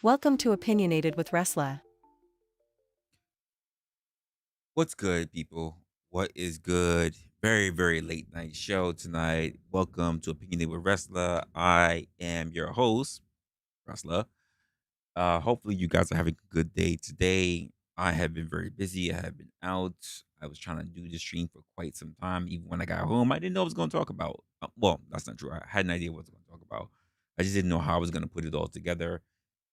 Welcome to Opinionated with Resla. What's good, people? What is good? Very, very late night show tonight. Welcome to Opinionated with Resla. I am your host, Resla. Hopefully, you guys are having a good day today. I have been very busy. I have been out. I was trying to do this stream for quite some time. Even when I got home, I didn't know what I was going to talk about. Well, that's not true. I had an idea what I was going to talk about. I just didn't know how I was going to put it all together.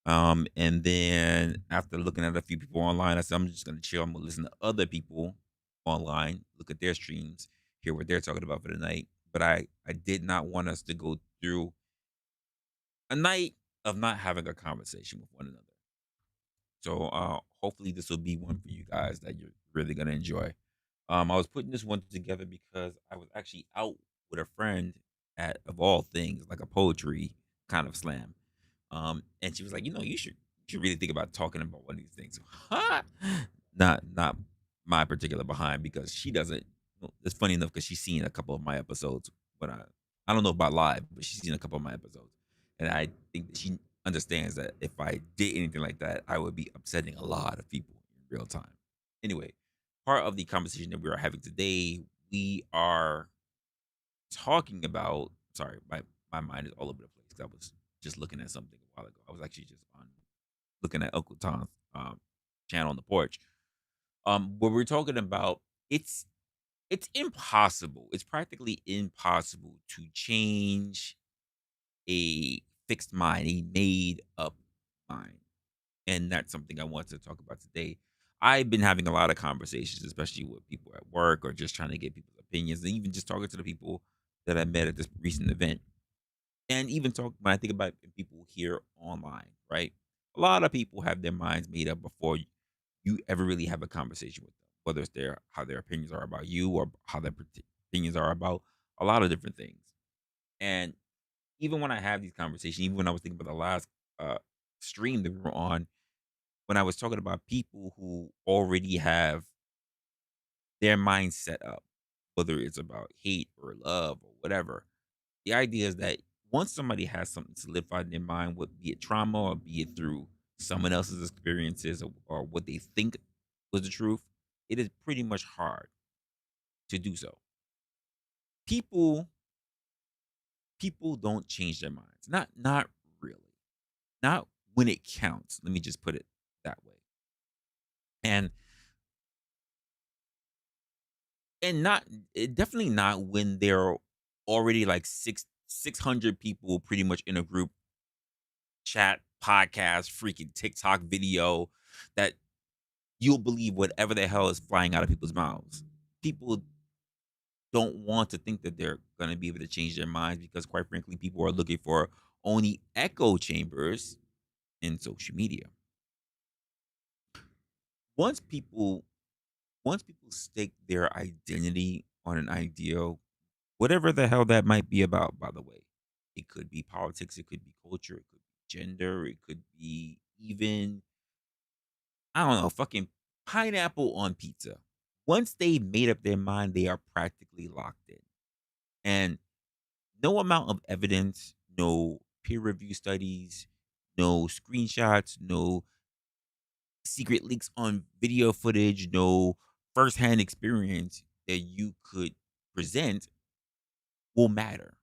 And then after looking at a few people online, I said, I'm just gonna chill. I'm gonna listen to other people online, look at their streams, hear what they're talking about for the night. But I did not want us to go through a night of not having a conversation with one another. So hopefully this will be one for you guys that you're really gonna enjoy. I was putting this one together because I was actually out with a friend at of all things, like a poetry kind of slam. And she was like, you should really think about talking about one of these things. Not my particular behind because she doesn't. Well, it's funny enough because she's seen a couple of my episodes, but I don't know about live, but she's seen a couple of my episodes, and I think that she understands that if I did anything like that, I would be upsetting a lot of people in real time. Anyway, part of the conversation that we are having today, we are talking about. Sorry, my mind is all over the place 'cause I was just looking at something a while ago. I was actually just on looking at Uncle Tom's channel on the porch. Where we're talking about it's it's impossible. It's practically impossible to change a fixed mind, a made up mind. And that's something I want to talk about today. I've been having a lot of conversations, especially with people at work or just trying to get people's opinions, and even just talking to the people that I met at this recent event. And even talk when I think about people here online, right? A lot of people have their minds made up before you ever really have a conversation with them, whether it's their how their opinions are about you or how their opinions are about a lot of different things. And even when I have these conversations, even when I was thinking about the last uh, stream that we were on, when I was talking about people who already have their mind set up, whether it's about hate or love or whatever, the idea is that once somebody has something solidified in their mind, what be it trauma or be it through someone else's experiences or what they think was the truth, it is pretty much hard to do so. People people don't change their minds. Not really. Not when it counts. Let me just put it that way. And not definitely not when there are already like 600 people pretty much in a group chat, podcast, freaking TikTok video that you'll believe whatever the hell is flying out of people's mouths. People don't want to think that they're going to be able to change their minds because, quite frankly, people are looking for only echo chambers in social media. Once people once people stake their identity on an ideal, whatever the hell that might be about, by the way, it could be politics, it could be culture, it could be gender, it could be even I don't know, fucking pineapple on pizza. Once they made up their mind, they are practically locked in. And no amount of evidence, no peer review studies, no screenshots, no secret leaks on video footage, no firsthand experience that you could present will matter.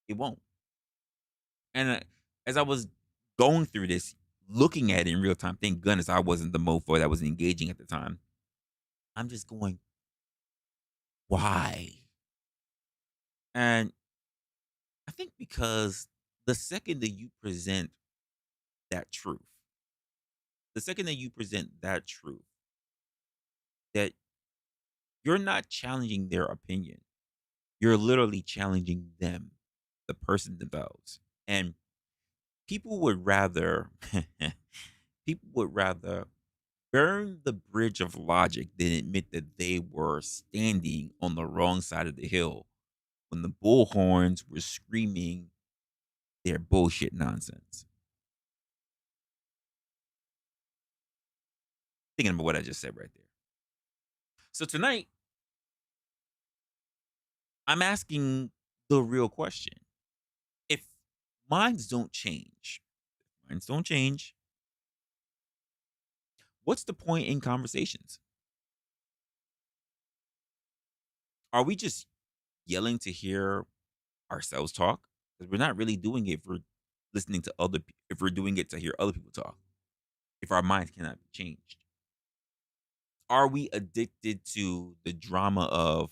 It won't. And as I was going through this, looking at it in real time, thank goodness I wasn't the mofo that was engaging at the time. I'm just going, why? And I think because the second that you present that truth, the second that you present that truth, that you're not challenging their opinion, you're literally challenging them, the person themselves. And people would rather, people would rather burn the bridge of logic than admit that they were standing on the wrong side of the hill when the bullhorns were screaming their bullshit nonsense. Thinking about what I just said right there. So tonight, I'm asking the real question. If minds don't change, Minds don't change. What's the point in conversations? Are we just yelling to hear ourselves talk? Because we're not really doing it for listening to if we're doing it to hear other people talk. If our minds cannot be changed, are we addicted to the drama of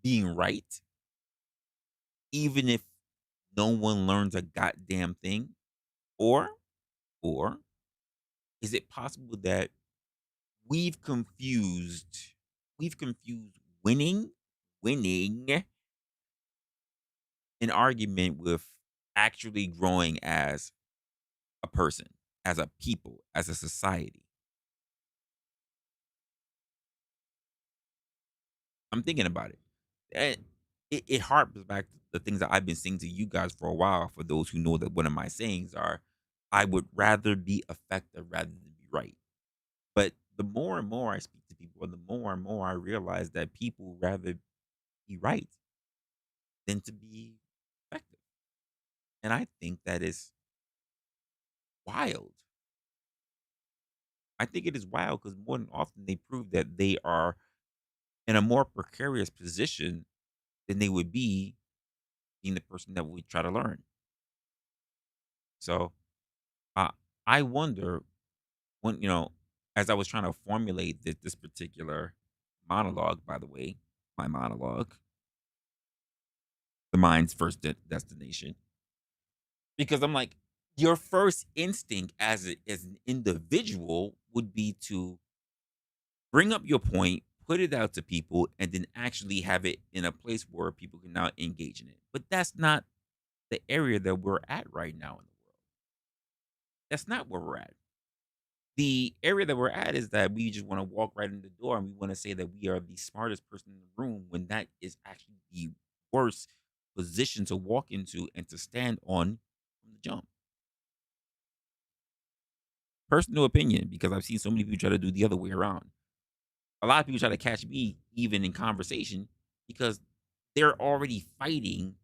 being right, even if no one learns a goddamn thing? Or, or is it possible that we've confused, we've confused winning an argument with actually growing as a person, as a people, as a society? I'm thinking about it. And it harpens back to the things that I've been saying to you guys for a while. For those who know that one of my sayings are, I would rather be effective rather than be right. But the more and more I speak to people, and the more and more I realize that people rather be right than to be effective. And I think that is wild. I think it is wild because more than often they prove that they are in a more precarious position than they would be being the person that we try to learn. So uh, I wonder when, as I was trying to formulate this particular monologue, by the way, my monologue, the mind's first destination, because I'm like, your first instinct as an individual would be to bring up your point, put it out to people, and then actually have it in a place where people can now engage in it. But that's not the area that we're at right now in the world. That's not where we're at. The area that we're at is that we just want to walk right in the door and we want to say that we are the smartest person in the room when that is actually the worst position to walk into and to stand on from the jump. Personal opinion, because I've seen so many people try to do the other way around. A lot of people try to catch me even in conversation because they're already fighting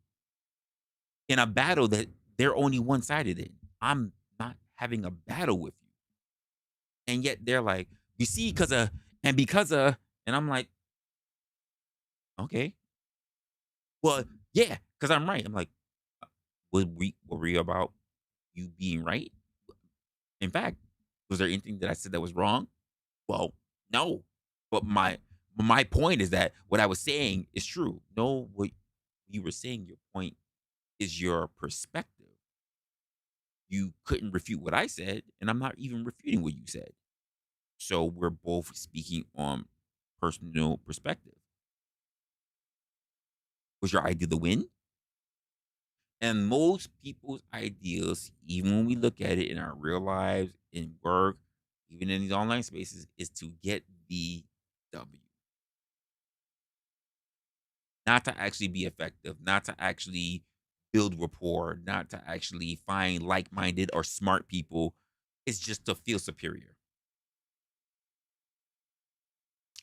in a battle that they're only one sided in. I'm not having a battle with you. And yet they're like, you see, because of, and I'm like, okay, well, yeah, because I'm right. I'm like, were we about you being right? In fact, was there anything that I said that was wrong? Well, no. But my point is that what I was saying is true. No, what you were saying, your point is your perspective. You couldn't refute what I said, and I'm not even refuting what you said. So we're both speaking on personal perspective. Was your idea the win? And most people's ideals, even when we look at it in our real lives, in work, even in these online spaces, is to get the W. Not to actually be effective, not to actually build rapport, not to actually find like minded or smart people. It's just to feel superior.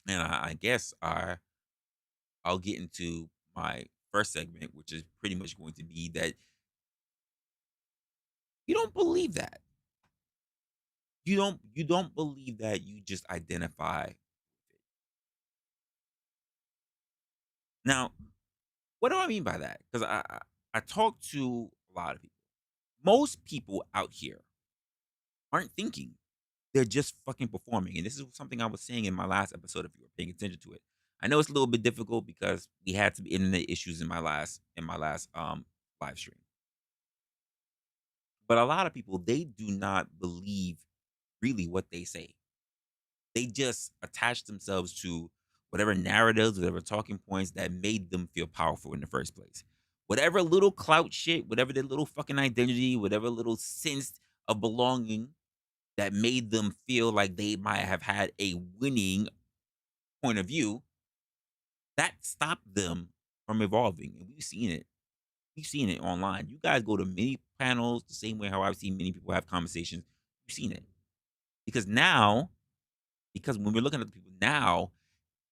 And I guess I'll get into my first segment, which is pretty much going to be that you don't believe that. You don't believe that, you just identify. Now, what do I mean by that? Because I talk to a lot of people. Most people out here aren't thinking; they're just fucking performing. And this is something I was saying in my last episode. If you were paying attention to it, I know it's a little bit difficult because we had some internet issues in my last live stream. But a lot of people, they do not believe really what they say. They just attach themselves to whatever narratives, whatever talking points that made them feel powerful in the first place. Whatever little clout shit, whatever their little fucking identity, whatever little sense of belonging that made them feel like they might have had a winning point of view, that stopped them from evolving. And we've seen it. We've seen it online. You guys go to many panels the same way how I've seen many people have conversations. You've seen it. Because now, because when we're looking at the people now,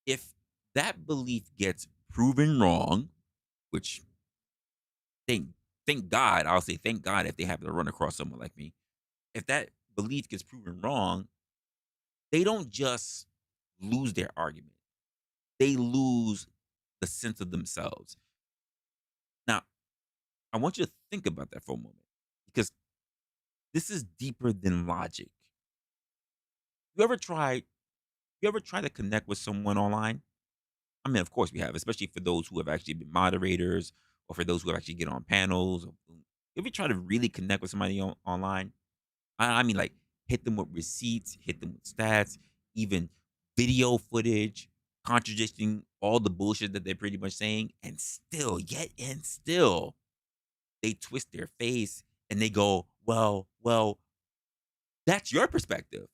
if that belief gets proven wrong, which thing, Thank God, I'll say thank God if they happen to run across someone like me. If that belief gets proven wrong, they don't just lose their argument. They lose the sense of themselves. Now, I want you to think about that for a moment because this is deeper than logic. You ever tried you ever try to connect with someone online? I mean, of course we have, especially for those who have actually been moderators or for those who have actually get on panels. You ever try to really connect with somebody online? I mean, like, hit them with receipts, hit them with stats, even video footage, contradicting all the bullshit that they're pretty much saying, and still, yet and still, they twist their face and they go, well, that's your perspective.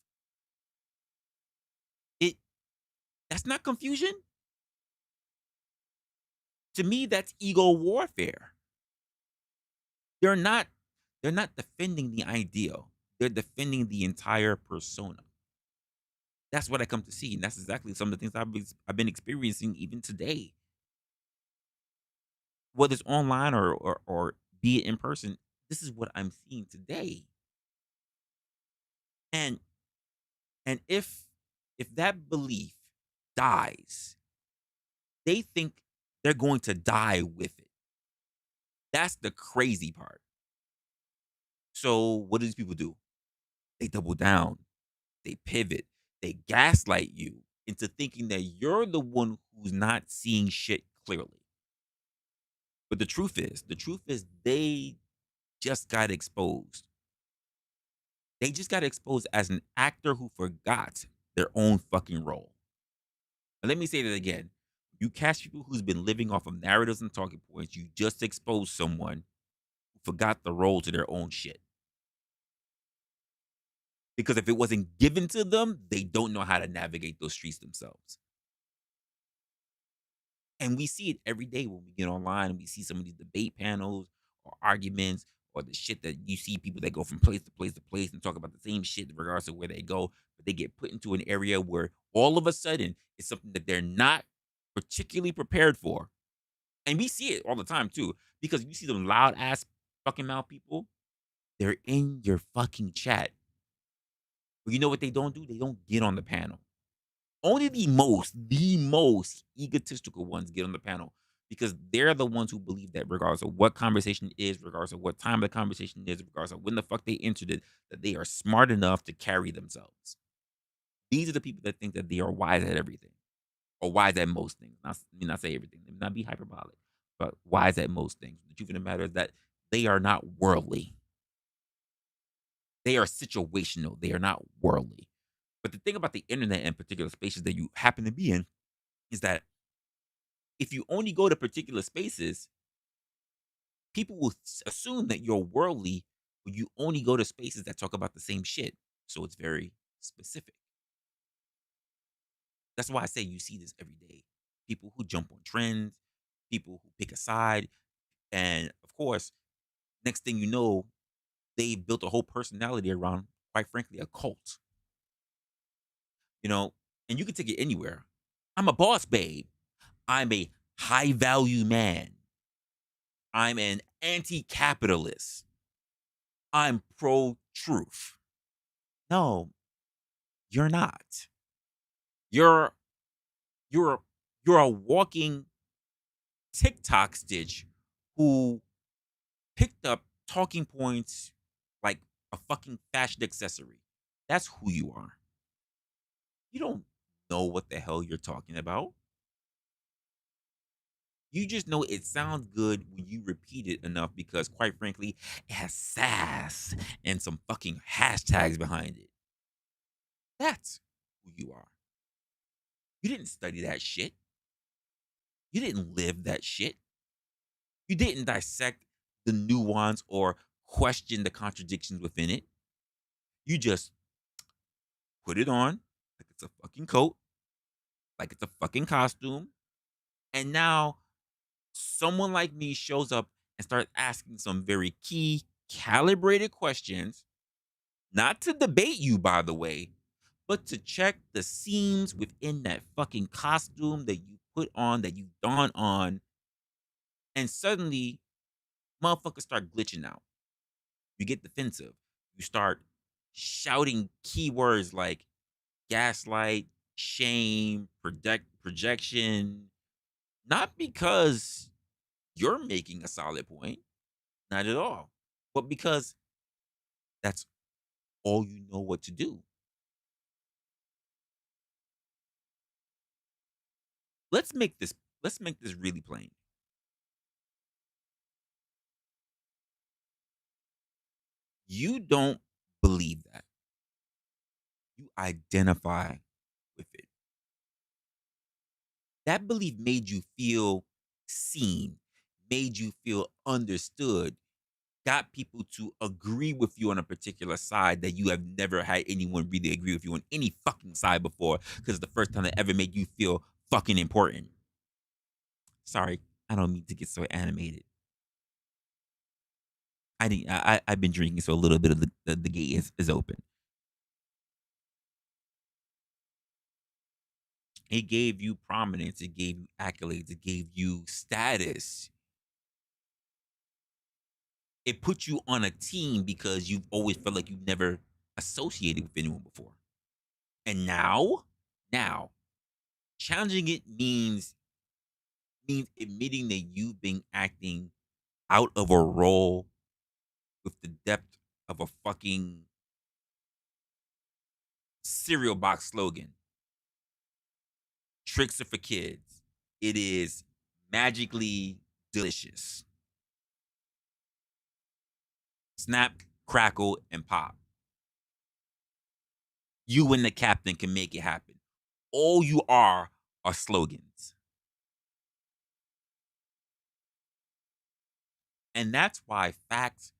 It That's not confusion. To me, that's ego warfare. They're not they're not defending the ideal. They're defending the entire persona. That's what I come to see, and that's exactly some of the things I've been experiencing even today. Whether it's online or be it in person, this is what I'm seeing today. And if that belief dies, they think they're going to die with it. That's the crazy part. So what do these people do? They double down, they pivot, they gaslight you into thinking that you're the one who's not seeing shit clearly. But the truth is they just got exposed. They just got exposed as an actor who forgot their own fucking role. And let me say that again. You catch people who's been living off of narratives and talking points, you just exposed someone who forgot the role to their own shit. Because if it wasn't given to them, they don't know how to navigate those streets themselves. And we see it every day when we get online and we see some of these debate panels or arguments or the shit that you see people that go from place to place to place and talk about the same shit regardless of where they go, but they get put into an area where all of a sudden it's something that they're not particularly prepared for. And we see it all the time too, because you see them loud ass fucking mouth people, they're in your fucking chat. But you know what they don't do? They don't get on the panel. Only the most egotistical ones get on the panel because they're the ones who believe that regardless of what conversation is, regardless of what time the conversation is, regardless of when the fuck they entered it, that they are smart enough to carry themselves. These are the people that think that they are wise at everything or wise at most things. Let me not say everything. Let me not be hyperbolic, but wise at most things. The truth of the matter is that they are not worldly. They are situational. They are not worldly. But the thing about the internet and particular spaces that you happen to be in is that if you only go to particular spaces, people will assume that you're worldly when you only go to spaces that talk about the same shit. So it's very specific. That's why I say you see this every day. People who jump on trends, people who pick a side, and of course, next thing you know, they built a whole personality around, quite frankly, a cult. You know, and you can take it anywhere. I'm a boss, babe. I'm a high value man. I'm an anti capitalist. I'm pro truth. No, you're not. You're you're you're a walking TikTok stitch who picked up talking points like a fucking fashion accessory. That's who you are. You don't know what the hell you're talking about. You just know it sounds good when you repeat it enough because, quite frankly, it has sass and some fucking hashtags behind it. That's who you are. You didn't study that shit. You didn't live that shit. You didn't dissect the nuance or question the contradictions within it. You just put it on like it's a fucking coat, like it's a fucking costume. And now someone like me shows up and starts asking some very key, calibrated questions, not to debate you, by the way, but to check the seams within that fucking costume that you put on, that you don on. And suddenly Motherfuckers start glitching out. You get defensive. You start shouting keywords like gaslight, shame, projection, not because you're making a solid point, not at all, but because that's all you know what to do. Let's make this let's make this really plain. You don't believe that. You identify with it. That belief made you feel seen, made you feel understood, got people to agree with you on a particular side that you have never had anyone really agree with you on any fucking side before because it's the first time that ever made you feel fucking important. Sorry, I don't mean to get so animated. I didn't, I've been drinking, so a little bit of the gate is open. It gave you prominence, it gave you accolades, it gave you status. It put you on a team because you've always felt like you've never associated with anyone before. And now, challenging it means admitting that you've been acting out of a role with the depth of a fucking cereal box slogan. Tricks are for kids. It is magically delicious. Snap, crackle, and pop. You and the captain can make it happen. All you are slogans. And that's why facts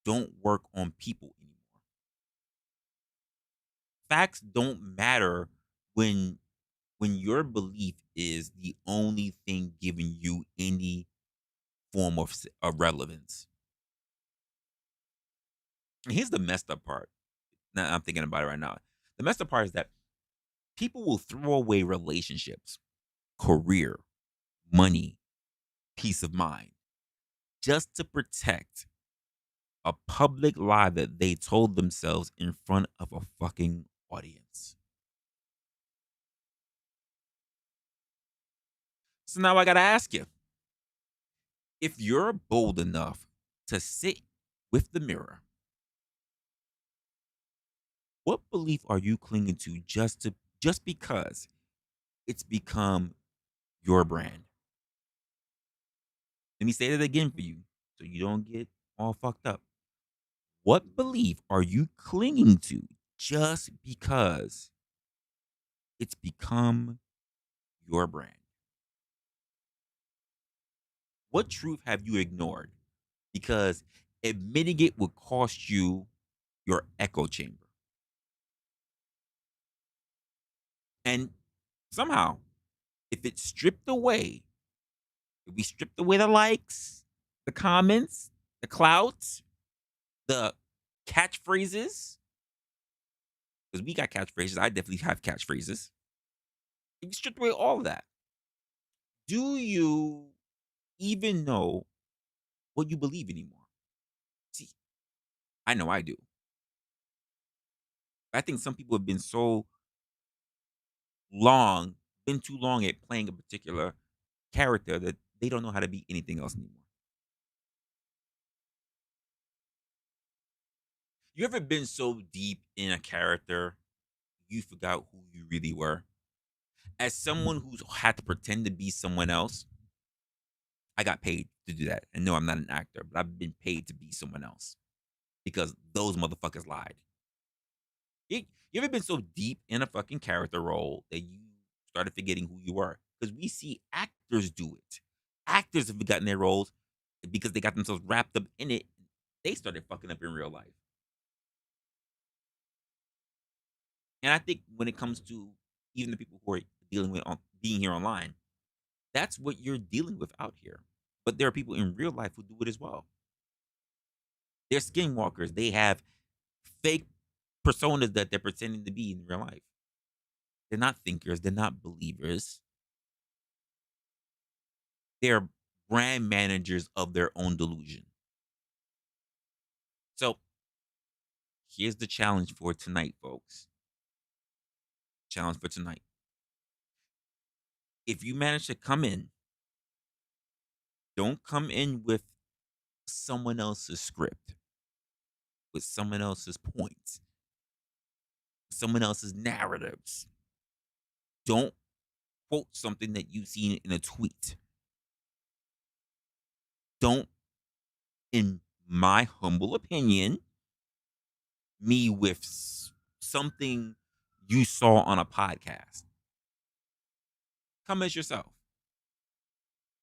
don't work on people anymore. Facts don't matter when your belief is the only thing giving you any form of relevance. And here's the messed up part. Now I'm thinking about it right now. The messed up part is that people will throw away relationships, career, money, peace of mind, just to protect a public lie that they told themselves in front of a fucking audience. So now I gotta ask you, if you're bold enough to sit with the mirror, what belief are you clinging to just because it's become your brand? Let me say that again for you so you don't get all fucked up. What belief are you clinging to just because it's become your brand? What truth have you ignored because admitting it would cost you your echo chamber? And somehow, if it's stripped away, if we stripped away the likes, the comments, the clouds, the catchphrases, because we got catchphrases, I definitely have catchphrases. If you stripped away all of that, do you even know what you believe anymore? See, I know I do. I think some people have been so long, been too long at playing a particular character that they don't know how to be anything else anymore. You ever been so deep in a character you forgot who you really were? As someone who's had to pretend to be someone else, I got paid to do that. And no, I'm not an actor, but I've been paid to be someone else because those motherfuckers lied. You ever been so deep in a fucking character role that you started forgetting who you were? Because we see actors do it. Actors have forgotten their roles because they got themselves wrapped up in it. They started fucking up in real life. And I think when it comes to even the people who are dealing with being here online, that's what you're dealing with out here. But there are people in real life who do it as well. They're skinwalkers. They have fake personas that they're pretending to be in real life. They're not thinkers. They're not believers. They're brand managers of their own delusion. So here's the challenge for tonight, folks. Challenge for tonight. If you manage to come in, don't come in with someone else's script, with someone else's points, someone else's narratives. Don't quote something that you've seen in a tweet. Don't, in my humble opinion, me with something you saw on a podcast. Come as yourself.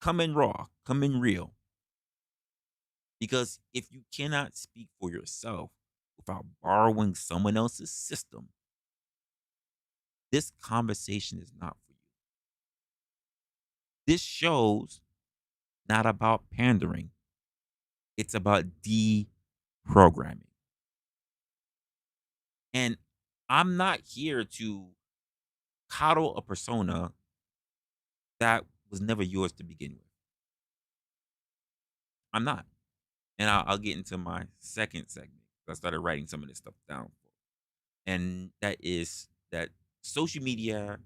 Come in raw. Come in real. Because if you cannot speak for yourself without borrowing someone else's system, this conversation is not for you. This show's not about pandering, it's about deprogramming. And I'm not here to coddle a persona that was never yours to begin with. I'm not. And I'll get into my second segment. I started writing some of this stuff down. And that is that social media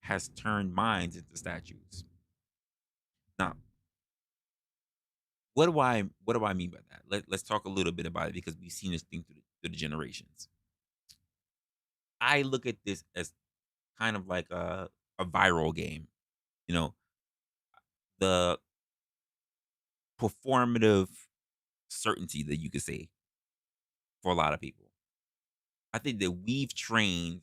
has turned minds into statues. Now, what do I mean by that? Let's talk a little bit about it because we've seen this thing through the generations. I look at this as kind of like a viral game. You know, the performative certainty that you could say for a lot of people. I think that we've trained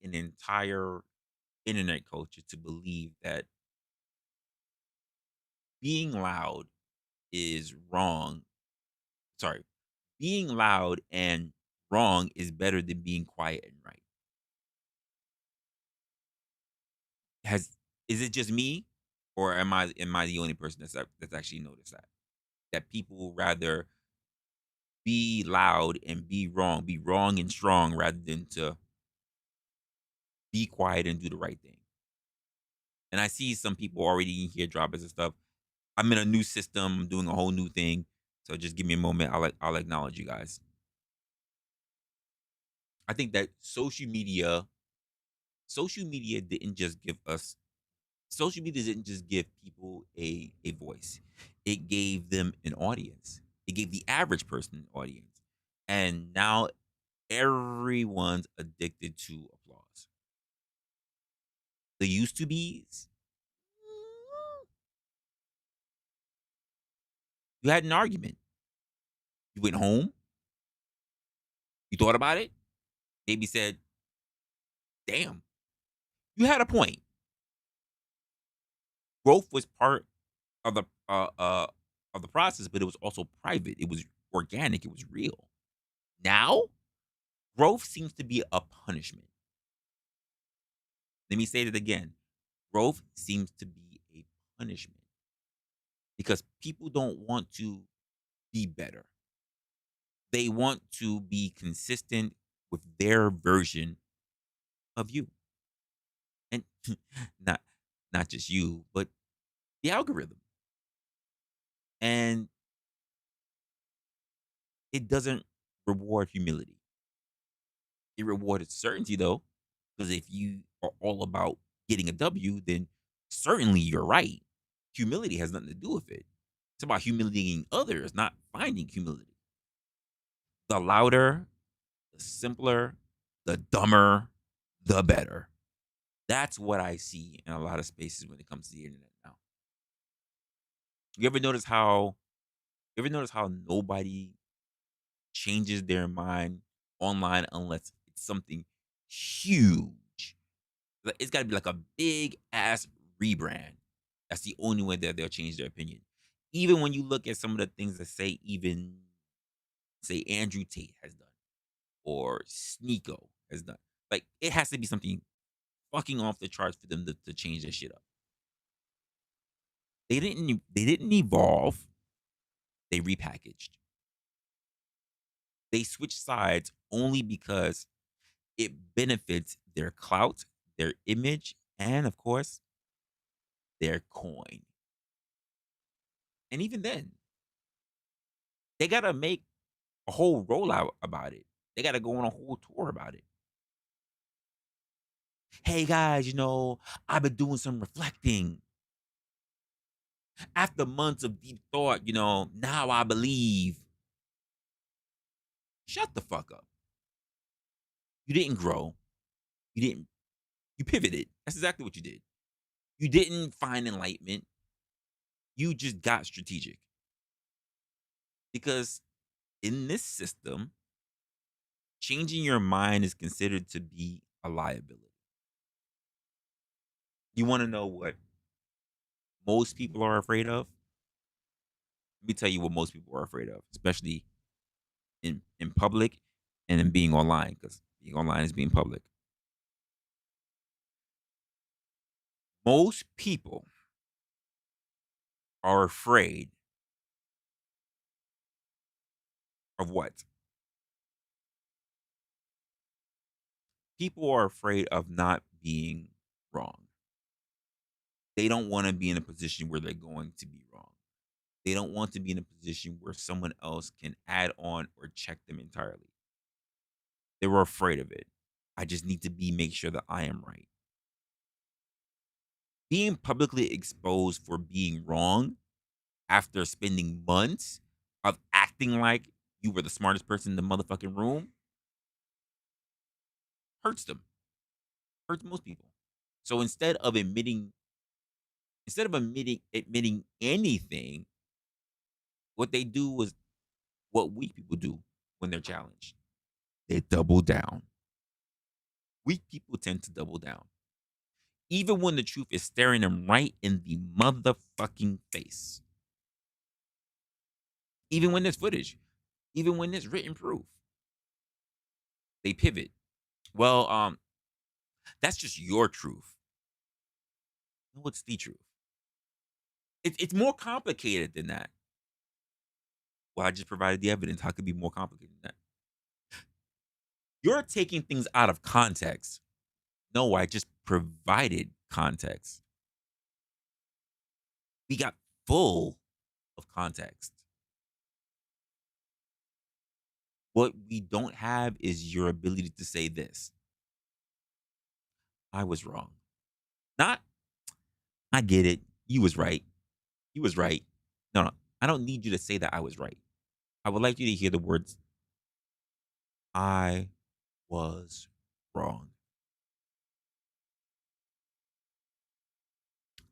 an entire internet culture to believe that being loud is wrong. Sorry, being loud and wrong is better than being quiet and right. Has Is it just me, or am I the only person that's actually noticed that people rather be loud and be wrong and strong rather than to be quiet and do the right thing. And I see some people already in here dropping some stuff. I'm in a new system, doing a whole new thing. So just give me a moment. I'll acknowledge you guys. I think that social media didn't just give us social media didn't just give people a voice. It gave them an audience. It gave the average person an audience. And now everyone's addicted to applause. The used to be's, you had an argument. You went home, you thought about it, maybe said, damn, you had a point. Growth was part of the process, but it was also private. It was organic. It was real. Now, growth seems to be a punishment. Let me say it again. Growth seems to be a punishment because people don't want to be better. They want to be consistent with their version of you. And not not just you, but the algorithm. And it doesn't reward humility. It rewarded certainty though, because if you are all about getting a W, then certainly you're right. Humility has nothing to do with it. It's about humiliating others, not finding humility. The louder, the simpler, the dumber, the better. That's what I see in a lot of spaces when it comes to the internet now. You ever notice how nobody changes their mind online unless it's something huge? Like, it's got to be like a big ass rebrand. That's the only way that they'll change their opinion. Even when you look at some of the things that say Andrew Tate has done or Sneeko has done, like it has to be something fucking off the charts for them to change their shit up. They didn't evolve. They repackaged. They switched sides only because it benefits their clout, their image, and of course, their coin. And even then, they gotta make a whole rollout about it. They gotta go on a whole tour about it. Hey guys, I've been doing some reflecting. After months of deep thought, now I believe. Shut the fuck up. You didn't grow. You pivoted. That's exactly what you did. You didn't find enlightenment. You just got strategic. Because in this system, changing your mind is considered to be a liability. You want to know what most people are afraid of? Let me tell you what most people are afraid of, especially in public and in being online, because being online is being public. Most people are afraid of what? People are afraid of not being wrong. They don't want to be in a position where they're going to be wrong. They don't want to be in a position where someone else can add on or check them entirely. They were afraid of it. I just need to make sure that I am right. Being publicly exposed for being wrong after spending months of acting like you were the smartest person in the motherfucking room hurts them. Hurts most people. So instead of admitting anything, what they do was what weak people do when they're challenged. They double down. Weak people tend to double down. Even when the truth is staring them right in the motherfucking face. Even when there's footage. Even when there's written proof. They pivot. Well, that's just your truth. No, it's the truth. It's more complicated than that. Well, I just provided the evidence. How could it be more complicated than that? You're taking things out of context. No, I just provided context. We got full of context. What we don't have is your ability to say this. I was wrong. Not, I get it. You was right. You was right. No, no. I don't need you to say that I was right. I would like you to hear the words, I was wrong.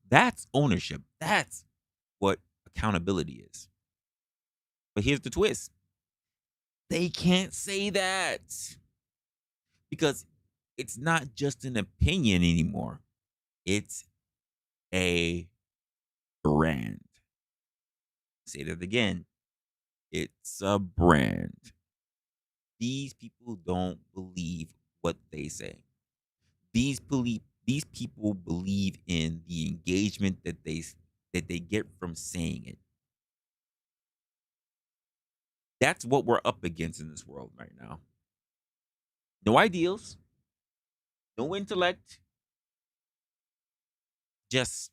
That's ownership. That's what accountability is. But here's the twist, they can't say that because it's not just an opinion anymore, it's a brand. Say that again. It's a brand. These people don't believe what they say. These people believe in the engagement that they get from saying it. That's what we're up against in this world right now. No ideals, no intellect, just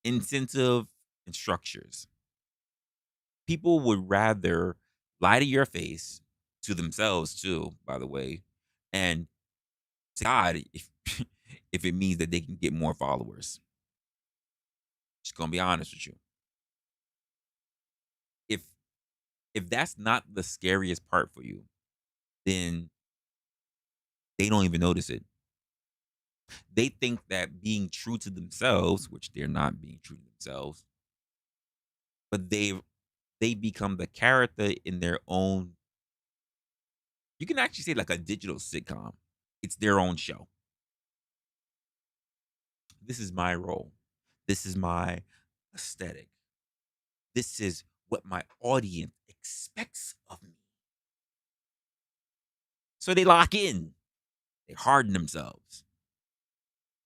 incentive and structures. People would rather lie to your face, to themselves too, by the way, and to God if if it means that they can get more followers. Just gonna be honest with you. If if that's not the scariest part for you, then they don't even notice it. They think that being true to themselves, which they're not being true to themselves, but they become the character in their own. You can actually say like a digital sitcom. It's their own show. This is my role. This is my aesthetic. This is what my audience expects of me. So they lock in. They harden themselves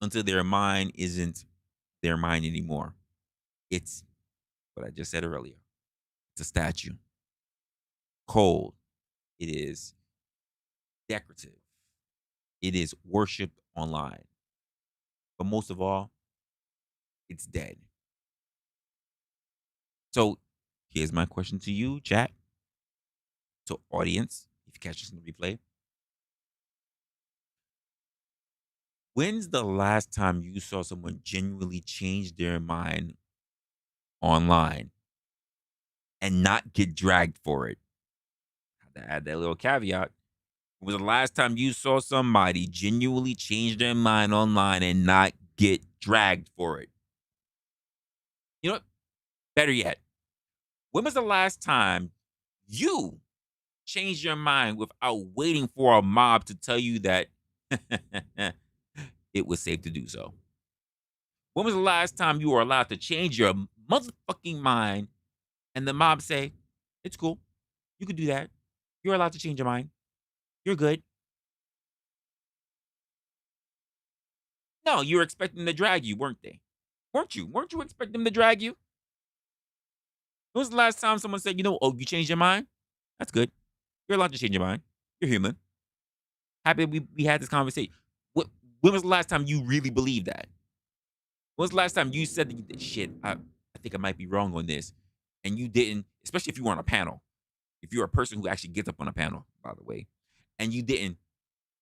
until their mind isn't their mind anymore. It's what I just said earlier. It's a statue. Cold. It is decorative. It is worshipped online. But most of all, it's dead. So here's my question to you, chat. So audience, if you catch this in the replay, when's the last time you saw someone genuinely change their mind online and not get dragged for it? Had to add that little caveat. When was the last time you saw somebody genuinely change their mind online and not get dragged for it? You know what? Better yet, when was the last time you changed your mind without waiting for a mob to tell you that it was safe to do so? When was the last time you were allowed to change your motherfucking mind and the mob say, it's cool. You could do that. You're allowed to change your mind. You're good. No, you were expecting them to drag you, weren't they? Weren't you? Weren't you expecting them to drag you? When was the last time someone said, oh, you changed your mind? That's good. You're allowed to change your mind. You're human. Happy we had this conversation. What, when was the last time you really believed that? When was the last time you said that shit, I think I might be wrong on this? And you didn't, especially if you were on a panel. If you're a person who actually gets up on a panel, by the way, and you didn't,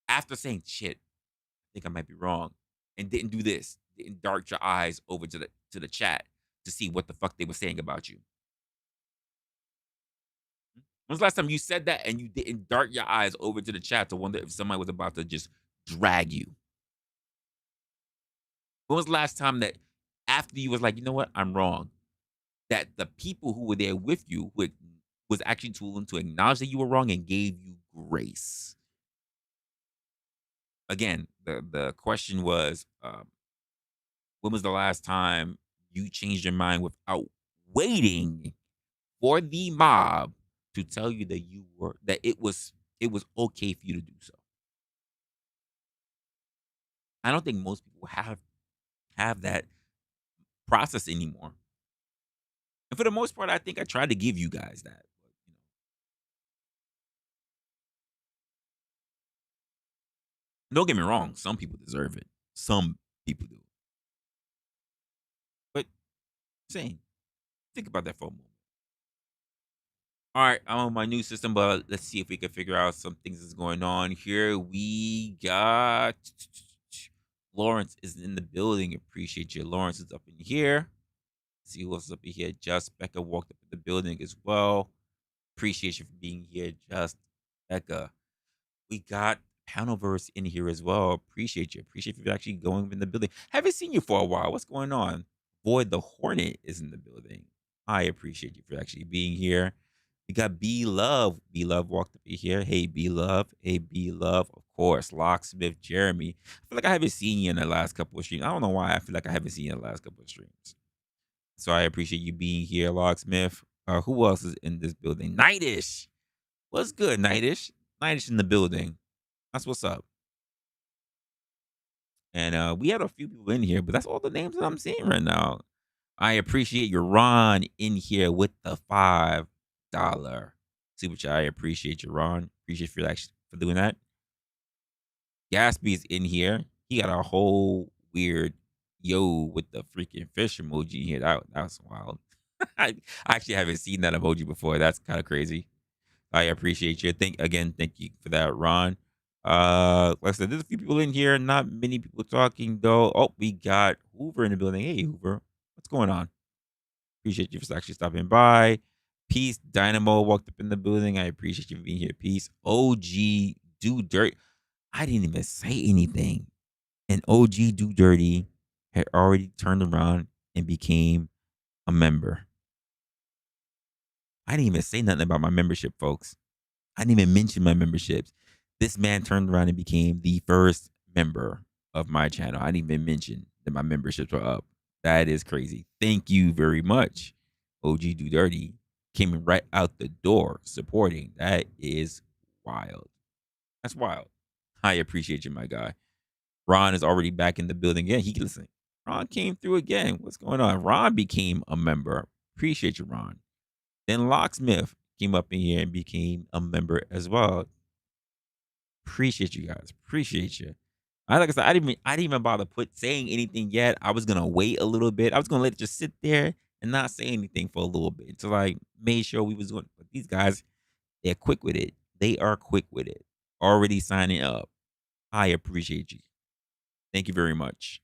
after saying shit, I think I might be wrong, and didn't do this, didn't dart your eyes over to the chat to see what the fuck they were saying about you. When's the last time you said that and you didn't dart your eyes over to the chat to wonder if somebody was about to just drag you? When was the last time that after you was like, you know what, I'm wrong, that the people who were there with you who was actually willing to acknowledge that you were wrong and gave you grace? Again, the question was, when was the last time you changed your mind without waiting for the mob to tell you that it was okay for you to do so? I don't think most people have that process anymore. And for the most part, I think I tried to give you guys that. Don't get me wrong, some people deserve it. Some people do. But same. Think about that for a moment. All right, I'm on my new system, but let's see if we can figure out some things that's going on here. We got Lawrence is in the building. Appreciate you. Lawrence is up in here. See who else is up in here. Just Becca walked up in the building as well. Appreciate you for being here, Just Becca. We got Panelverse in here as well. Appreciate you. Appreciate you actually going in the building. Haven't seen you for a while. What's going on? Void the Hornet is in the building. I appreciate you for actually being here. We got B Love. B Love walked up in here. Hey, B Love. Hey, B Love. Of course. Locksmith Jeremy. I feel like I haven't seen you in the last couple of streams. I don't know why. I feel like I haven't seen you in the last couple of streams. So I appreciate you being here, Locksmith. Who else is in this building? Nightish. What's good, Nightish? Nightish in the building. That's what's up. And we had a few people in here, but that's all the names that I'm seeing right now. I appreciate your Ron in here with the $5 super chat. I appreciate you, Ron. Appreciate you for doing that. Gatsby's in here. He got a whole weird yo with the freaking fish emoji here. That was wild. I actually haven't seen that emoji before. That's kind of crazy. I appreciate you. Thank you for that, Ron. Like I said, there's a few people in here. Not many people talking though. Oh, we got Hoover in the building. Hey, Hoover, what's going on? Appreciate you for actually stopping by. Peace Dynamo walked up in the building. I appreciate you for being here. Peace. OG Do Dirt. I didn't even say anything. And OG Do Dirty had already turned around and became a member. I didn't even say nothing about my membership, folks. I didn't even mention my memberships. This man turned around and became the first member of my channel. I didn't even mention that my memberships were up. That is crazy. Thank you very much. OG Do Dirty came right out the door supporting. That is wild. That's wild. I appreciate you, my guy. Ron is already back in the building again. Listen. Ron came through again. What's going on? Ron became a member. Appreciate you, Ron. Then Locksmith came up in here and became a member as well. Appreciate you guys. Appreciate you. Like I said, I didn't even bother saying anything yet. I was gonna wait a little bit. I was gonna let it just sit there and not say anything for a little bit until I made sure we was going. But these guys, they're quick with it. They are quick with it. Already signing up. I appreciate you. Thank you very much.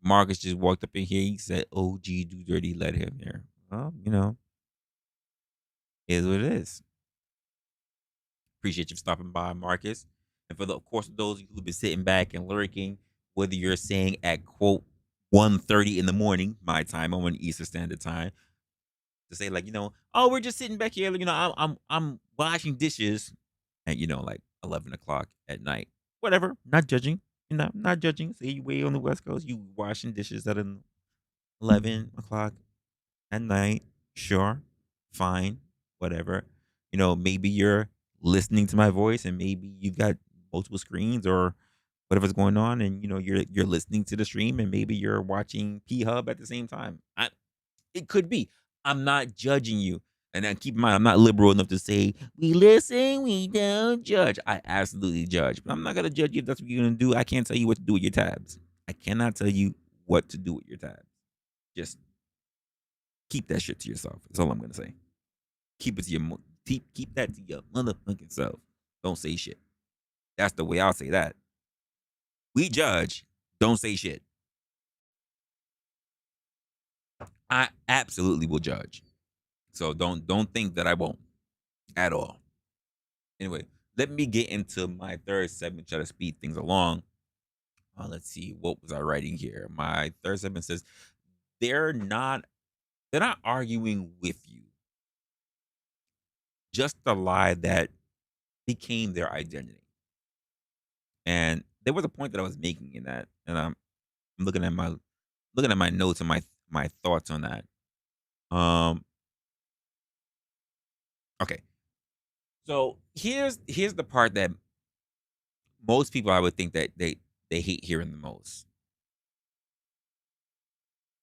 Marcus just walked up in here. He said, "OG do dirty, let him here." Well, is what it is. Appreciate you for stopping by, Marcus. And for the, of course, those of you who've been sitting back and lurking, whether you're saying at quote 1:30 in the morning, my time, I'm on Eastern Standard Time, to say like, oh, we're just sitting back here, I'm washing dishes at like 11 o'clock at night. Whatever, not judging. Not judging. Say you way on the West Coast, you washing dishes at 11 o'clock at night. Sure, fine, whatever. Maybe you're listening to my voice, and maybe you've got multiple screens or whatever's going on, and you're listening to the stream, and maybe you're watching P Hub at the same time. It could be. I'm not judging you. And then keep in mind, I'm not liberal enough to say, we listen, we don't judge. I absolutely judge. But I'm not going to judge you if that's what you're going to do. I can't tell you what to do with your tabs. I cannot tell you what to do with your tabs. Just keep that shit to yourself. That's all I'm going to say. Keep it to your keep that to your motherfucking self. Don't say shit. That's the way I'll say that. We judge. Don't say shit. I absolutely will judge. So don't think that I won't at all. Anyway, let me get into my third segment, try to speed things along. Let's see, what was I writing here? My third segment says they're not they're not arguing with you. Just the lie that became their identity. And there was a point that I was making in that, and I'm looking at my notes and my thoughts on that. Um, okay. So here's the part that most people I would think that they hate hearing the most.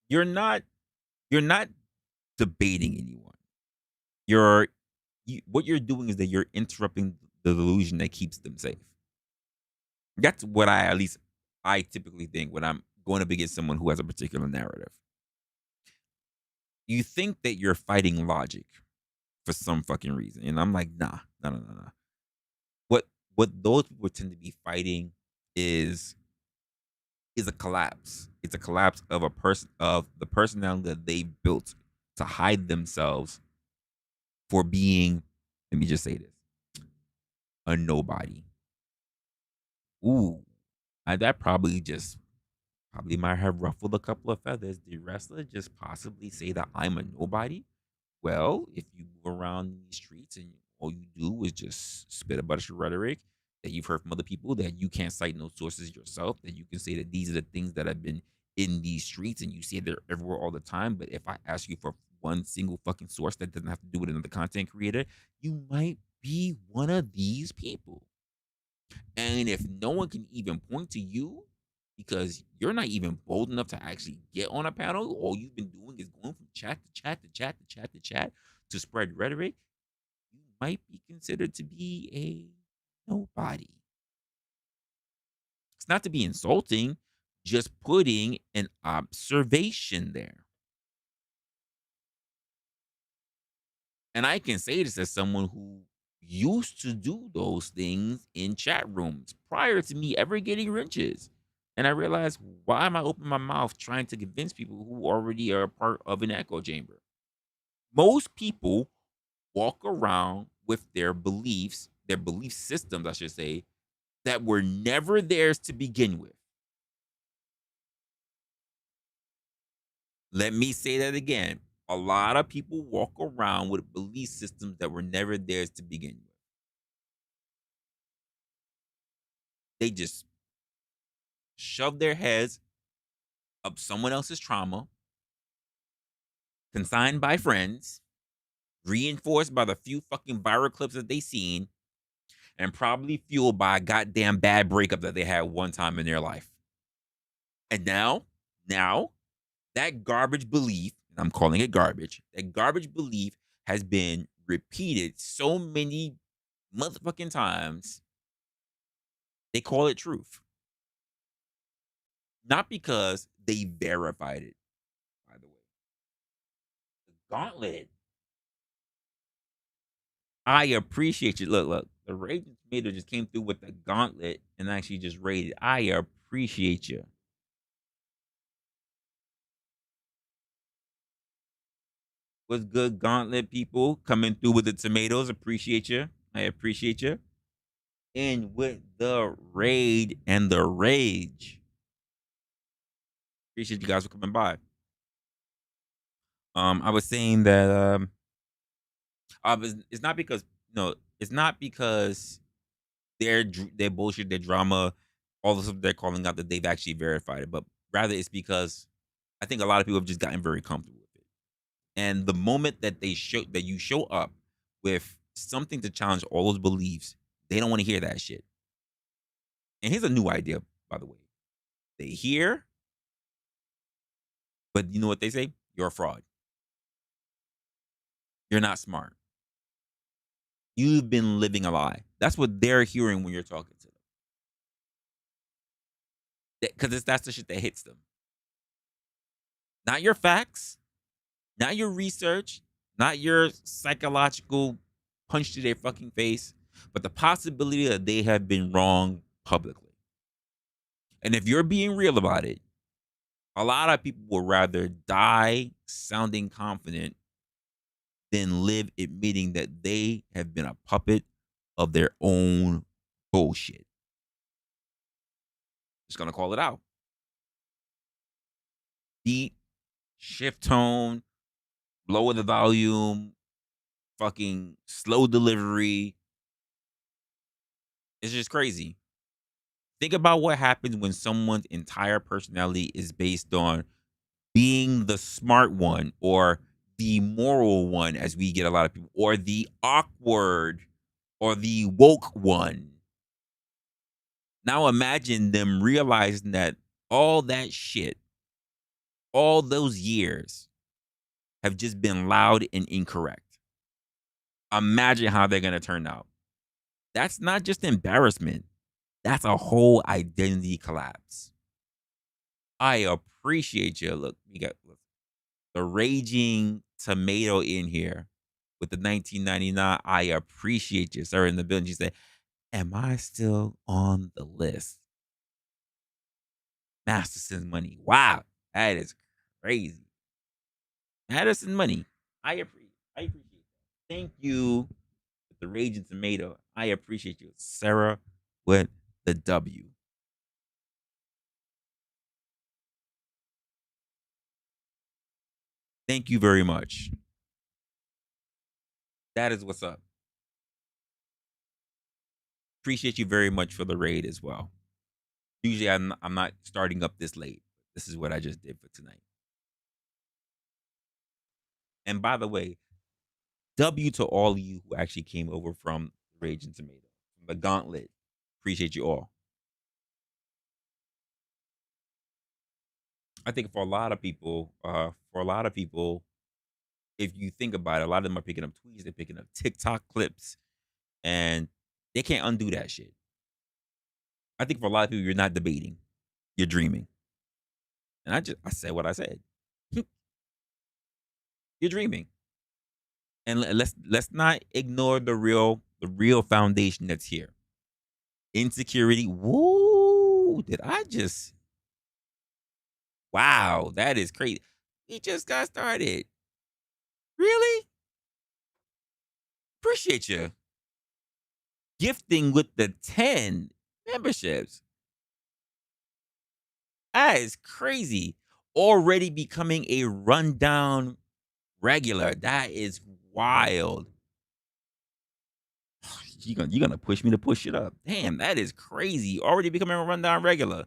You're not you're not debating anyone. What you're doing is that you're interrupting the delusion that keeps them safe. That's what at least I typically think when I'm going up against someone who has a particular narrative. You think that you're fighting logic for some fucking reason, and I'm like, nah, no, no, no, no. What those people tend to be fighting is is a collapse. It's a collapse of a person of the personality that they built to hide themselves for being. Let me just say this: a nobody. Ooh, that probably might have ruffled a couple of feathers. Did wrestler just possibly say that I'm a nobody? Well, if you move around these streets and all you do is just spit a bunch of rhetoric that you've heard from other people, that you can't cite no sources yourself, that you can say that these are the things that have been in these streets and you see they're everywhere all the time. But if I ask you for one single fucking source that doesn't have to do with another content creator, you might be one of these people. And if no one can even point to you because you're not even bold enough to actually get on a panel, all you've been doing is going from chat to chat to chat to chat to chat to spread rhetoric, you might be considered to be a nobody. It's not to be insulting, just putting an observation there. And I can say this as someone who used to do those things in chat rooms prior to me ever getting wrenches. And I realized, why am I opening my mouth trying to convince people who already are a part of an echo chamber? Most people walk around with their belief systems, I should say, that were never theirs to begin with. Let me say that again. A lot of people walk around with belief systems that were never theirs to begin with. They just shove their heads up someone else's trauma, consigned by friends, reinforced by the few fucking viral clips that they seen, and probably fueled by a goddamn bad breakup that they had one time in their life. And now, that garbage belief, and I'm calling it garbage, that garbage belief has been repeated so many motherfucking times, they call it truth. Not because they verified it, by the way. Gauntlet. I appreciate you. Look, look. The Raging Tomato just came through with the gauntlet and actually just rated. I appreciate you. What's good, Gauntlet people? Coming through with the tomatoes. Appreciate you. I appreciate you. And with the raid and the rage. Appreciate you guys for coming by. I was saying that it's not because it's not because their bullshit, their drama, all the stuff they're calling out that they've actually verified it, but rather it's because I think a lot of people have just gotten very comfortable with it. And the moment that you show up with something to challenge all those beliefs, they don't want to hear that shit. And here's a new idea, by the way. They hear, but you know what they say? You're a fraud. You're not smart. You've been living a lie. That's what they're hearing when you're talking to them. Because that's the shit that hits them. Not your facts, not your research, not your psychological punch to their fucking face, but the possibility that they have been wrong publicly. And if you're being real about it, a lot of people would rather die sounding confident than live admitting that they have been a puppet of their own bullshit. Just gonna call it out. Beat, shift tone, lower the volume, fucking slow delivery. It's just crazy. Think about what happens when someone's entire personality is based on being the smart one or the moral one, as we get a lot of people, or the awkward or the woke one. Now imagine them realizing that all that shit, all those years have just been loud and incorrect. Imagine how they're going to turn out. That's not just embarrassment. That's a whole identity collapse. I appreciate you. Look, we got the Raging Tomato in here with the 1999. I appreciate you, sir, in the building. She said, am I still on the list? Masterson money. Wow, that is crazy. Madison money. I appreciate that. Thank you, the Raging Tomato. I appreciate you, Sarah, with the W. Thank you very much. That is what's up. Appreciate you very much for the raid as well. Usually, I'm not starting up this late. This is what I just did for tonight. And by the way, W to all of you who actually came over from Raging Tomato, from the Gauntlet. Appreciate you all. I think for a lot of people, if you think about it, a lot of them are picking up tweets, they're picking up TikTok clips, and they can't undo that shit. I think for a lot of people, you're not debating, you're dreaming. And I said what I said. You're dreaming. And let's not ignore the real foundation that's here. Insecurity. Woo! Did I just wow, that is crazy. We just got started. Really? Appreciate you. Gifting with the 10 memberships. That is crazy. Already becoming a rundown regular. That is wild. You're gonna push me to push it up. Damn, that is crazy. Already becoming a rundown regular.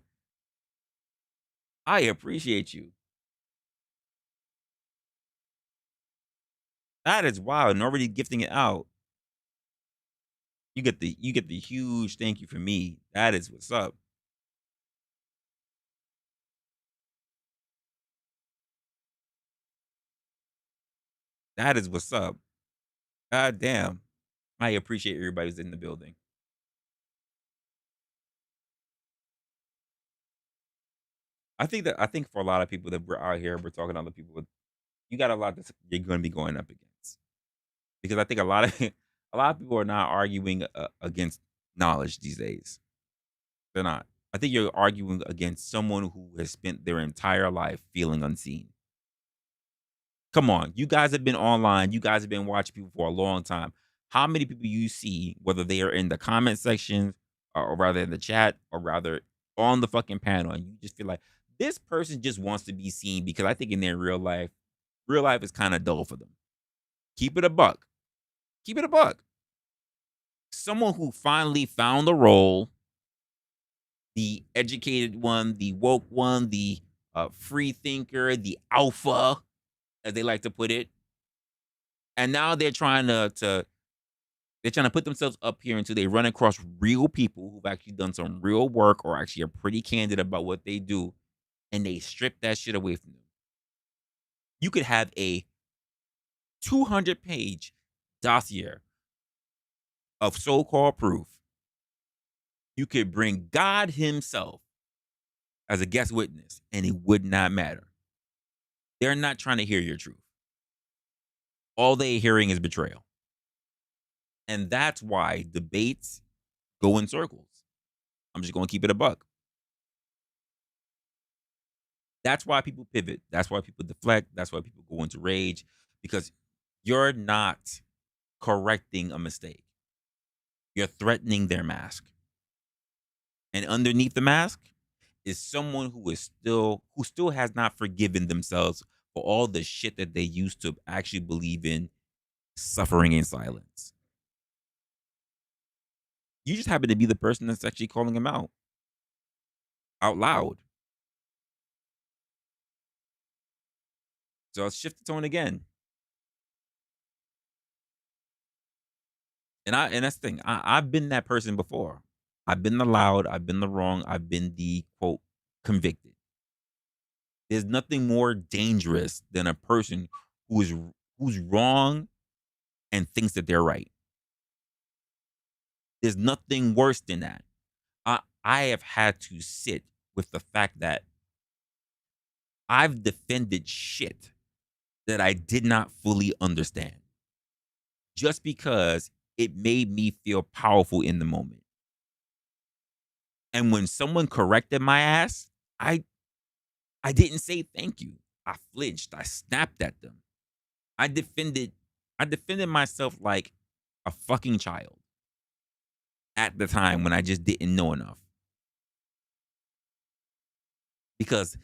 I appreciate you. That is wild. And already gifting it out. You get the huge thank you from me. That is what's up. That is what's up. God damn. I appreciate everybody who's in the building. I think for a lot of people that we're out here, we're talking to other people. you got a lot that you're going to be going up against because I think a lot of a lot of people are not arguing against knowledge these days. They're not. I think you're arguing against someone who has spent their entire life feeling unseen. Come on, you guys have been online. You guys have been watching people for a long time. How many people you see, whether they are in the comment section or rather in the chat or rather on the fucking panel, and you just feel like this person just wants to be seen because I think in their real life is kind of dull for them. Keep it a buck. Keep it a buck. Someone who finally found the role, the educated one, the woke one, the free thinker, the alpha, as they like to put it, and now they're trying to put themselves up here until they run across real people who've actually done some real work or actually are pretty candid about what they do, and they strip that shit away from them. You could have a 200-page dossier of so-called proof. You could bring God himself as a guest witness, and it would not matter. They're not trying to hear your truth. All they're hearing is betrayal. And that's why debates go in circles. I'm just going to keep it a buck. That's why people pivot. That's why people deflect. That's why people go into rage because you're not correcting a mistake. You're threatening their mask. And underneath the mask is someone who still has not forgiven themselves for all the shit that they used to actually believe in, suffering in silence. You just happen to be the person that's actually calling them out loud. So I'll shift the tone again. And that's the thing. I've been that person before. I've been the loud, I've been the wrong, I've been the quote convicted. There's nothing more dangerous than a person who's wrong and thinks that they're right. There's nothing worse than that. I have had to sit with the fact that I've defended shit that I did not fully understand just because it made me feel powerful in the moment. And when someone corrected my ass, I I didn't say thank you. I flinched. I snapped at them. I defended I defended myself like a fucking child at the time when I just didn't know enough. Because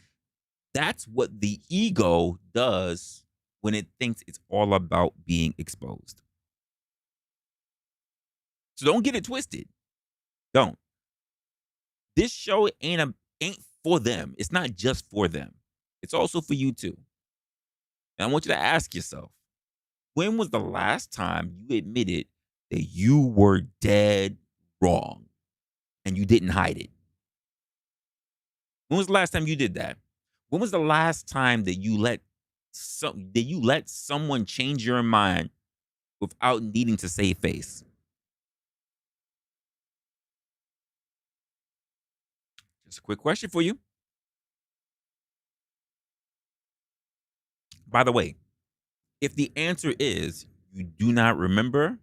that's what the ego does when it thinks it's all about being exposed. So don't get it twisted. Don't. This show ain't for them. It's not just for them. It's also for you too. And I want you to ask yourself, when was the last time you admitted that you were dead wrong and you didn't hide it? When was the last time you did that? When was the last time that you let someone change your mind without needing to save face? Just a quick question for you. By the way, if the answer is you do not remember,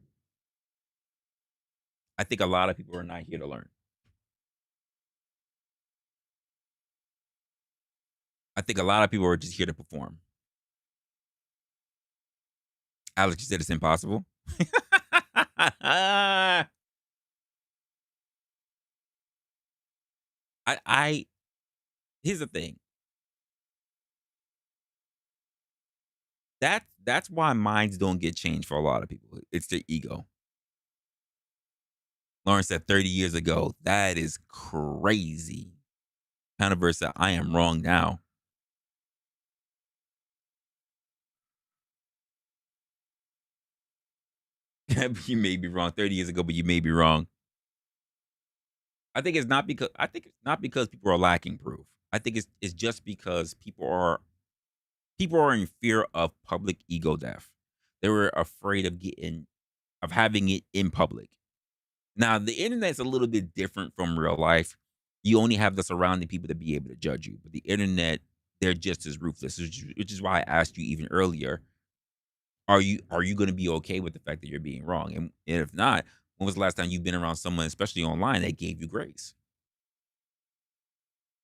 I think a lot of people are not here to learn. I think a lot of people are just here to perform. Alex, you said it's impossible. I here's the thing. That's why minds don't get changed for a lot of people. It's their ego. Lauren said 30 years ago. That is crazy. Counterverse said, I am wrong now. You may be wrong 30 years ago, but you may be wrong. I think it's not because people are lacking proof. I think it's just because people are in fear of public ego death. They were afraid of having it in public. Now, the internet's a little bit different from real life. You only have the surrounding people to be able to judge you. But the internet, they're just as ruthless, which is why I asked you even earlier, are you going to be okay with the fact that you're being wrong? And if not, when was the last time you've been around someone, especially online, that gave you grace?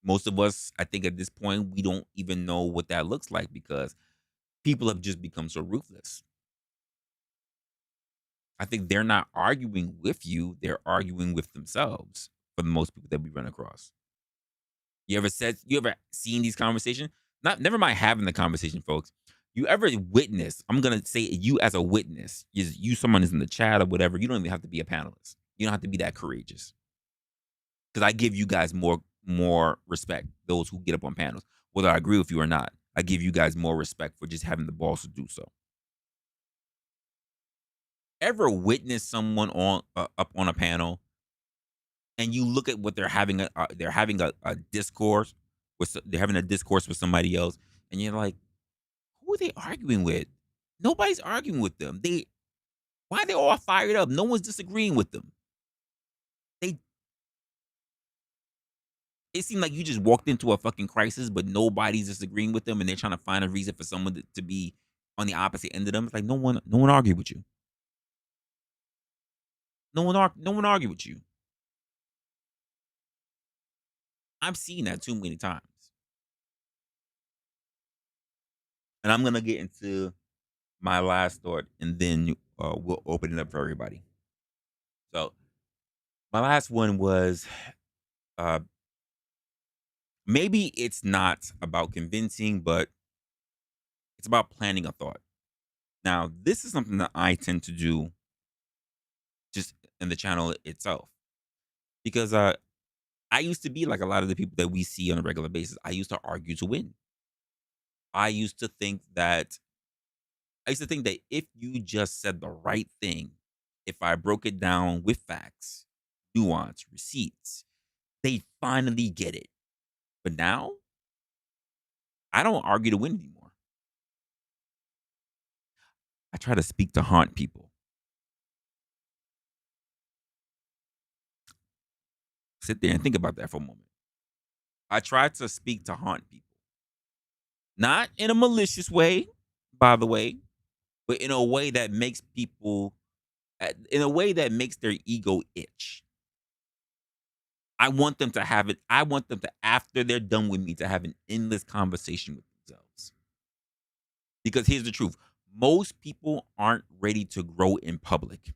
Most of us, I think, at this point, we don't even know what that looks like because people have just become so ruthless. I think they're not arguing with you; they're arguing with themselves. For the most people that we run across, you ever seen these conversations? Not never mind having the conversation, folks. You ever witness? I'm gonna say you as a witness, is you someone is in the chat or whatever. You don't even have to be a panelist. You don't have to be that courageous because I give you guys more respect. Those who get up on panels, whether I agree with you or not, I give you guys more respect for just having the balls to do so. Ever witness someone on up on a panel and you look at what they're having a discourse they're having a discourse with somebody else, and you're like, who are they arguing with? Nobody's arguing with them. Why are they all fired up? No one's disagreeing with them. They it seemed like you just walked into a fucking crisis, but nobody's disagreeing with them, and they're trying to find a reason for someone to be on the opposite end of them. It's like no one argued with you. No one argued with you. I've seen that too many times, and I'm gonna get into my last thought, and then we'll open it up for everybody. So my last one was uh, maybe it's not about convincing, but it's about planting a thought. Now, this is something that I tend to do just in the channel itself because I used to be like a lot of the people that we see on a regular basis. I used to argue to win. I used to think that I used to think that if you just said the right thing, if I broke it down with facts, nuance, receipts, they finally get it. But now I don't argue to win anymore. I try to speak to haunt people. Sit there and think about that for a moment. I try to speak to haunt people. Not in a malicious way, by the way, but in a way that makes people, in a way that makes their ego itch. I want them to have it. I want them to, after they're done with me, to have an endless conversation with themselves. Because here's the truth, most people aren't ready to grow in public.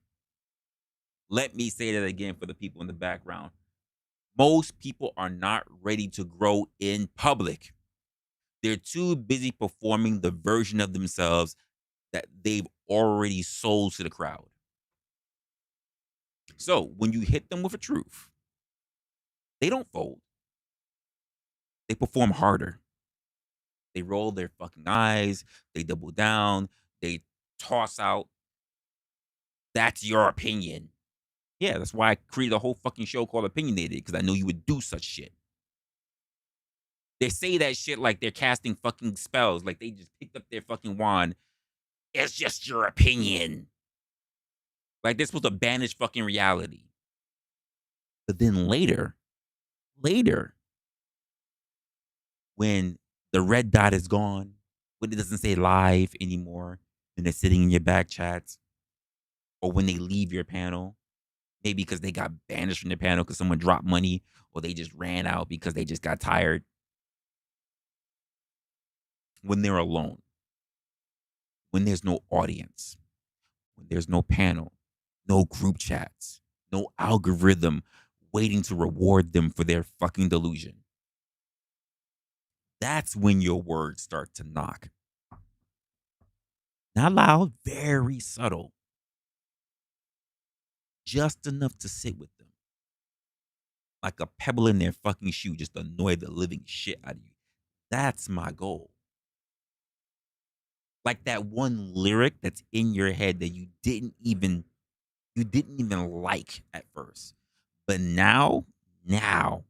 Let me say that again for the people in the background. Most people are not ready to grow in public. They're too busy performing the version of themselves that they've already sold to the crowd. So when you hit them with a truth, they don't fold. They perform harder. They roll their fucking eyes. They double down. They toss out, that's your opinion. Yeah, that's why I created a whole fucking show called Opinionated, because I knew you would do such shit. They say that shit like they're casting fucking spells, like they just picked up their fucking wand. It's just your opinion. Like they're supposed to banish fucking reality. But then later, when the red dot is gone, when it doesn't say live anymore, and they're sitting in your back chats, or when they leave your panel, maybe because they got banished from their panel because someone dropped money, or they just ran out because they just got tired. When they're alone, when there's no audience, when there's no panel, no group chats, no algorithm waiting to reward them for their fucking delusion. That's when your words start to knock. Not loud, very subtle. Just enough to sit with them. Like a pebble in their fucking shoe, just annoy the living shit out of you. That's my goal. Like that one lyric that's in your head that you didn't even like at first. But now you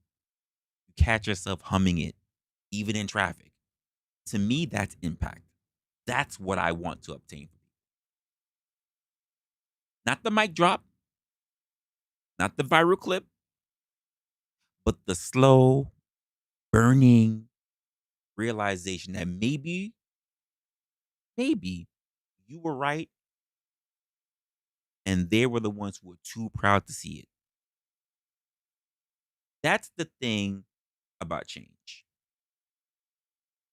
catch yourself humming it, even in traffic. To me, that's impact. That's what I want to obtain. Not the mic drop, not the viral clip, but the slow, burning, realization that maybe you were right and they were the ones who were too proud to see it. That's the thing about change.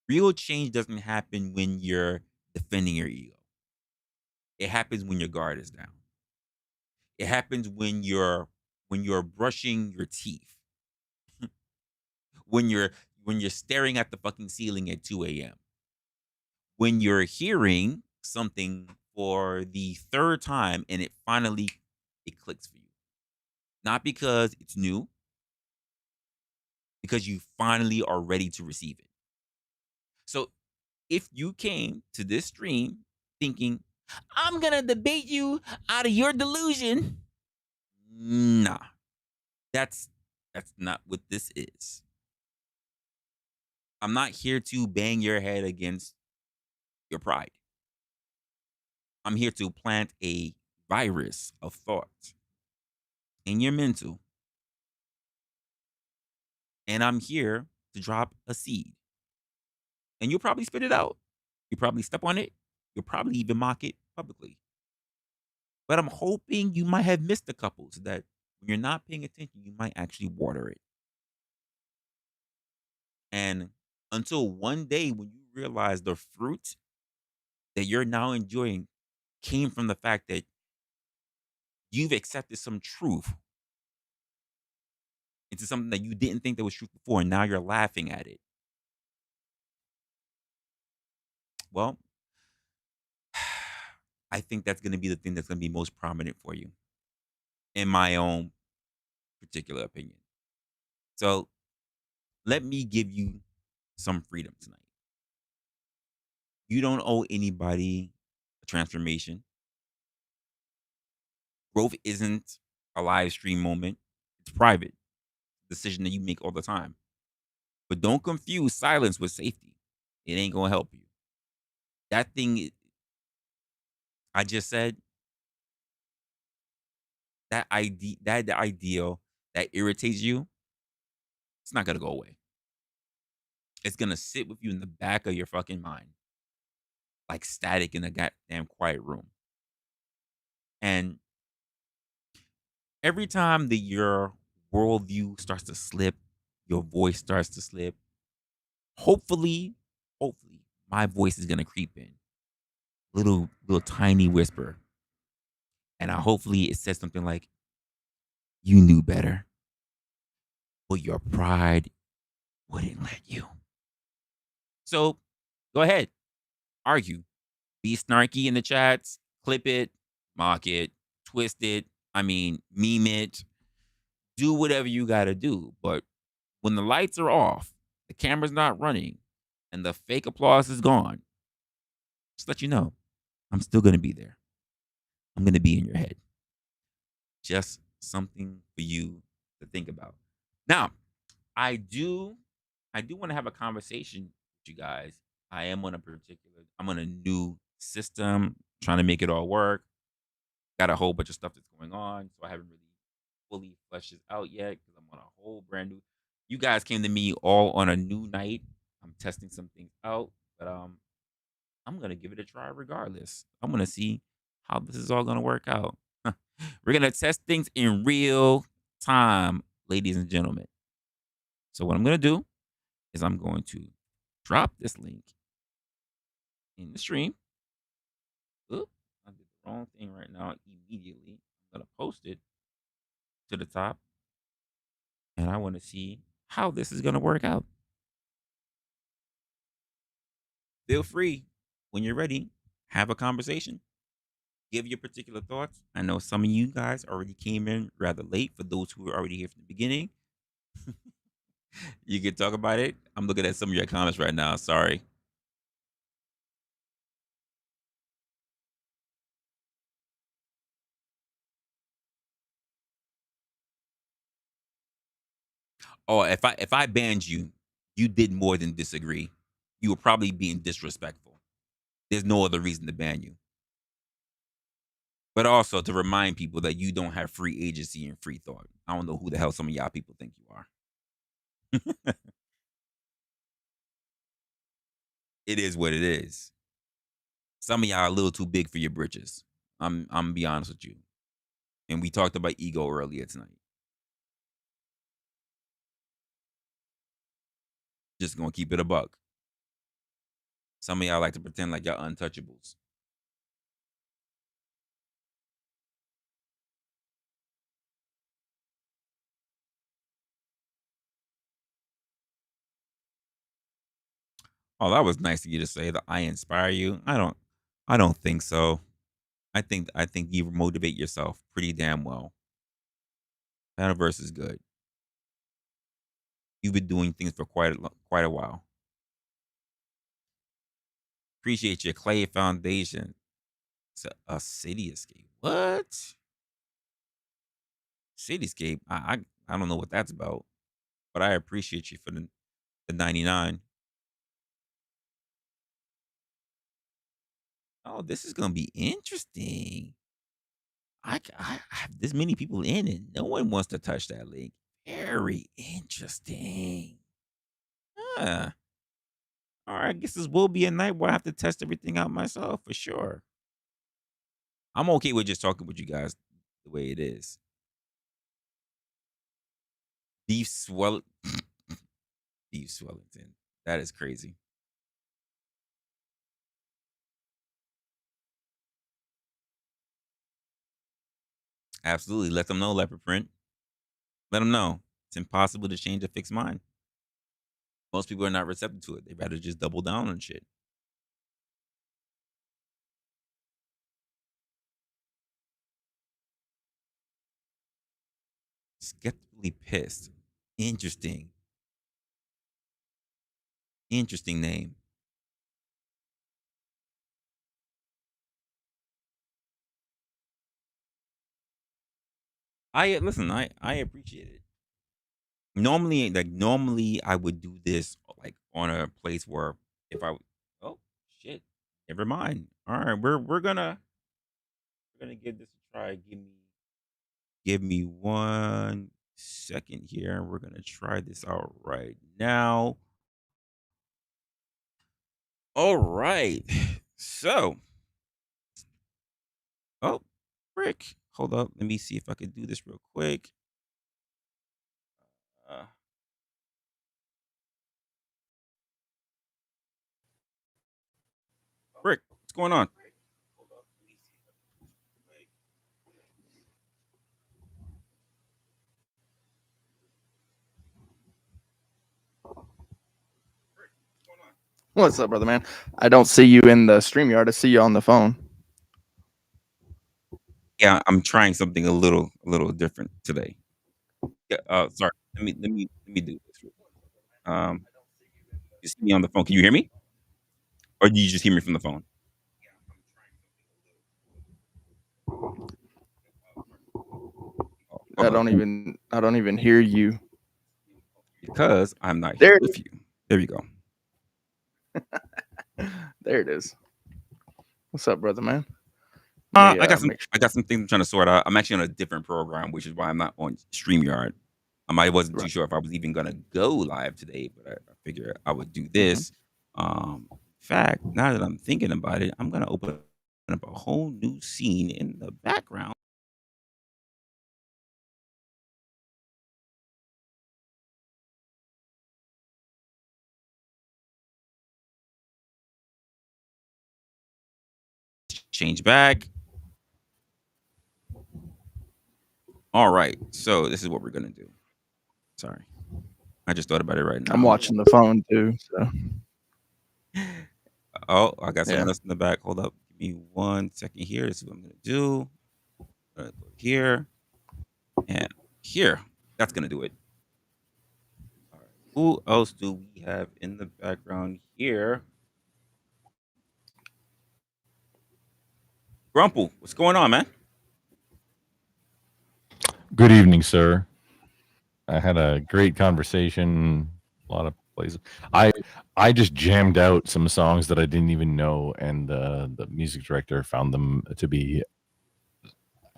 Real change doesn't happen when you're defending your ego. It happens when your guard is down. It happens when you're brushing your teeth, when you're staring at the fucking ceiling at 2 a.m. When you're hearing something for the third time and it clicks for you. Not because it's new, because you finally are ready to receive it. So if you came to this stream thinking, I'm gonna debate you out of your delusion, nah, that's that's not what this is. I'm not here to bang your head against your pride. I'm here to plant a virus of thought in your mental, and I'm here to drop a seed. And you'll probably spit it out. You'll probably step on it. You'll probably even mock it publicly. But I'm hoping you might have missed a couple so that when you're not paying attention, you might actually water it. And until one day when you realize the fruit that you're now enjoying came from the fact that you've accepted some truth into something that you didn't think that was truth before, and now you're laughing at it. Well, I think that's going to be the thing that's going to be most prominent for you, in my own particular opinion. So let me give you some freedom tonight. You don't owe anybody a transformation. Growth isn't a live stream moment. It's private. Decision that you make all the time. But don't confuse silence with safety. It ain't gonna help you. That thing I just said, that ideal that irritates you, it's not gonna go away. It's gonna sit with you in the back of your fucking mind, like static in a goddamn quiet room. And every time that your worldview starts to slip, your voice starts to slip, hopefully, hopefully, my voice is gonna creep in. Little tiny whisper. And I hopefully it says something like, you knew better, but your pride wouldn't let you. So go ahead, argue. Be snarky in the chats, clip it, mock it, twist it, meme it, do whatever you gotta do. But when the lights are off, the camera's not running, and the fake applause is gone, just let you know, I'm still gonna be there. I'm gonna be in your head. Just something for you to think about. Now, I do want to have a conversation with you guys. I'm on a new system, trying to make it all work. Got a whole bunch of stuff that's going on, so I haven't really fully fleshed this out yet because I'm on a whole brand new. You guys came to me all on a new night. I'm testing some things out, but I'm gonna give it a try regardless. I'm gonna see how this is all gonna work out. We're gonna test things in real time, ladies and gentlemen. So what I'm gonna do is I'm going to drop this link in the stream. Oop, I did the wrong thing right now immediately. I'm gonna post it to the top, and I want to see how this is gonna work out. Feel free when you're ready, have a conversation, give your particular thoughts. I know some of you guys already came in rather late. For those who were already here from the beginning, you can talk about it. I'm looking at some of your comments right now. Sorry. Oh, if I banned you, you did more than disagree. You were probably being disrespectful. There's no other reason to ban you. But also to remind people that you don't have free agency and free thought. I don't know who the hell some of y'all people think you are. it is what it is. Some of y'all are a little too big for your britches. I'm gonna be honest with you. And we talked about ego earlier tonight. Just gonna keep it a buck. Some of y'all like to pretend like y'all untouchables. Oh, that was nice of you to say that I inspire you. I don't think so. I think you motivate yourself pretty damn well. That verse is good. You've been doing things for quite a while. Appreciate your clay foundation. It's a cityscape. What? Cityscape? I don't know what that's about, but I appreciate you for the 99. Oh, this is gonna be interesting. I have this many people in and no one wants to touch that link. Very interesting. Huh. All right, I guess this will be a night where I have to test everything out myself for sure. I'm okay with just talking with you guys the way it is. Beef swell Beef Swellington. That is crazy. Absolutely. Let them know, Leopard Print. Let them know. It's impossible to change a fixed mind. Most people are not receptive to it. They'd rather just double down on shit. Skeptically pissed. Interesting. Interesting name. I listen, I appreciate it. Normally I would do this like on a place where if I oh shit. Never mind. All right, we're gonna give this a try. Give me 1 second here. We're gonna try this out right now. All right. So, oh, frick. Hold up. Let me see if I can do this real quick. Uh, Frick, what's going on? What's up, brother man? I don't see you in the StreamYard. I see you on the phone. Yeah, I'm trying something a little different today. Yeah, sorry. Let me do this. Real quick. You see me on the phone. Can you hear me, or do you just hear me from the phone? Oh, I hold up, don't even I don't even hear you. because I'm not here There with you. There we go. there it is. What's up, brother man? Let me I got some make I sure. got some things I'm trying to sort out. I'm actually on a different program, which is why I'm not on StreamYard. I wasn't too Right. sure if I was even gonna go live today, but I figured I would do hmm this. In fact, now that I'm thinking about it, I'm gonna open up a whole new scene in the background. Change back. All right, so this is what we're gonna do. Sorry, I just thought about it right I'm now. watching the phone too. So Oh, I got yeah. someone else in the back. Hold up, give me 1 second here. This is what I'm gonna do. I'm gonna go here and here. That's gonna do it. All right. Who else do we have in the background here? Grumple, what's going on, man? Good evening, sir. I had a great conversation. A lot of places. I I just jammed out some songs that I didn't even know, and the music director found them to be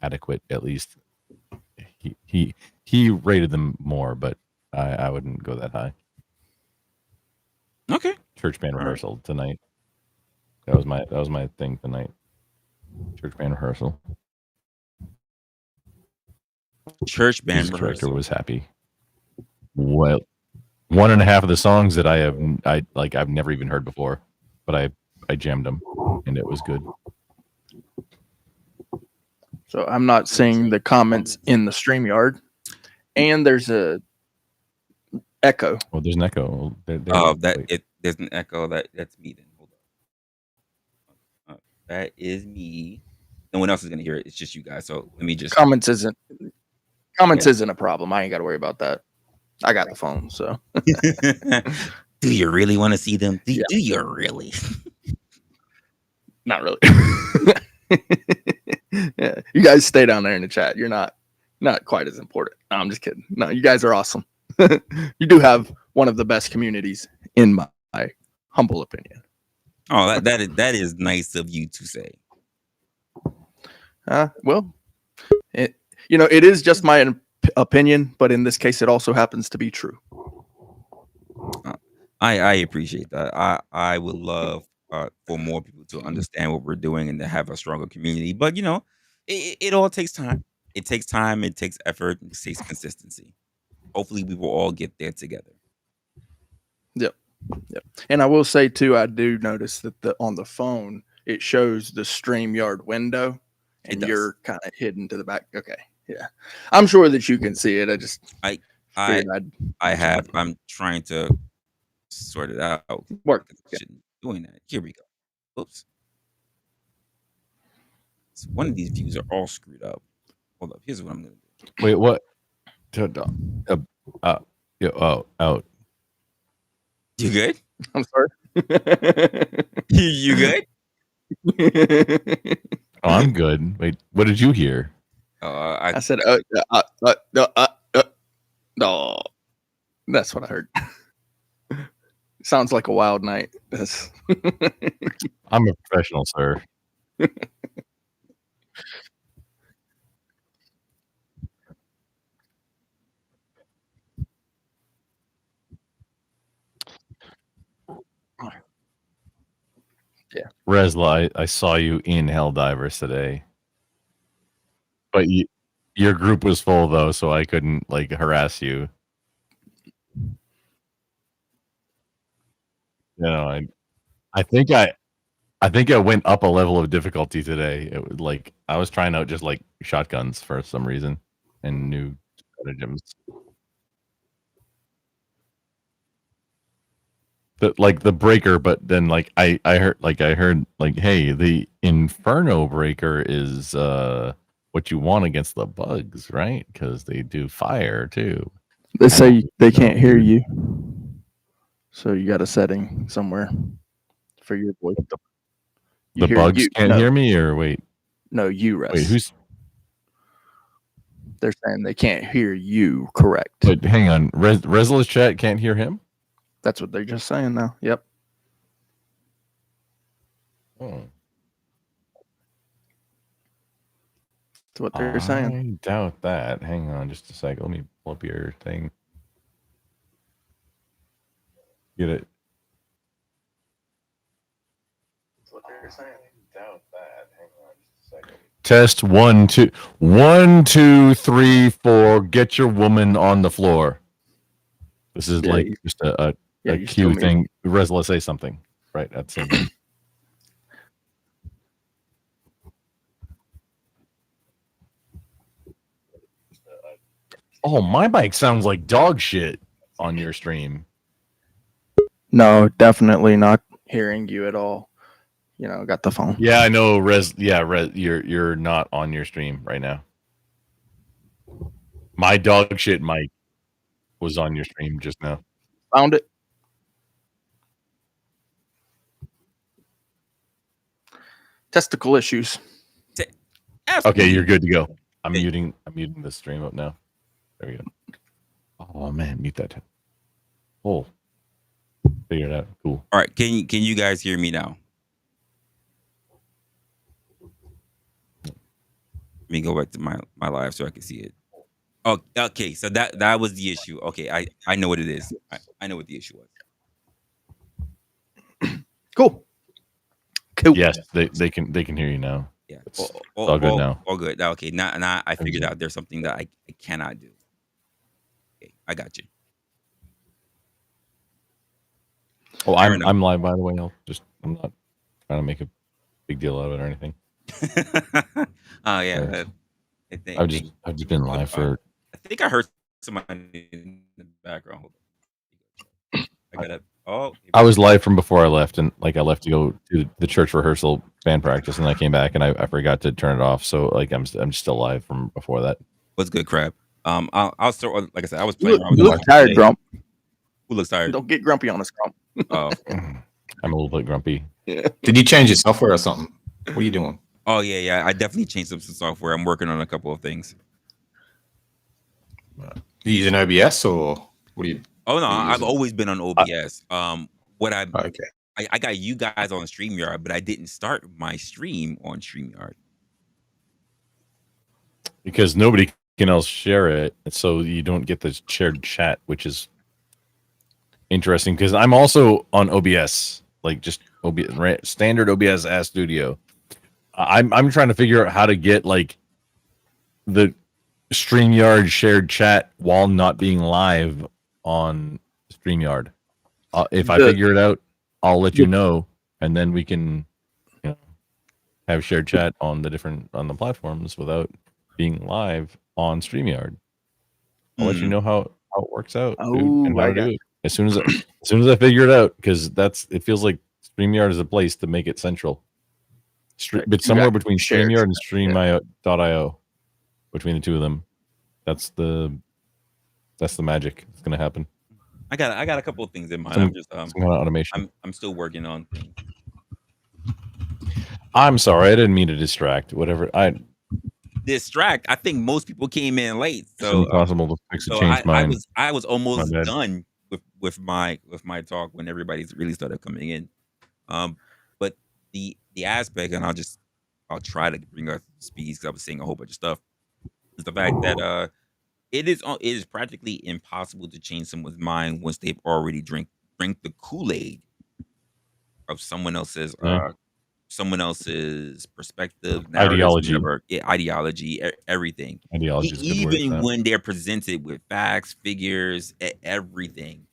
adequate. At least he he he rated them more, but I wouldn't go that high. Okay, church band All right. rehearsal tonight. That was my thing tonight. Church band rehearsal. Church band Music director rehearsal. was happy. Well, one and a half of the songs that I've never even heard before, but I jammed them, and it was good. So I'm not seeing the comments in the StreamYard, and there's a echo. Well, there's an echo. There's an echo. That's me. Then hold on. That is me. No one else is gonna hear it. It's just you guys. So let me just. Comments isn't a problem. I ain't got to worry about that. I got the phone, so Do you really want to see them? Do Yeah. you really? not really. Yeah, you guys stay down there in the chat. You're not quite as important. No, I'm just kidding. No, you guys are awesome. You do have one of the best communities, in my humble opinion. Oh, that is nice of you to say. Well, it is just my opinion, but in this case, it also happens to be true. I appreciate that. I would love for more people to understand what we're doing and to have a stronger community. But it all takes time. It takes time. It takes effort. It takes consistency. Hopefully, we will all get there together. Yep. And I will say too, I do notice that on the phone it shows the StreamYard window, and you're kind of hidden to the back. Okay, yeah, I'm sure that you can see it. I'm trying to sort it out. Work. I shouldn't be doing that. Here we go. Oops. So one of these views are all screwed up. Hold up. Here's what I'm gonna do. Wait, what? Out. You good? I'm sorry. You good? Oh, I'm good. Wait, what did you hear? I said, no. That's what I heard. Sounds like a wild night. I'm a professional, sir. Yeah. Resla, I saw you in Helldivers today, but your group was full though, so I couldn't harass you. I think I went up a level of difficulty today. It was I was trying out just shotguns for some reason and new stratagems. The breaker, but then I heard hey, the Inferno breaker is what you want against the bugs, right? Because they do fire too. They say they can't hear you, so you got a setting somewhere for your voice. The bugs can't hear me, or wait? No, you, Russ. Wait, who's? They're saying they can't hear you. Correct. But hang on, Resla's chat can't hear him. That's what they're just saying now. Yep. Oh. That's what they're saying. I doubt that. Hang on just a second. Let me pull up your thing. Get it. That's what they're saying. I doubt that. Hang on just a second. Test 1, 2, 1, 2, 3, 4. Get your woman on the floor. This is just a cue thing. Resla, say something right at the same time. Oh, my mic sounds like dog shit on your stream. No, definitely not hearing you at all. Got the phone. Yeah, I know, Res. Yeah, you're not on your stream right now. My dog shit mic was on your stream just now. Found it. Testicle issues. Okay, you're good to go. I'm muting the stream up now. There we go. Oh man, mute that. Oh, figured it out. Cool. All right, can you guys hear me now? Let me go back to my live so I can see it. Oh, okay. So that was the issue. Okay, I know what it is. I know what the issue was. Cool. Yes, they can hear you now. Yeah, It's all good now. all good. Now, okay, now I figured Everything. out there's something that I cannot do. Okay, I got you. Oh, Fair enough. I'm live, by the way. I'm not trying to make a big deal out of it or anything. Oh yeah, Right. I think I've just been live for. I think I heard somebody in the background. Hold on. I gotta. Oh, I was live from before I left, and like I left to go to the church rehearsal band practice, and I came back and I forgot to turn it off. So like I'm still live from before that. what's good, crap? I'll start. Like I said, I was You playing around with look this tired, today. Grump. Who looks tired? Don't get grumpy on us, Grump. Oh, I'm a little bit grumpy. Yeah. Did you change your software or something? What are you doing? oh yeah. I definitely changed some software. I'm working on a couple of things. You using OBS or what are you? Oh no, What are you I've using? always been on OBS. What Okay. I got you guys on StreamYard, but I didn't start my stream on StreamYard. Because nobody can else share it, so you don't get the shared chat, which is interesting. Because I'm also on OBS, like just OBS, standard OBS Ass Studio. I'm trying to figure out how to get like the StreamYard shared chat while not being live on StreamYard. If I figure it out, I'll let you know, and then we can, have shared chat on the platforms without being live on StreamYard. I'll let you know how it works out, dude, and how to do it as soon as I figure it out, because it feels like StreamYard is a place to make it central. But somewhere between StreamYard and Stream.io, between the two of them, that's the magic. It's gonna happen. I got a couple of things in mind. Some I'm just kind of automation. I'm still working on things. I'm sorry, I didn't mean to distract. Whatever. Distract. I think most people came in late, It's so impossible to fix a so changed mind. I was almost bad. done with my talk when everybody's really started coming in. But the aspect, and I'll try to bring up speed because I was saying a whole bunch of stuff, is the fact that it is practically impossible to change someone's mind once they've already drink the Kool-Aid of someone else's perspective, Ideology. whatever, ideology, everything. Ideology is a good word. Even when they're presented with facts, figures, everything,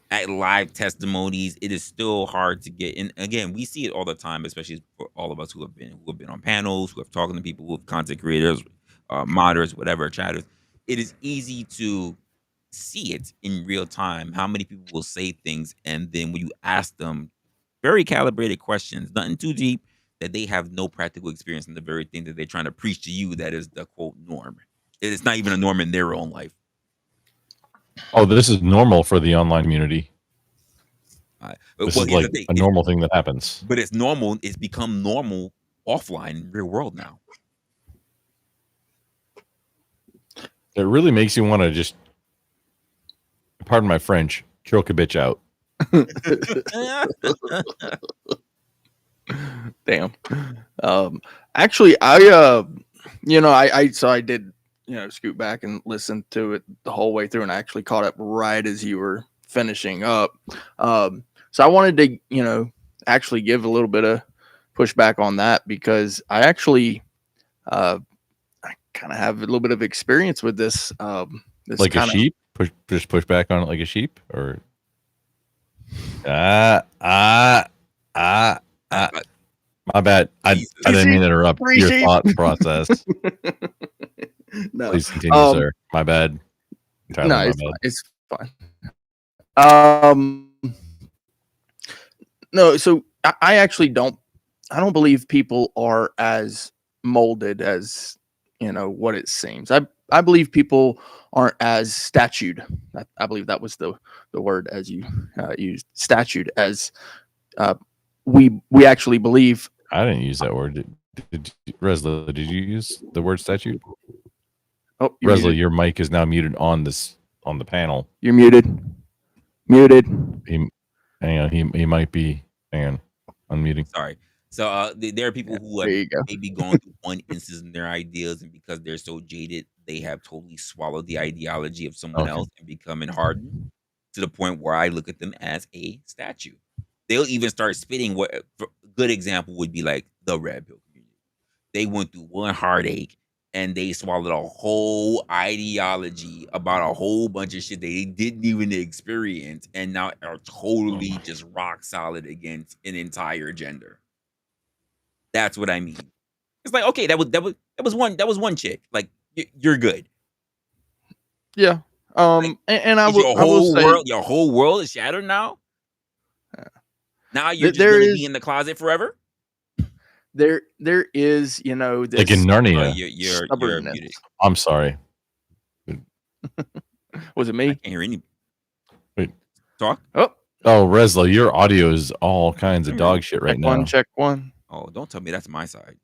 at live testimonies, it is still hard to get. And again, we see it all the time, especially for all of us who have been on panels, who have talked to people, who have content creators, modders, whatever, chatters. It is easy to see it in real time. How many people will say things, and then when you ask them very calibrated questions, nothing too deep, that they have no practical experience in the very thing that they're trying to preach to you, that is the quote norm. It's not even a norm in their own life. Oh, this is normal for the online community. This is like a normal thing that happens. But it's normal. It's become normal offline in real world now. It really makes you want to just, pardon my French, choke a bitch out. Damn. Actually, I did, scoot back and listen to it the whole way through, and I actually caught up right as you were finishing up. So I wanted to, actually give a little bit of pushback on that, because I actually, I kind of have a little bit of experience with this. This like a sheep? Push back on it like a sheep? Or my bad. I didn't mean to interrupt your thought process. No. Please continue, sir. My bad. No, it's fine. No, so I actually don't believe people are as molded as what it seems. I believe people aren't as statued. I believe that was the word as you used, statued, as we actually believe. I didn't use that word. Resla, did you use the word statute? Oh, Resla, your mic is now muted on the panel. You're muted. Muted. Hang on, he might be. Hang on, unmuting. Sorry. So there are people who have maybe gone through one instance in their ideas, and because they're so jaded, they have totally swallowed the ideology of someone else and become hardened to the point where I look at them as a statue. they'll even start spitting what a good example would be like the red pill community. They went through one heartache and they swallowed a whole ideology about a whole bunch of shit they didn't even experience, and now are totally just rock solid against an entire gender. That's what I mean. It's like, okay, that was one chick. Like, you're good. Yeah. Like, and I is your will whole say world is shattered now? Now you're just there gonna is be in the closet forever? there is, you know, Like this in Narnia. You're stubbornness. muted. I'm sorry. Was it I me? can't hear any. Wait. Talk. Oh, Resla, your audio is all kinds of dog shit right check now. one, check one, Oh, don't tell me that's my side.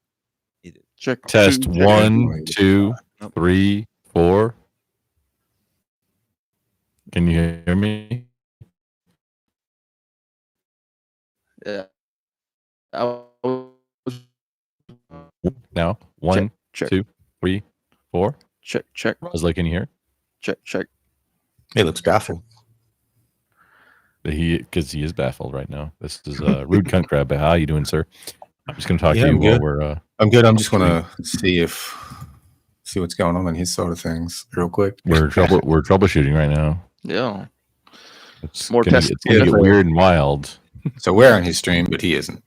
check Test two, check 1, 2, Nope. 3, 4. Can you hear me? Yeah. I was Now, 1, check. 2, 3, 4. check, Resla, can you hear? check. He looks baffled. Because he is baffled right now. This is Rude Cunt Crab. How you doing, sir? I'm just going to talk Yeah, to you I'm while good. we're... I'm good. I'm just gonna see what's going on in his side of things real quick. we're troubleshooting right now. Yeah. It's More gonna, tests. it's gonna Yeah, get that's weird and wild. So we're on his stream, but he isn't.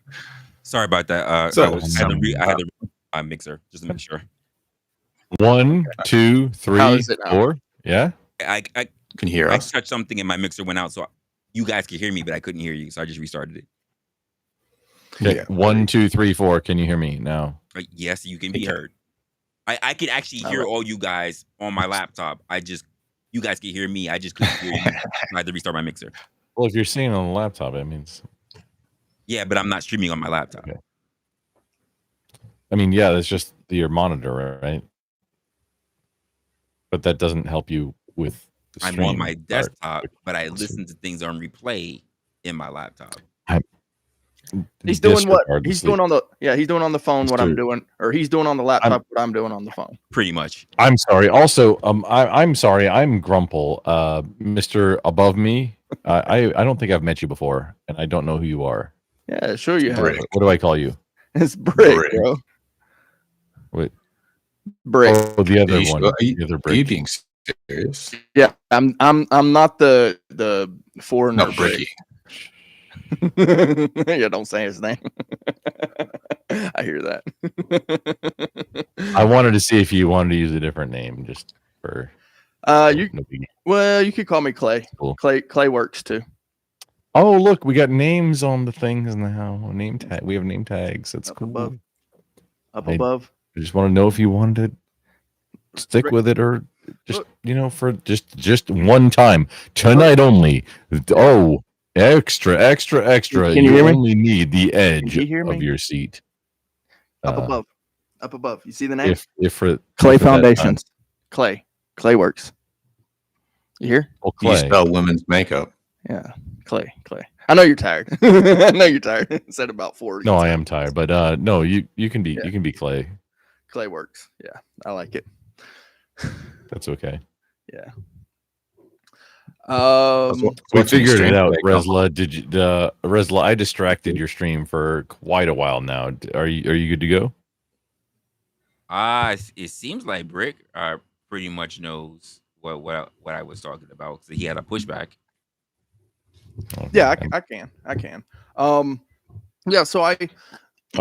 Sorry about that. So, I had the mixer just to make sure. 1, 2, 3, How is it now? 4. Yeah. I can you hear us? touched something and my mixer went out, so you guys could hear me, but I couldn't hear you, so I just restarted it. Okay. Yeah. 1, 2, 3, 4. Can you hear me now? Yes, you can be heard. I could actually hear all you guys on my laptop. You guys can hear me. I just couldn't hear you. I had to restart my mixer. Well, if you're seeing on the laptop, it means... Yeah, but I'm not streaming on my laptop. Okay. I mean, yeah, that's just your monitor, right? But that doesn't help you with the I'm stream on my part. desktop, but I listen to things on replay in my laptop. He's doing what Disregard the he's sleep. doing on the he's doing on the phone what I'm Mr. doing, or he's doing on the laptop what I'm doing on the phone. Pretty much. I'm sorry. Also, I'm sorry. I'm Grumple, Mr. Above Me. I don't think I've met you before, and I don't know who you are. Yeah, sure you have. Brick. What do I call you? It's Brick, Brick. bro. Wait. Brick. Oh, the other you, one. Are The other you Brick. being serious? Yeah, I'm not the foreigner No, Brick. Bricky. Yeah, don't say his name. I hear that. I wanted to see if you wanted to use a different name, just for. You no biggie. well, you could call me Clay. Cool. Clay works too. Oh, look, we got names on the things now. Name tag. We have name tags. That's Up cool. above. Up I- above. I just want to know if you wanted to stick Rick- with it or just Look. for just one time tonight only. Oh, extra. Can you hear me? only need the edge you hear of me? your seat. Up above. Up above. You see the name? If for Clay if for that Foundations. time- Clay works. You hear? Well, You Clay. spell women's makeup. Yeah. Clay. I know you're tired. I know you're tired. Said about 4. No, I am tired, but no, you can be Yeah. you can be Clay. Clay works. Yeah. I like it. That's okay. Yeah. We What's in the figured stream it out, today, Grumple? Resla. Did you, Resla? I distracted your stream for quite a while now. Are you good to go? It seems like Brick pretty much knows what I was talking about. So he had a pushback. Okay. Yeah, I can. Yeah, so I'll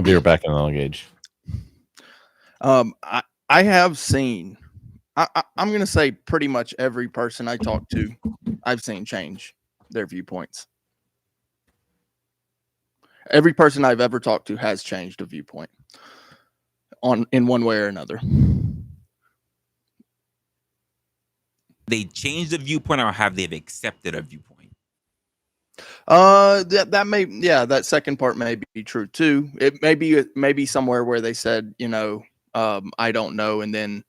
be right back in the gauge. I have seen I'm gonna say pretty much every person I talk to, I've seen change their viewpoints. Every person I've ever talked to has changed a viewpoint in one way or another. They changed the viewpoint, or have they accepted a viewpoint? That second part may be true too. It may be somewhere where they said, I don't know, and then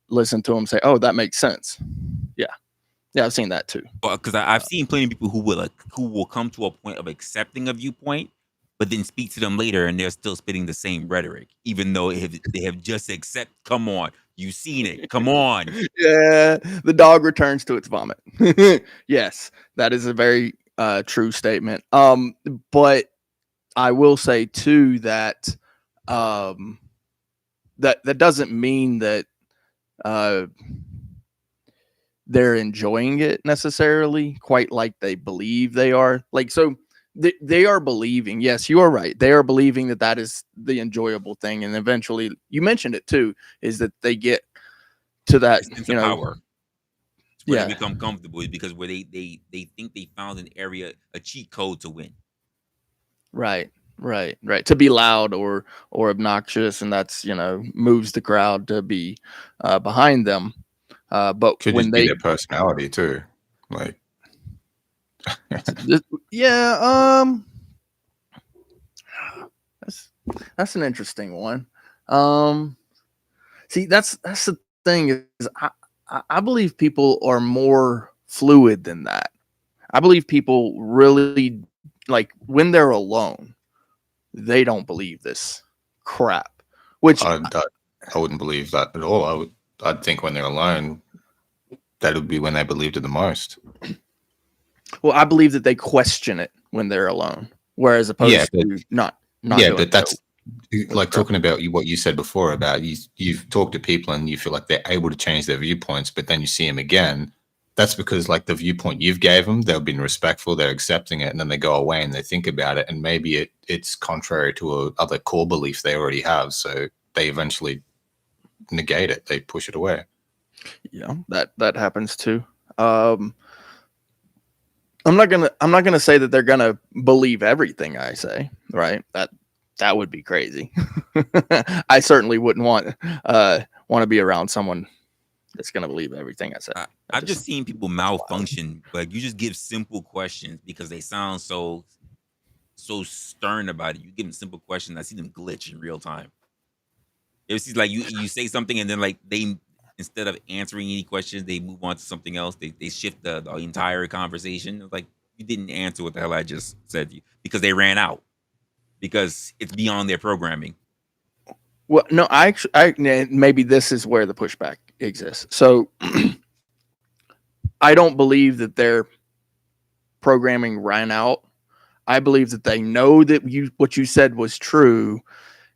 listen to them say, oh, that makes sense. Yeah, I've seen that too. Well, because I've seen plenty of people who will come to a point of accepting a viewpoint, but then speak to them later and they're still spitting the same rhetoric, even though they have just accepted. Come on, you've seen it. Come on. Yeah, the dog returns to its vomit. Yes, that is a very true statement. But I will say too that that doesn't mean that they're enjoying it necessarily quite like they believe they are. Like, so they are believing, yes, you are right, they are believing that that is the enjoyable thing, and eventually, you mentioned it too, is that they get to that, Sense you of know, power. It's where they yeah, become comfortable, because where they think they found an area, a cheat code to win. right, right, to be loud or obnoxious, and that's, you know, moves the crowd to be behind them. But Could when just be they their personality too. Like, yeah, that's an interesting one. See, that's the thing is, I believe people are more fluid than that. I believe people really, like, when they're alone, they don't believe this crap. Which, I wouldn't believe that at all. I'd think when they're alone, that would be when they believed it the most. well, I believe that they question it when they're alone, whereas Yeah, opposed but to not yeah, doing but that's with the like crowd. talking about what you said before about you've talked to people and you feel like they're able to change their viewpoints, but then you see them again. That's because like the viewpoint you've gave them, they've been respectful, they're accepting it, and then they go away and they think about it, and maybe it's contrary to a other core belief they already have, so they eventually negate it, they push it away. Yeah, that happens too. I'm not gonna say that they're gonna believe everything I say, right? That would be crazy. I certainly wouldn't want to be around someone that's gonna believe everything I say. I've just seen people malfunction, but you just give simple questions because they sound so stern about it. You give them simple questions, I see them glitch in real time. It's like you say something, and then like they, instead of answering any questions, they move on to something else. They shift the entire conversation. It's like, you didn't answer what the hell I just said to you, because they ran out, because it's beyond their programming. Well, no, maybe this is where the pushback exists. So I don't believe that their programming ran out. I believe that they know that what you said was true,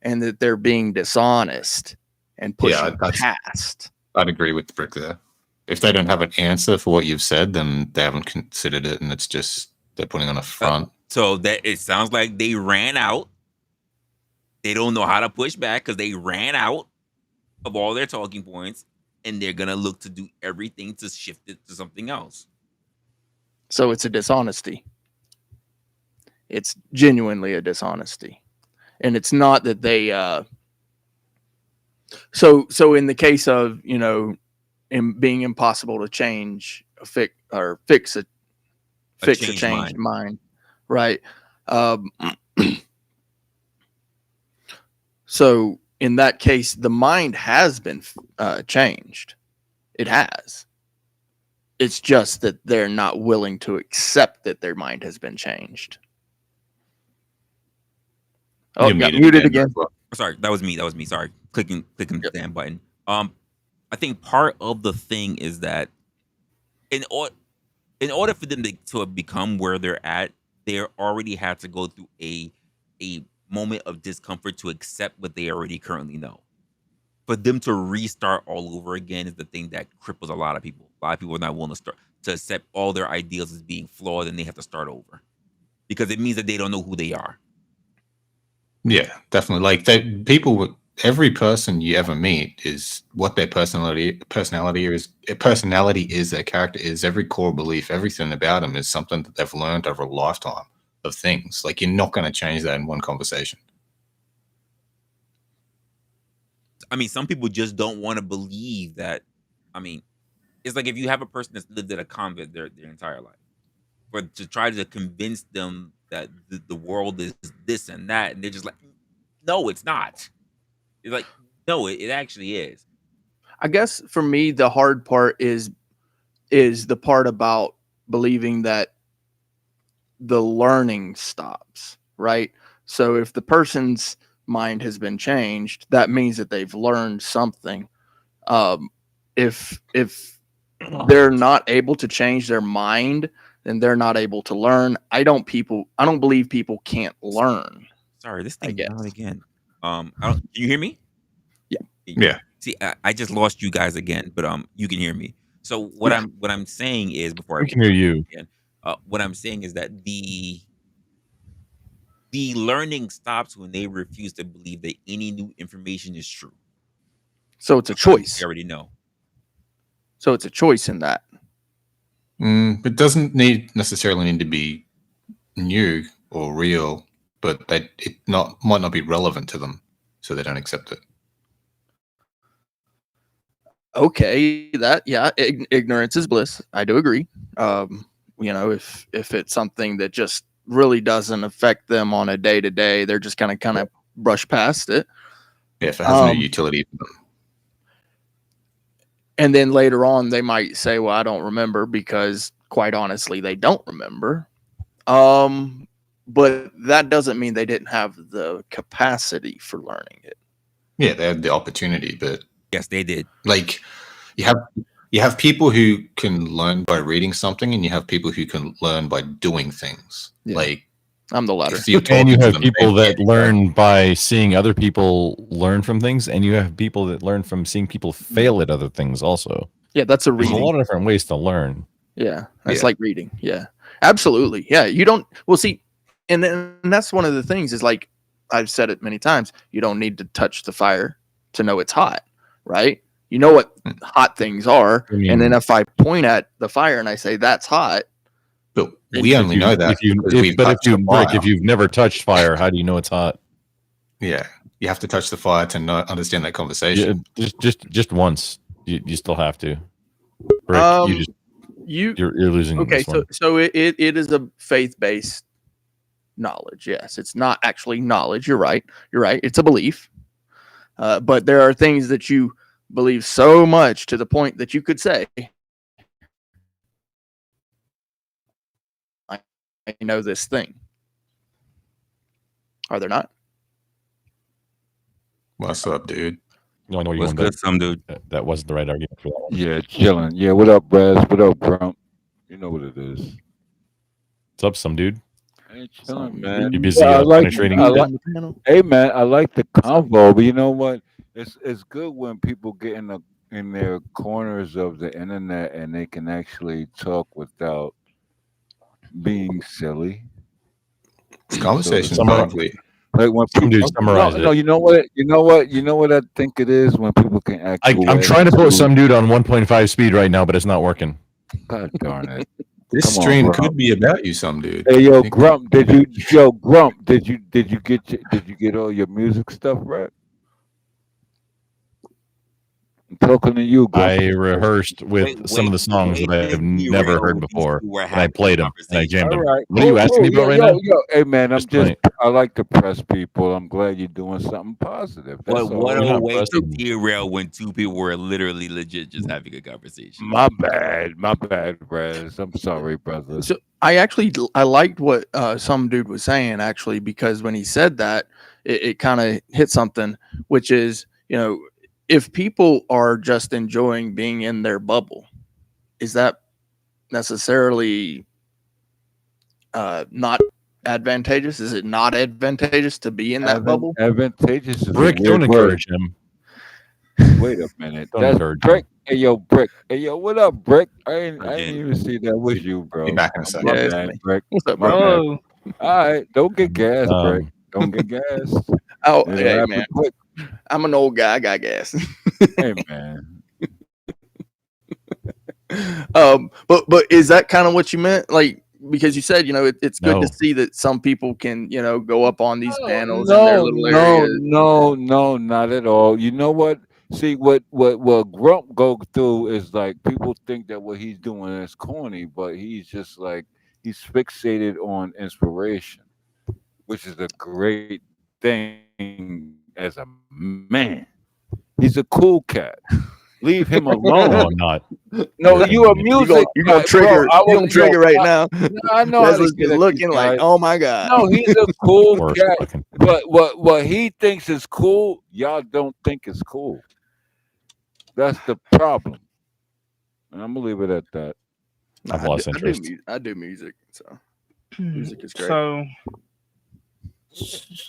and that they're being dishonest and Yeah, pushing past. I'd agree with Brick there. If they don't have an answer for what you've said, then they haven't considered it, and it's just they're putting on a front. So that it sounds like they ran out. They don't know how to push back because they ran out of all their talking points, and they're gonna look to do everything to shift it to something else. So it's a dishonesty. It's genuinely a dishonesty, and it's not that they. So in the case of, you know, being impossible to change fix a changed mind, right? Um, so in that case, the mind has been changed. It has. It's just that they're not willing to accept that their mind has been changed. Oh, got muted again. Sorry, that was me. Sorry, clicking Yep. the damn button. I think part of the thing is that in order for them to become where they're at, they already had to go through a moment of discomfort to accept what they already currently know. For them to restart all over again is the thing that cripples a lot of people. A lot of people are not willing to accept all their ideals as being flawed, and they have to start over, because it means that they don't know who they are. Yeah, definitely. Like every person you ever meet is what their personality is. Personality is their character is. Every core belief, everything about them is something that they've learned over a lifetime of things. Like, you're not going to change that in one conversation. I mean, some people just don't want to believe that. I mean, it's like if you have a person that's lived at a convent their entire life, but to try to convince them that the world is this and that, and they're just like, no, it's not. It's like, no, it actually is. I guess for me, the hard part is the part about believing that the learning stops, right? So if the person's mind has been changed, that means that they've learned something. If they're not able to change their mind, then they're not able to learn. I don't believe people can't learn. Sorry, this I thing guess. loud again. Can you hear me? Yeah. Yeah. See, I just lost you guys again, but you can hear me. So Yeah. what I'm saying is before I We can hear you. again, what I'm saying is that the learning stops when they refuse to believe that any new information is true. So it's a Sometimes choice. they already know. So it's a choice in that. It doesn't necessarily need to be new or real, but it might not be relevant to them, so they don't accept it. Okay, ignorance is bliss. I do agree. If it's something that just really doesn't affect them on a day to day, they're just kind of brush past it. Yeah, if it has no utility for them. And then later on, they might say, "Well, I don't remember," because quite honestly, they don't remember. But that doesn't mean they didn't have the capacity for learning it. Yeah, they had the opportunity, but Yes, they did. like you have people who can learn by reading something, and you have people who can learn by doing things. Yeah. Like I'm the latter. if you're And you talking to have them, people they- that learn by seeing other people learn from things, and you have people that learn from seeing people fail at other things also. Yeah, that's a There's a reading. lot of different ways to learn. Yeah, that's Yeah. like reading. Yeah, absolutely. Yeah, you don't. Well, see, and that's one of the things is like I've said it many times. You don't need to touch the fire to know it's hot, right? You know what hot things are, I mean- and then if I point at the fire and I say that's hot, But we only know that because we've touched the Rick, fire. if you've never touched fire, how do you know it's hot? Yeah, you have to touch the fire to understand that conversation. Yeah, just once. You still have to. Rick, you're losing okay. this one. So it is a faith based knowledge. Yes, it's not actually knowledge. You're right. It's a belief. But there are things that you believe so much to the point that you could say, I know this thing. Are there not? What's up, dude? No, I know you What's won, good, but some dude? that wasn't the right argument for that one. Yeah, chilling. Yeah, what up, Brez? What up, Grump? You know what it is. What's up, some dude? Hey, chilling, man. You busy I like, penetrating? I like, hey, man, I like the convo, but you know what? It's good when people get in their corners of the internet and they can actually talk without being silly. This conversation is Summarize- probably Like when Some people, dude summarize it. no, you know what I think it is when people can act. I'm trying to put some dude on 1.5 speed right now, but it's not working. God darn it! this Come on, stream bro. could be about you, some dude. Hey, I yo, think- Grump, did you get all your music stuff right? I'm talking to you, Grump. I rehearsed with some of the songs that I've never heard before, and I played them and I jammed them. All right. What are you asking me about right now? Hey, man, Just I like to press people. I'm glad you're doing something positive. That's all. What You're a not way to pressing. derail when two people were literally legit just having a conversation. My bad, Brez. I'm sorry, brother. So I liked what some dude was saying actually, because when he said that, it kind of hit something, which is, if people are just enjoying being in their bubble, is that necessarily not advantageous? Is it not advantageous to be in that bubble? Advantageous is Rick, a don't weird word. encourage him. Wait a minute. Don't That's encourage Brick. Hey, yo, Brick. Hey, yo, what up, Brick? I didn't Again. even see that was you, bro. Be back in a second. My Yeah, it's bad, me. Brick. What's up, My bro? bad. All right, don't get gas, Brick. Um, Don't get gas. Oh, It'll hey happen man, quick. I'm an old guy. I got gas. Hey, man. But is that kind of what you meant? Like, because you said, it's good No. to see that some people can, go up on these panels in their little areas. No, not at all. You know what? See, what Grump go through is like people think that what he's doing is corny, but he's just like he's fixated on inspiration, which is a great thing as a man. He's a cool cat. Leave him no, alone. I'm not. No, you a music. You're gonna guy, trigger. bro. You're gonna trigger right now. I know how to Resla's get just at looking these like, guys. oh my god. No, he's a cool Worst cat. looking. But what he thinks is cool, y'all don't think is cool. That's the problem. And I'm gonna leave it at that. I've lost interest. I do music, so music is great.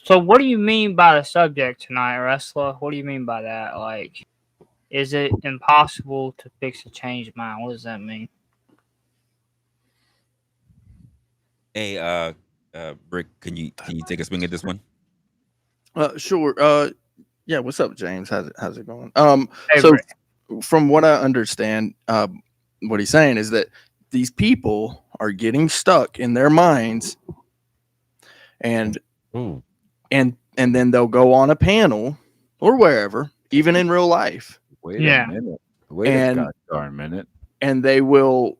So what do you mean by the subject tonight, Resla? What do you mean by that? Like, is it impossible to fix a changed mind? What does that mean? Hey, Brick, can you take a swing at this one? Sure. Yeah. What's up, James? How's it going? Hey, So Rick. from what I understand, what he's saying is that these people are getting stuck in their minds, and Ooh. and then they'll go on a panel or wherever, even in real life, Wait Yeah. a minute. Wait a And- god darn minute. and they will,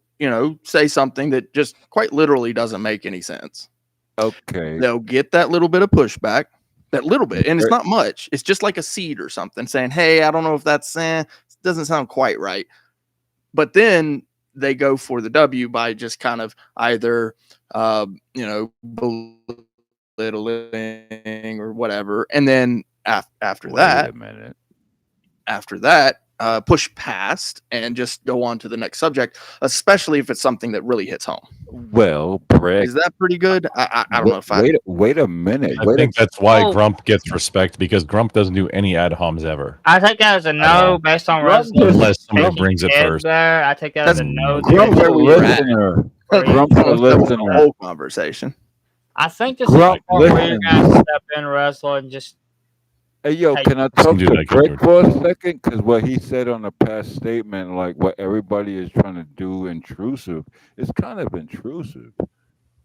say something that just quite literally doesn't make any sense. Okay. They'll get that little bit of pushback, that little bit, and it's not much. It's just like a seed or something saying, "Hey, I don't know if that's doesn't sound quite right." But then they go for the W by just kind of either, belittling or whatever, and then after Wait that, a minute. push past and just go on to the next subject, especially if it's something that really hits home. Well, Brick. Is that pretty good? I don't know if I. Wait a minute. I think that's why Oh. Grump gets respect, because Grump doesn't do any ad homs ever. I take that as a all. no based on Grump Resla's Unless somebody taking brings it head first. there. I take that as a no. Grump's Grump's a where we're at. listener. Grump's Grump's a That was the listener. whole conversation. I think this Grump, is the point where you're listen. gonna step in, Resla, and just Hey, yo, Hey, can I some talk dude to I could do Brick it. for a second? Because what he said on the past statement, like what everybody is trying to do intrusive, it's kind of intrusive.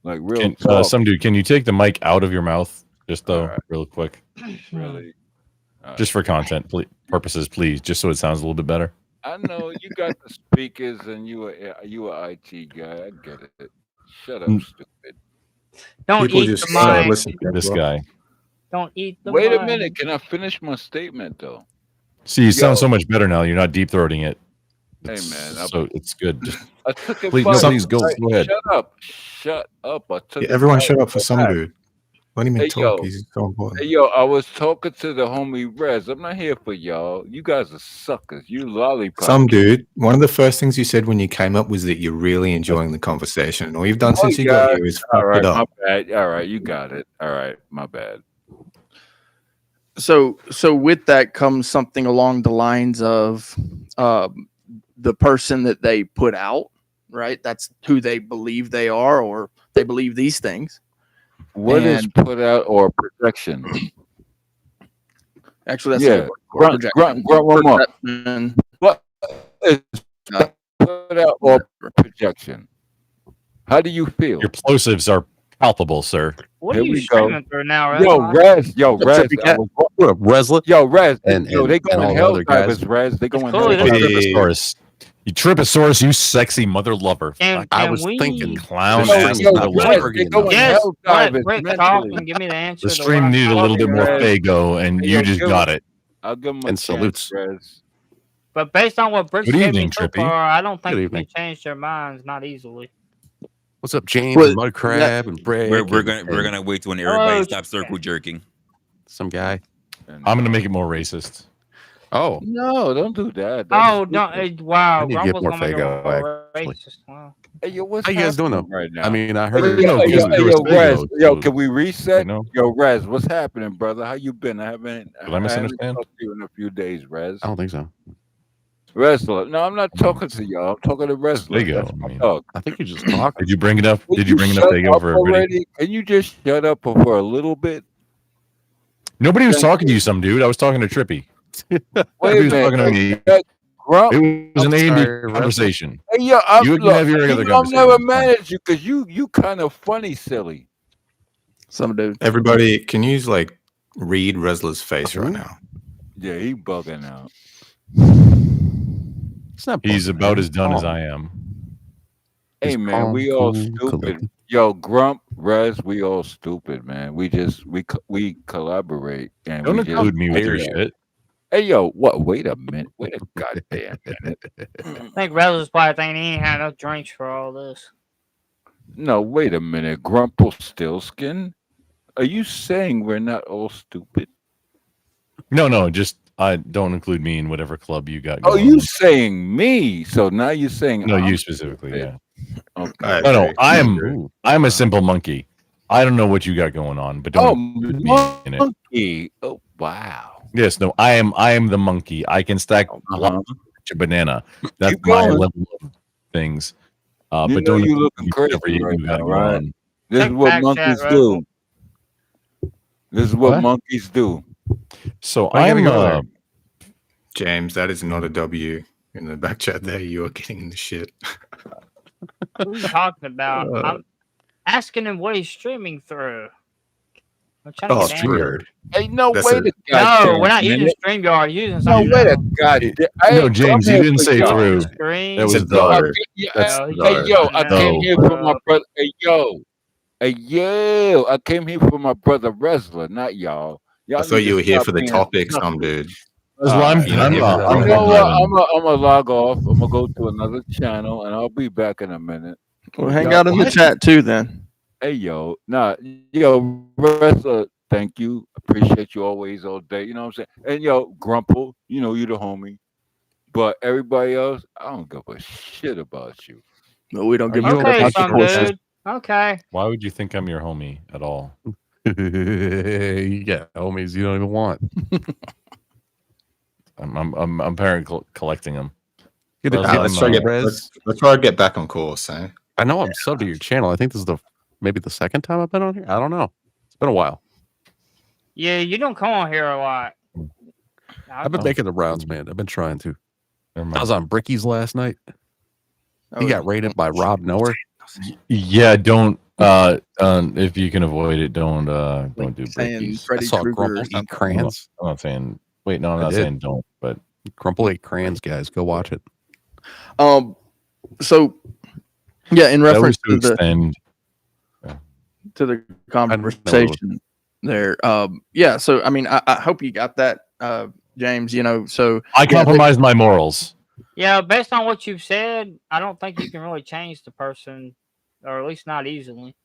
Like real talk. Some dude, can you take the mic out of your mouth, just though, Alright. real quick, Really. just for content purposes, please, just so it sounds a little bit better. I know you got the speakers and you a IT guy. I get it. Shut up, stupid. don't People eat just the mic. listen. This guy. Don't eat the Wait mic. a minute. Can I finish my statement though? See, you sound Yo. so much better now. You're not deep throating it. Hey, man, So it's good. Just I took it please, back. please go ahead. Shut up. Shut up. I took Yeah, it everyone back. shut up for some Back. dude. Let him Hey, talk. yo. He's so important. Hey, yo, I was talking to the homie Rez. I'm not here for y'all. You guys are suckers. You lollipop. Some dude. One of the first things you said when you came up was that you're really enjoying the conversation. And all you've done since you got yeah. here is All fuck right, it my up. bad. All right, you got it. All right, my bad. So with that comes something along the lines of the person that they put out, right? That's who they believe they are, or they believe these things. What is And- put out or projection? Actually, that's Yeah. a good word. Grunt one more. Perception. What is Uh, put out or projection? How do you feel? Your plosives are palpable, sir. What Here are you we go. screaming through now, Yo, Resla? Rez. Yo, What's Rez. up, you cat? What up, Resla? Yo, Rez. And- yo, they and going all the hell other guys. divers, Rez. They going clearly hell they- divers. Hey. Triposaurus. You Triposaurus, you sexy mother lover. Can I was we- thinking Clown this ass string is mother not Rez, lover. working they going enough. Yes, hell let divers Rick talk mentally. and give me the answer. The to stream what I'm needed a little bit talking more about. Rez. Fago, and Hey, you yo, just give got him- it. I'll give him a And chance, salutes. Rez. But based on what Brick Good gave me evening, so Trippy. far, I don't think Good you evening. can change their minds, not easily. What's up, James Well, and Mud Crab and Brick? We're and gonna wait till when Hello, everybody stops Chicken. circle jerking. some guy. And, I'm gonna make it more racist. Oh, No, don't do that. Oh, That's don't! stupid. Wow, I need to Grump get was more gonna make Faygo, a actually. racist. Wow. Hey, yo, what's How you guys doing, happening though? right now? I mean, I Hey, heard yo, because yo, there was Rez, Fago, yo, so- can we reset? You know? Yo, Rez, what's happening, brother? How you been? I haven't misunderstand? talked to you in a few days, Rez. I don't think so. Wrestler. No, I'm not talking to y'all. I'm talking to wrestler. Fago, That's I my mean. dog. I think you're just talking. Did you bring enough? Will Did you bring enough shut Fago up for everybody? already? Can you just shut up for a little bit? Nobody was Thank talking to you, some dude. I was talking to Trippy. Wait Nobody a was talking to me. minute. Grump. It was an I'm A&D sorry, Russell. conversation. Hey, yo, I'm, You can look, have your regular you know, I'm conversation. never It's fine. mad at you because you kind of funny, silly. Some dude. Everybody, can you like read Resla's face right now? Yeah, he bugging out. It's not He's bugging, about man. as done as Calm. I am. Hey, Just man, calm, we all cool, stupid. collected. Yo, Grump, Rez, we all stupid, man. We collaborate and Don't we just include me with your figure it out. shit. Hey, yo, what? Wait a minute. Wait a goddamn minute. I think Resla's probably thinking he ain't had no drinks for all this. No, wait a minute. Grumpelstiltskin? Are you saying we're not all stupid? No, just don't include me in whatever club you got Oh, going you on. saying me? So now you're saying No, I'm you specifically, stupid. yeah. Okay. I No, agree. I am. Ooh. I'm a simple monkey. I don't know what you got going on, but don't include me in it. Monkey. Oh wow. Yes, no, I am the monkey. I can stack blocks Uh-huh. to banana. That's Keep my going. level of things. You But know don't you include looking crazy whatever you right got now, going right? on. This is Check what back chat, monkeys Resla. do. This is what What? monkeys do. So Why you I'm gotta go there? James, that is not a W in the back chat there. You are getting in the shit. What are you talking about? I'm asking him what he's streaming through. I'm trying to Oh, get StreamYard. answers. Ain't no That's way a- to No, goddamn we're not using minute. StreamYard. Using No something way to else. goddamn. no, James, you didn't say y'all. through. Stream. That It's was a No, I dollar. came, That's No, he's hey dollar. yo, using I something came else, here for my bro. brother. Hey yo, I came here for my brother Resla, not y'all. I Y'all thought need you to were here stop for the being topic, suckers. some dude. Well, Alright. You're not here for the I'm You know topic. what? headlining. I'm gonna log off. I'm gonna go to another channel, and I'll be back in a minute. Well, hang Y'all, out in the chat too, then. hey yo, nah, yo, Resla, thank you. Appreciate you always all day. You know what I'm saying? And yo, Grumple, you know you the homie. But everybody else, I don't give a shit about you. But we don't Are give you a Okay, okay, fuck. some Francis? dude. Okay. Why would you think I'm your homie at all? You got homies you don't even want. I'm apparently collecting them. Get it Well, out. Let's I'm, try to get Res. let's try to get back on course, eh? I know I'm subbed to your channel. I think this is maybe the second time I've been on here. I don't know. It's been a while. Yeah, you don't come on here a lot. I've been making the rounds, man. I've been trying to. Never I mind. was on Bricky's last night. He Oh, got raided by Rob Knower. Yeah, don't. If you can avoid it, don't do saying brickies. I Freddy saw Krueger or Grumple eat something. crayons. I'm not saying. Wait, no, I'm I not did. saying don't. But Grumple ate crayons, guys. Go watch it. So yeah, in that was reference to to the extend. conversation there. Yeah. So I mean, I hope you got that, James. You know, so I compromised my morals. Yeah, based on what you've said, I don't think you can really change the person, or at least not easily.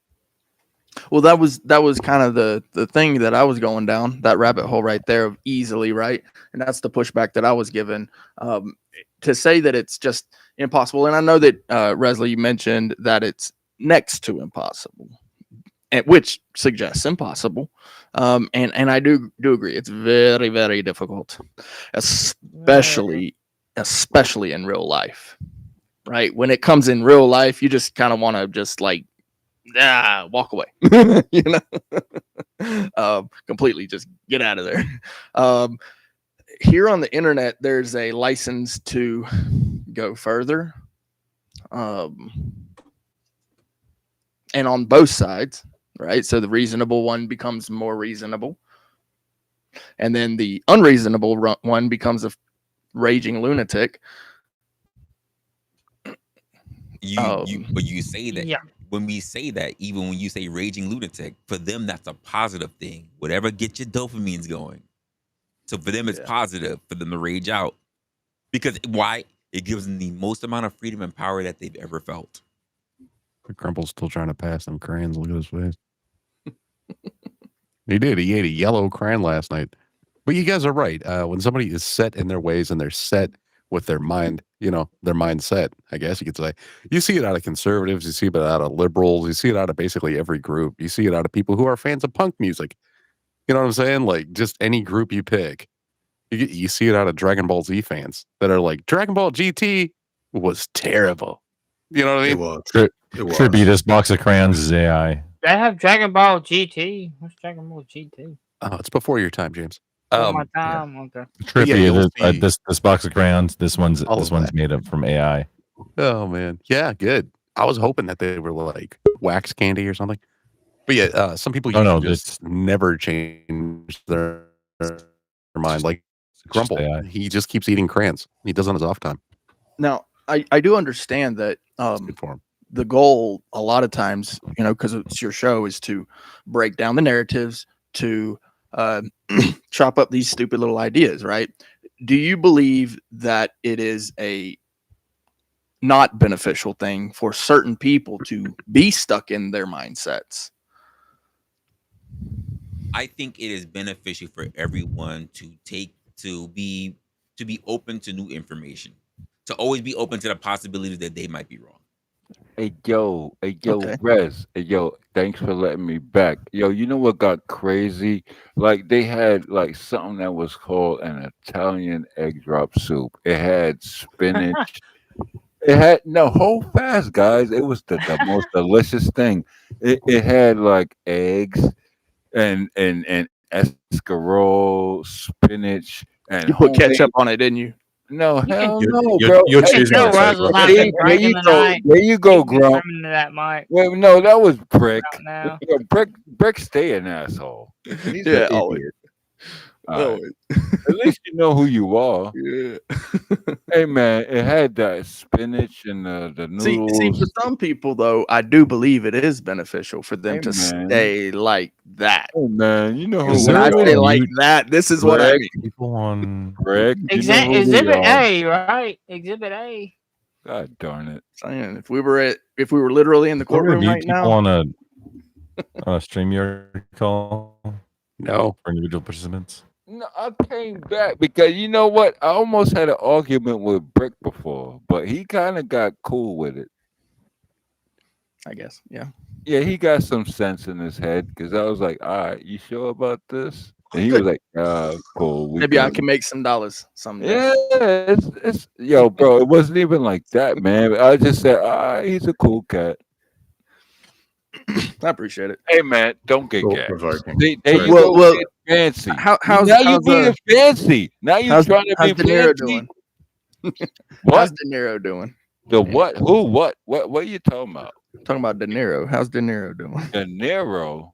well, that was kind of the thing that I was going down, that rabbit hole right there of easily, right? And that's the pushback that I was given. To say that it's just impossible, and I know that Resla, you mentioned that it's next to impossible, and which suggests impossible. And I do agree, it's very, very difficult, especially in real life, right? When it comes in real life, you just kind of want to just like walk away, you know, completely just get out of there. Here on the internet, there's a license to go further, and on both sides, right? So the reasonable one becomes more reasonable, and then the unreasonable one becomes a raging lunatic. But you say that. Yeah. When we say that, even when you say raging lunatic, for them that's a positive thing. Whatever gets your dopamines going. So for them it's positive for them to rage out. Because why? It gives them the most amount of freedom and power that they've ever felt. Grumple's still trying to pass them crayons. Look at his face. He did. He ate a yellow crayon last night. But you guys are right. When somebody is set in their ways and they're set with their mind, you know, their mindset, I guess you could say, you see it out of conservatives, you see it out of liberals, you see it out of basically every group. You see it out of people who are fans of punk music. You know what I'm saying? Like just any group you pick. You see it out of Dragon Ball Z fans that are like, Dragon Ball GT was terrible. You know what I mean? It was. Trippy, this box of crayons is AI. They have Dragon Ball GT. What's Dragon Ball GT? Oh, it's before your time, James. Oh, my time. Okay. Trippy, you'll see- this box of crayons. This one's All of that. made up from AI. Oh man, yeah, good. I was hoping that they were like wax candy or something. But yeah, some people just never change their mind. Like Grumple, he just keeps eating crayons. He does on his off time. Now, I do understand that Good for him. the goal a lot of times, you know, because it's your show, is to break down the narratives, to chop up these stupid little ideas, right? Do you believe that it is a not beneficial thing for certain people to be stuck in their mindsets? I think it is beneficial for everyone to be open to new information, to always be open to the possibility that they might be wrong. Okay. Rez, thanks for letting me back. Yo, you know what got crazy? Like they had like something that was called an Italian egg drop soup. It had spinach. It had no hold fast, guys. It was the most delicious thing. It had like eggs and escarole, spinach, and You put ketchup homemade. on it, didn't you? No, You can hell You're no, you're, bro. you're you can choosing tell your Russell's favorite. not been There drinking you go. tonight. There you go, He's been Grump. screaming to that mic Wait, no, that was Brick. right now. Yo, Brick, stay an asshole. He's an Yeah, always. idiot. All right. Always. At least you know who you are. Yeah. Hey man, it had that spinach and the See, for noodles. some people though, I do believe it is beneficial for them Hey to man. stay like that. Hey man, you know And who Is when there we I a way say to are. like mute that, this is what I Brick, mean. people on? Brick, you know who we Exhibit are. A, right? Exhibit A. God darn it. Saying if we were literally in the Is there a way to courtroom mute right people now, on a StreamYard call No. for individual participants? No, I came back because you know what? I almost had an argument with Brick before, but he kind of got cool with it. I guess. Yeah. Yeah, he got some sense in his head because I was like, "All right, you sure about this?" And he Good. was like, cool, we Maybe I good." can make some dollars someday. Yeah, it's yo, bro. It wasn't even like that, man. I just said, he's a cool cat. I appreciate it. Hey, man, don't get Thought gas. provoking. See, there you Well, go, being fancy. how's Now you being fancy. Now you trying to be how's De Niro fancy. doing? What? How's De Niro doing? The what? Who? What? What are you talking about? Talking about De Niro. How's De Niro doing? De Niro.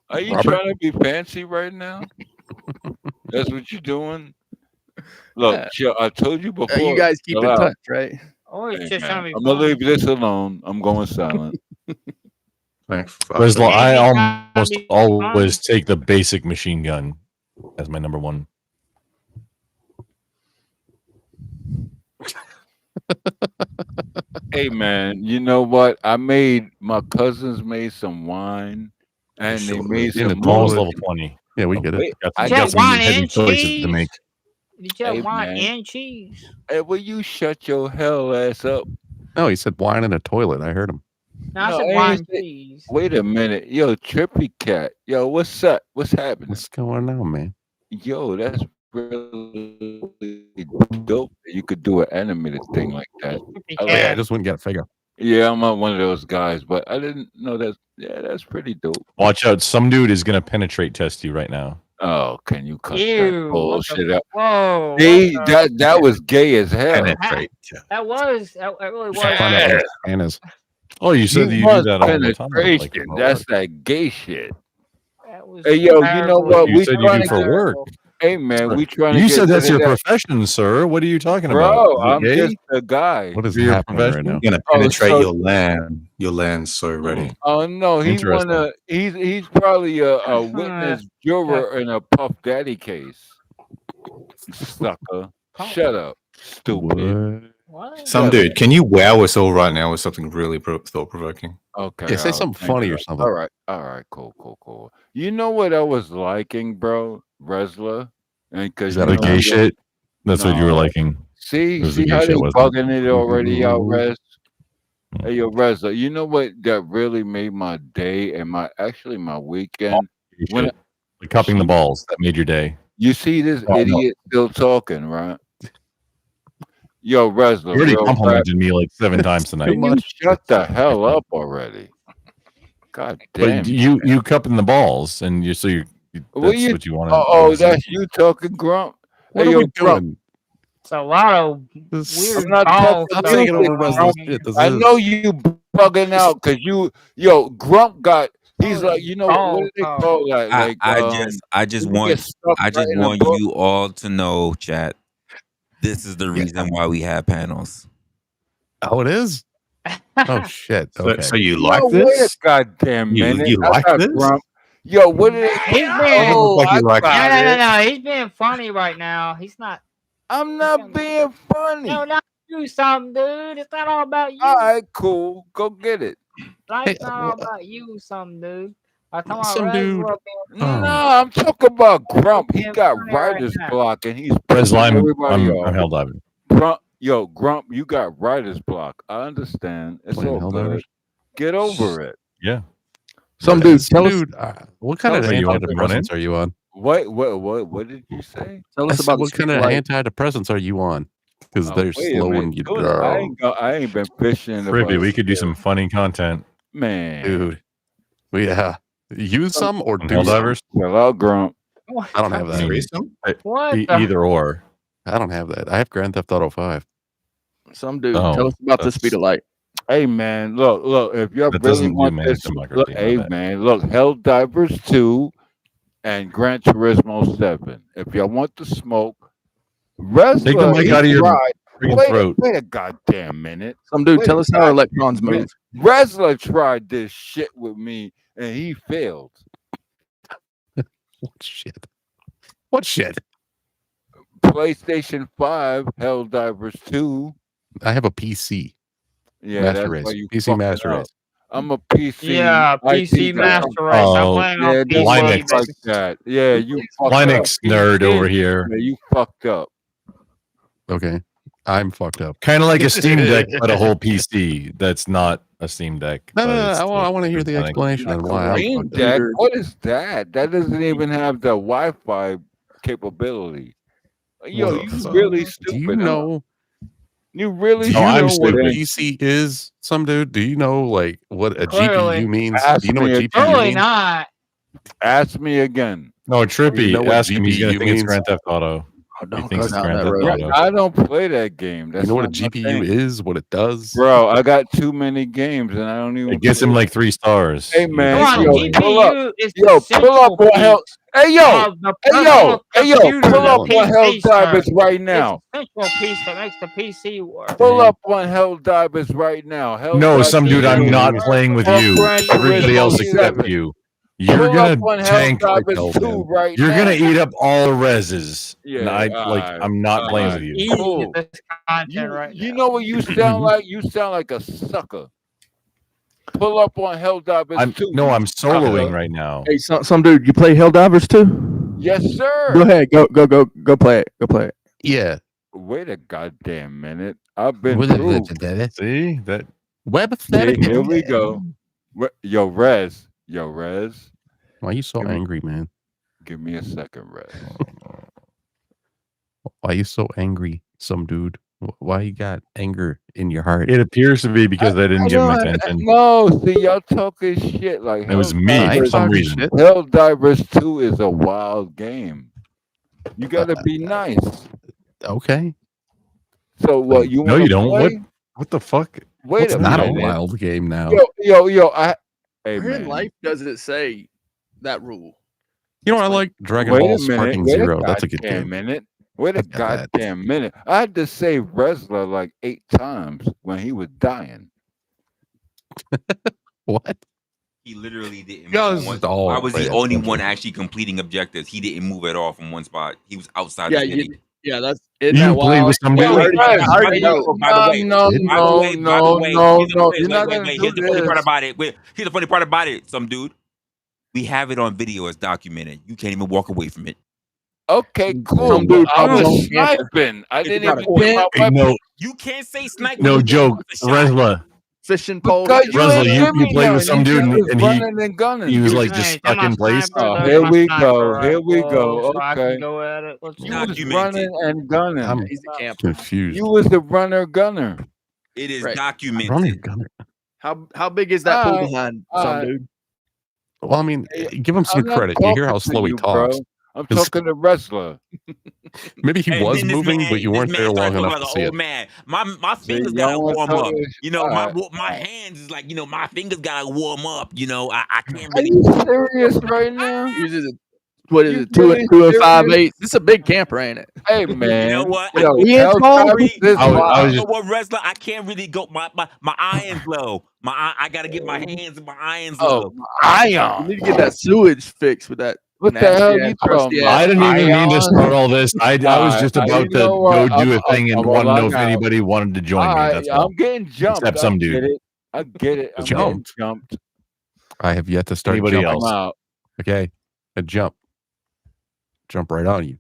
Are you Robert? trying to be fancy right now? That's what you're doing. Look, Yeah. chill, I told you before. You guys keep chill in out. touch, right? Oh, he's Hey, just man, trying to be I'm gonna leave funny. this alone. I'm going silent. Thanks for Resla, that. I He's trying to almost be always take the basic machine gun as my number one. Hey man, you know what? My cousins made some wine and they Sure. made In some the Almost toilet. level 20. Yeah, we get it. Wait, Got I some, Did you got have some wine heavy and choices to cheese? make. Did you have Hey, wine man. and cheese? Hey, will you shut your hell ass up? No, he said wine in a toilet. I heard him. No, I No, said I wine ain't and say- cheese. Wait a minute. Yo, Trippy Cat. Yo, what's up? What's happening? What's going on, man? Yo, that's really dope. You could do an animated thing like that. Trippy I Oh, yeah, I cat. just wouldn't get a figure. Yeah, I'm not one of those guys, but I didn't know that. Yeah, that's pretty dope. Watch out. Some dude is going to penetrate test you right now. Oh, can you cut that Ew! What bullshit the? out? Whoa! See, What the? that was gay as hell. Penetrate. That was. That really Find was. out Yeah. what Anna's. Oh, you said that you do want that all the time. Like, penetration. for That's work. that gay shit. That was. Hey, yo, you know terrible. what? You We said you trying do to for get. work. Hey, man, we trying to You get said that's rid your of that. profession, sir. What are you talking Bro, about? Is it I'm gay? just a guy. What is For your happening right profession? now? You're gonna Oh, penetrate so- your land. Your land's so ready. Oh no, he Interesting. wanna. He's probably a witness juror in a Puff Daddy case. Sucker, shut up, stupid. What? What? Some dude, can you wow us all right now with something really thought provoking? Okay, Yeah, say all right, something thank funny you. or something. All right, cool. You know what I was liking, bro, Resla, and because Is that The a gay No. shit? That's what you were No. liking. See It was the see gay how shit, they wasn't it? bugging it already out, Res. Mm. Hey, yo, Resla, you know what that really made my day and my weekend? Gay When shit. Like cupping the balls. That made your day. you see this Oh, no. idiot still talking, right? Yo, Resla, You already real rap. complimented me like 7 times tonight. Can you much. shut the hell up already? God damn. But you cupping the balls, and you What that's you- what you wanted. Oh, that's you talking, Grump. What Hey, are yo, we Grump, doing? It's a lot of This- weird I'm not ball talking Stop stuff taking music, over going Res's on Grump. here. shit. This I is know you bugging out because Grump got. He's Oh, like, you know what ball do they talk. call that? Like, I just when you want get stuck I just right in the want book. you all to know, chat. This is the reason why we have panels. Oh, it is. Oh shit. So, Okay. so you No, like wait a this? goddamn You minute. you I like got this? Grump. Yo, what did He's being. Oh, like you I like it. got it. No. He's being funny right now. He's not. I'm not being funny. No, not you, something, dude. It's not all about you. All right, cool. Go get it. Life's Hey, not all about you, something, dude. I'm talking about Some dude- Resla being Oh. No, I'm talking about Grump. He being got funny right writer's now. block and he's Resla, pissing everybody I'm off. held up. Yo, Grump, you got writer's block. I understand. It's Playing all good. Helldivers. Get over it. Yeah. Some What dude, is- tell us, dude, what kind of Tell us you want to run in? antidepressants are you on? What did you say? tell I us said, about the what kind speed of light. antidepressants are you on? Because Oh, they're wait a minute. slowing you Dude, I down, ain't been fishing. Privy, about we could do shit. some funny content Man. dude. Yeah, use some or on do some. Helldivers. Chill out, Grump. I don't have that. Threesome? What? Either or. I don't have that. I have Grand Theft Auto 5. Some dude, Oh, tell us about the that's- speed of light. Hey man, look. If you That really doesn't do want manage this, democracy, look, my hey bad. man, look, Helldivers 2 and Gran Turismo 7. If y'all want to smoke, Take the Resla, mic he out of your tried. freaking throat. Wait a goddamn minute. Some dude, Wait tell a us how goddamn electrons minute. move. Resla tried this shit with me and he failed. What shit? What shit? PlayStation 5, Helldivers 2. I have a PC. Yeah, Master that's Race. why you PC fucking Master up. Race. I'm a PC. Yeah, PC IT guy. Master Race. I'm Oh, playing Yeah, on that PC. Linux. works like that. Yeah, you fucked up. Linux nerd over here. Yeah, you fucked up. Okay. I'm fucked up. Kind of like a Steam Deck, but a whole PC. That's not a Steam Deck. No, but no, no. it's I still want to hear the Linux. explanation on why I'm Steam fucked up. Deck? What is that? That doesn't even have the Wi-Fi capability. Yo, Well, you so, really do stupid. you huh? know? You really Do you Oh, I'm know what a stupid. PC is? Some dude. Do you know like what a Clearly. GPU means? Ask Do you know what me GPU again. Clearly means? not. Ask me again. No, Trippy, You know what ask him. He's going to GPU think it's means? Grand Theft Auto. Oh, He don't thinks go it's down Grand that Theft road. Auto. I don't play that game. That's You know what a not my GPU thing. is? What it does? Bro, I got too many games and I don't even. It gets him play. like 3 stars. Hey, You man, Come think on, yo, so? pull up. GPU is Yo, the pull up central on hell. piece Hey yo, of the hey yo, personal hey yo, computer, pull the up on PC, sir. Helldivers right It's now. the central piece that makes the PC work. Pull up on Helldivers right now. No, some dude, I'm GPU not works playing with on you. Gran Everybody Turismo else except 7. you. You're Pull up gonna on tank. Helldivers 2 man. right You're now. gonna eat up all the reses. And Yeah, I'm not playing with you. Eating Cool. this content right You now. know what you sound like? You sound like a sucker. Pull up on Helldivers 2. I'm you soloing sucker. right now. Hey, some dude, you play Helldivers too? Yes, sir. Go ahead, go play it. Go play it. Yeah. Wait a goddamn minute. I've been What proved. See that? See, here we go. Yo, Rez. Why are you so Give me- angry, man? Give me a second, Rez. Why are you so angry, some dude? Why you got anger in your heart? It appears to be because I didn't give him attention. No, see, y'all talking shit like It was me I for ain't some talking reason. shit. Helldivers 2 is a wild game. You gotta be nice. Okay. So what you No, want you to don't. play? What the fuck? Wait It's a not a minute. wild game now. Yo, hey Where in man. life does it say that rule? You know what I like? Dragon Wait Ball a minute. Sparking Wait Zero. a That's a good goddamn game. minute. Wait a I got that. goddamn minute. I had to save Resla like 8 times when he was dying. What? He literally didn't. Yo, move this one- is all Why was he right, only attention. one actually completing objectives? He didn't move at all from one spot. He was outside Yeah, the city. that's isn't You that played wild? with some Wait, dude. wait, I Rez, already know. by the way, no, Did- by the way, no. You're not gonna do here's the funny part this. about it. Here's the funny part about it, some dude. We have it on video as documented. You can't even walk away from it. Okay, cool. Some dude I was probably camper. sniping. I It's didn't about even a get my Hey, weapon. You can't say snipe. no when you joke. get a shot. Resla. Fishing pole. Because you Resla, ain't you give me played with none. some You dude just was and running and gunning. he was like Hey, just is stuck that in my place. sniper? Oh, There's here my we sniper go. right Here we go. below, so I Okay. can go at it. Let's You go. was Documented. running and gunning. I'm He's the camper. confused. You was the runner gunner. It is Right. documented. Running gunner. How big is that pool Alright, behind alright. some dude? Well, I mean, give him some I'm not credit. You hear talking how to slow he you, talks. bro. I'm It's- talking to Resla. Maybe he And was then this moving, man, but you this weren't man there started long talking enough like to an see old it. man. My See, fingers y'all gotta wanna warm talk up. this- You know, alright, my hands is like, you know, my fingers gotta warm up. You know, I can't Are really. you serious right now? Uses it. What is You it? Two really and five serious? eighths. This is a big camper, ain't it? Hey man, You know what? Yo, He is tall. Helldivers is I was wild. You know just what, wrestler? I can't really go. My iron's low. I gotta get my hands and my irons low. You Ion. need to get that sewage fixed with that. What the nasty hell ass, you crusty talking ass- I didn't even mean to Ion? start all this. I was just You about to know go what? do a I'm- thing and I'm want to know if out. anybody wanted to join me. That's all. I'm getting jumped. Except some I dude. get it. I get it. I'm Jumped? getting jumped. I have yet to start Anybody jumping. else? I'm out. Okay, a jump right on you.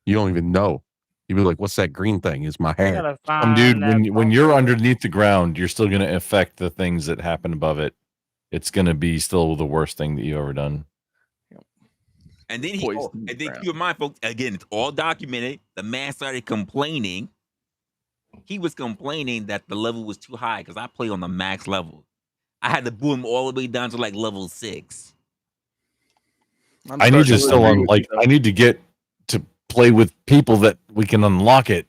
You don't even know. You'd be like, "What's that green thing? Is my I hair?" gotta Dude, find that when you're bumper. underneath the ground, you're still gonna affect the things that happen above it. It's gonna be still the worst thing that you've ever done. And then Poised and the then ground. keep in mind, folks, again, it's all documented. The man started complaining. He was complaining that the level was too high because I play on the max level. I had to boom him all the way down to like level 6. I'm I need starting to agree with you, though. I need to get to play with people that we can unlock it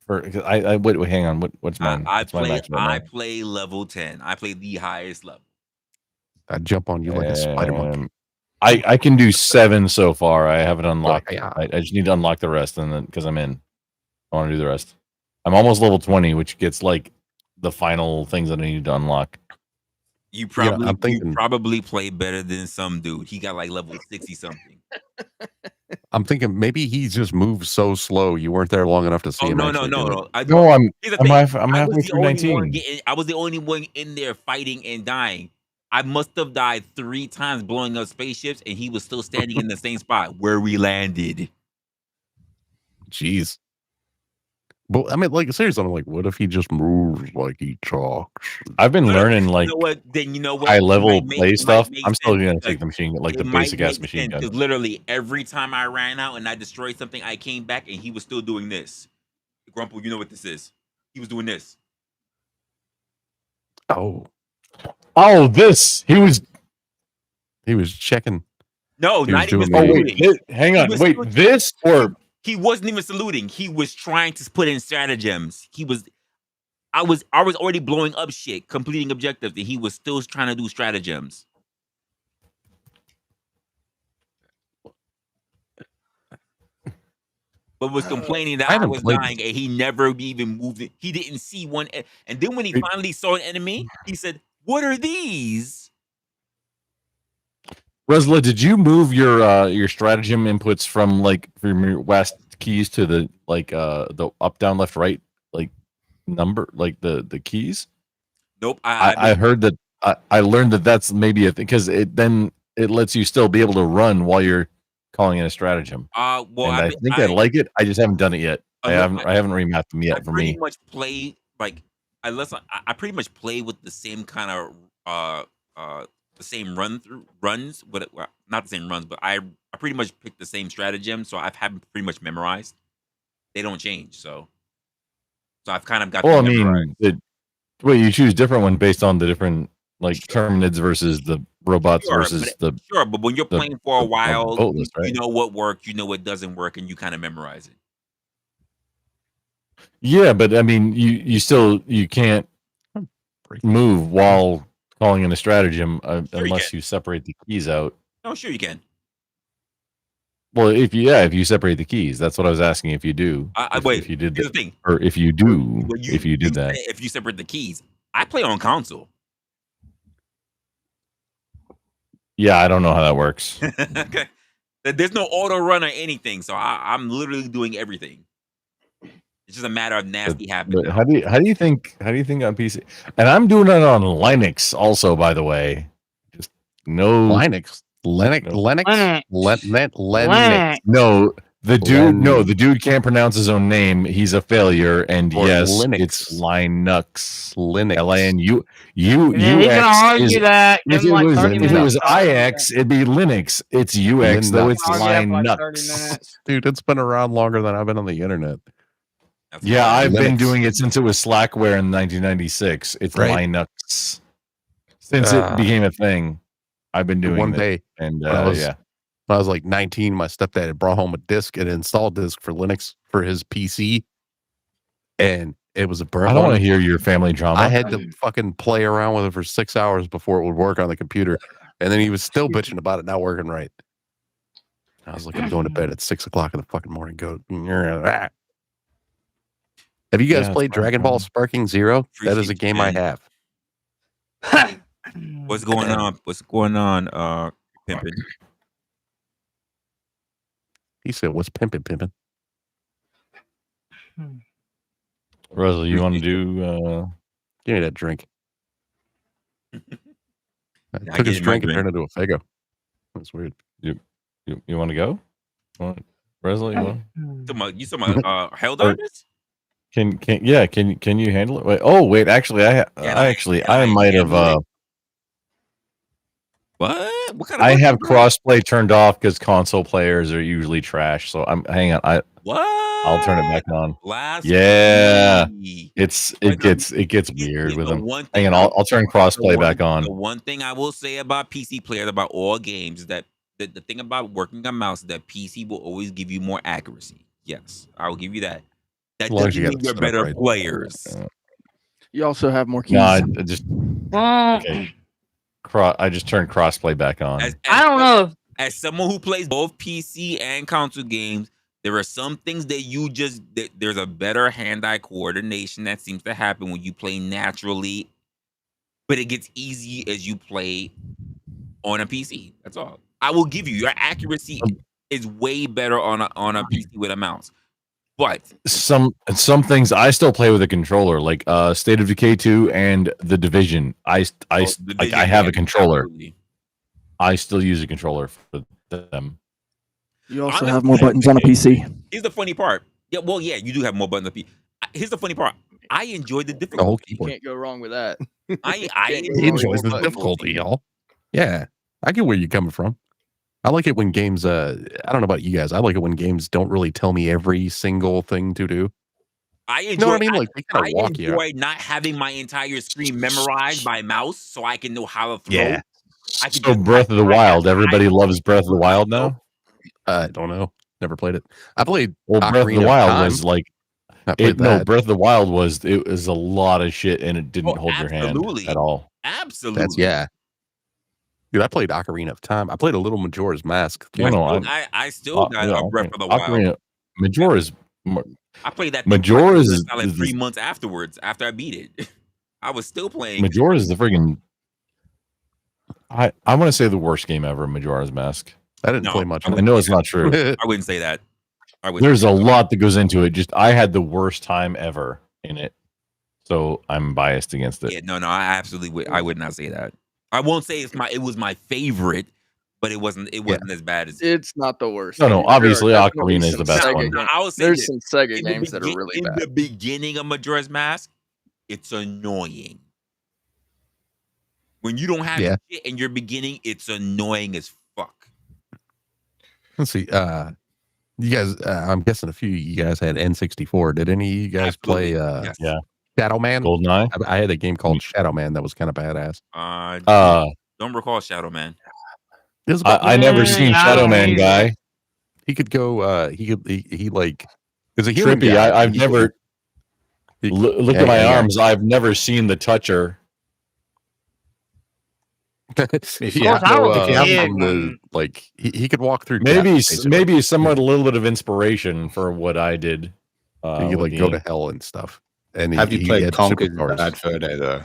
for. 'Cause wait, hang on. What's mine? What's my max right I now? play level 10. I play the highest level. I'd jump on you like a spider monkey. I can do 7 so far. I haven't unlocked. Yeah. I just need to unlock the rest, and then because I'm in, I want to do the rest. I'm almost level 20, which gets like the final things that I need to unlock. You You know, probably I'm thinking- probably play better than some dude. He got like level 60 something. I'm thinking maybe he just moves so slow. You weren't there long enough to see Oh him. no, actually do it. no. I'm Here's the I'm, thing. I'm I halfway was the through only 19. I was the only one in there fighting and dying. I must have died 3 times blowing up spaceships, and he was still standing in the same spot where we landed. Jeez. But I mean, like seriously, I'm like, what if he just moves like he talks? I've been learning like You know what? Then you know what? high It level might play it might stuff. make I'm still sense gonna because take the machine, like the it might basic ass make machine sense gun. because literally every time I ran out and I destroyed something, I came back and he was still doing this. Grumple, you know what this is? He was doing this. Oh, This he was checking. No, He was not even doing the- saluting. hang He on, was wait, still- this or He wasn't even saluting. He was trying to put in stratagems. I was already blowing up shit, completing objectives, and he was still trying to do stratagems. But was complaining that I I haven't was played dying and he never even moved it. He didn't see one. And then when he It- finally saw an enemy, he said, "What are these?" Resla, did you move your stratagem inputs from like from your west keys to the the up, down, left, right like number like the keys? Nope. I heard that I learned that that's maybe a thing because it lets you still be able to run while you're calling in a stratagem. Well, And I think I like it. I just haven't done it yet. I Unless haven't remapped them I yet for pretty me. much play like unless I pretty much play with the same kind of the same runs, but well, not the same runs, but I pretty much pick the same stratagem, so I've had them pretty much memorized. They don't change, so I've kind of got Well, I them memorized. mean, well, you choose different one based on the different like Terminids versus the robots versus the Sure, but when you're the- playing for a while, boat list, you right? know what works, you know what doesn't work, and you kind of memorize it. Yeah, but I mean, you can't move while calling in a stratagem you unless can. you separate the keys out. Oh, sure you can. Well, if you separate the keys, that's what I was asking. If you do, Wait, if you did here's that, the thing. or if you do, Well, if you did that, say if you separate the keys, I play on console. yeah, I don't know how that works. Okay. There's no auto run or anything, so I'm literally doing everything. It's just a matter of nasty habit But now. how do you think on PC? And I'm doing it on Linux also, by the way. Just no Linux, Linux, no. Linux, Linux. Linux. No, the Len- dude can't pronounce his own name. He's a failure. And Or yes, Linux. it's Linux. Linux. LANU. And then he's gonna argue that. Give If him it like was 30 if minutes. it was to argue that. IX, it'd be Linux. It's UX though. Linux. It's Argue that for like 30 Linux. minutes. Dude, it's been around longer than I've been on the internet. That's Yeah, fine. I've been Linux. doing it since it was Slackware in 1996. It's Right. Linux. Since it became a thing, I've been doing one it. day And when I was yeah. when I was like 19, my stepdad had brought home a disk, an installed disk for Linux for his PC, and it was a burnt I don't one. want to hear your family drama. I had to fucking play around with it for 6 hours before it would work on the computer, and then he was still bitching about it not working right. I was like, I'm going to bed at 6 o'clock in the fucking morning. Go. Have you guys Yeah, played it's fine, Dragon Ball fine. Sparking Zero? That is a Appreciate game you, I man. have. What's going on? What's going on, pimpin'? He said, "What's pimping?" Russell, you want to Appreciate do Give me that drink. I I took get his my drink and drink. turned it into a Fago. That's weird. you want to go? Resla, you want? You talking about Helldivers? Can you handle it? Wait, actually, I might have What kind of I have button is that? crossplay turned off because console players are usually trash. So hang on. What? I'll turn it back on. Last Yeah, week. it gets weird with the them. one Hang thing on, I'll turn crossplay back The on. one thing I will say about PC players, about all games, is that the thing about working a mouse is that PC will always give you more accuracy. Yes, I will give you that. That As long as doesn't you got mean it you're set up better right. players. You also have more keys. No, I just Well, okay. I just turned crossplay back on. I don't know. As someone who plays both PC and console games, there are some things that there's a better hand-eye coordination that seems to happen when you play naturally, but it gets easy as you play on a PC. That's all. I will give you your accuracy is way better on a PC with a mouse. But some things I still play with a controller, like State of Decay 2 and The Division. I have a controller. Absolutely. I still use a controller for them. You also have more buttons on a PC. Here's the funny part. Yeah, you do have more buttons on the PC. Here's the funny part. I enjoy the difficulty. You can't go wrong with that. I He enjoys the difficulty, y'all. Yeah, I get where you're coming from. I like it when games. I don't know about you guys. I like it when games don't really tell me every single thing to do. I enjoy. You know what I mean? Like they kind of walk you. I enjoy not having my entire screen memorized by mouse, so I can know how to throw. Yeah. I can So Breath of the Wild. Everybody loves Breath of the Wild now. I don't know. Never played it. I played. Well, Breath of the Wild was like. Breath of the Wild was a lot of shit, and it didn't hold your hand at all. Absolutely. Dude, I played Ocarina of Time. I played a little Majora's Mask. I still got a Breath of the Wild. Majora's. I played that. Majora's like 3 months afterwards. After I beat it, I was still playing. Majora's the friggin'. I want to say the worst game ever. Majora's Mask. I didn't play much. I know it's not true. I wouldn't say that. There's a lot that goes into it. Just I had the worst time ever in it, so I'm biased against it. Yeah, no, I absolutely would. I would not say that. I won't say it was my favorite, but it wasn't as bad as. It's not the worst. No, obviously Ocarina is the best one. I would say there's some Sega games that are really bad. In the beginning of Majora's Mask, it's annoying. When you don't have shit in your beginning, it's annoying as fuck. Let's see. You guys, I'm guessing a few of you guys had N64. Did any of you guys play Shadow Man? GoldenEye? I had a game called Shadow Man that was kind of badass. Don't recall Shadow Man. I never seen Shadow Man, guy. He could go. He like is a human trippy. Guy. I've never look at my arms. I've never seen the Toucher. If you have like he could walk through. Maybe somewhat a little bit of inspiration for what I did. You could like go to hell and stuff. And have you played Conker's Bad Fur Day though?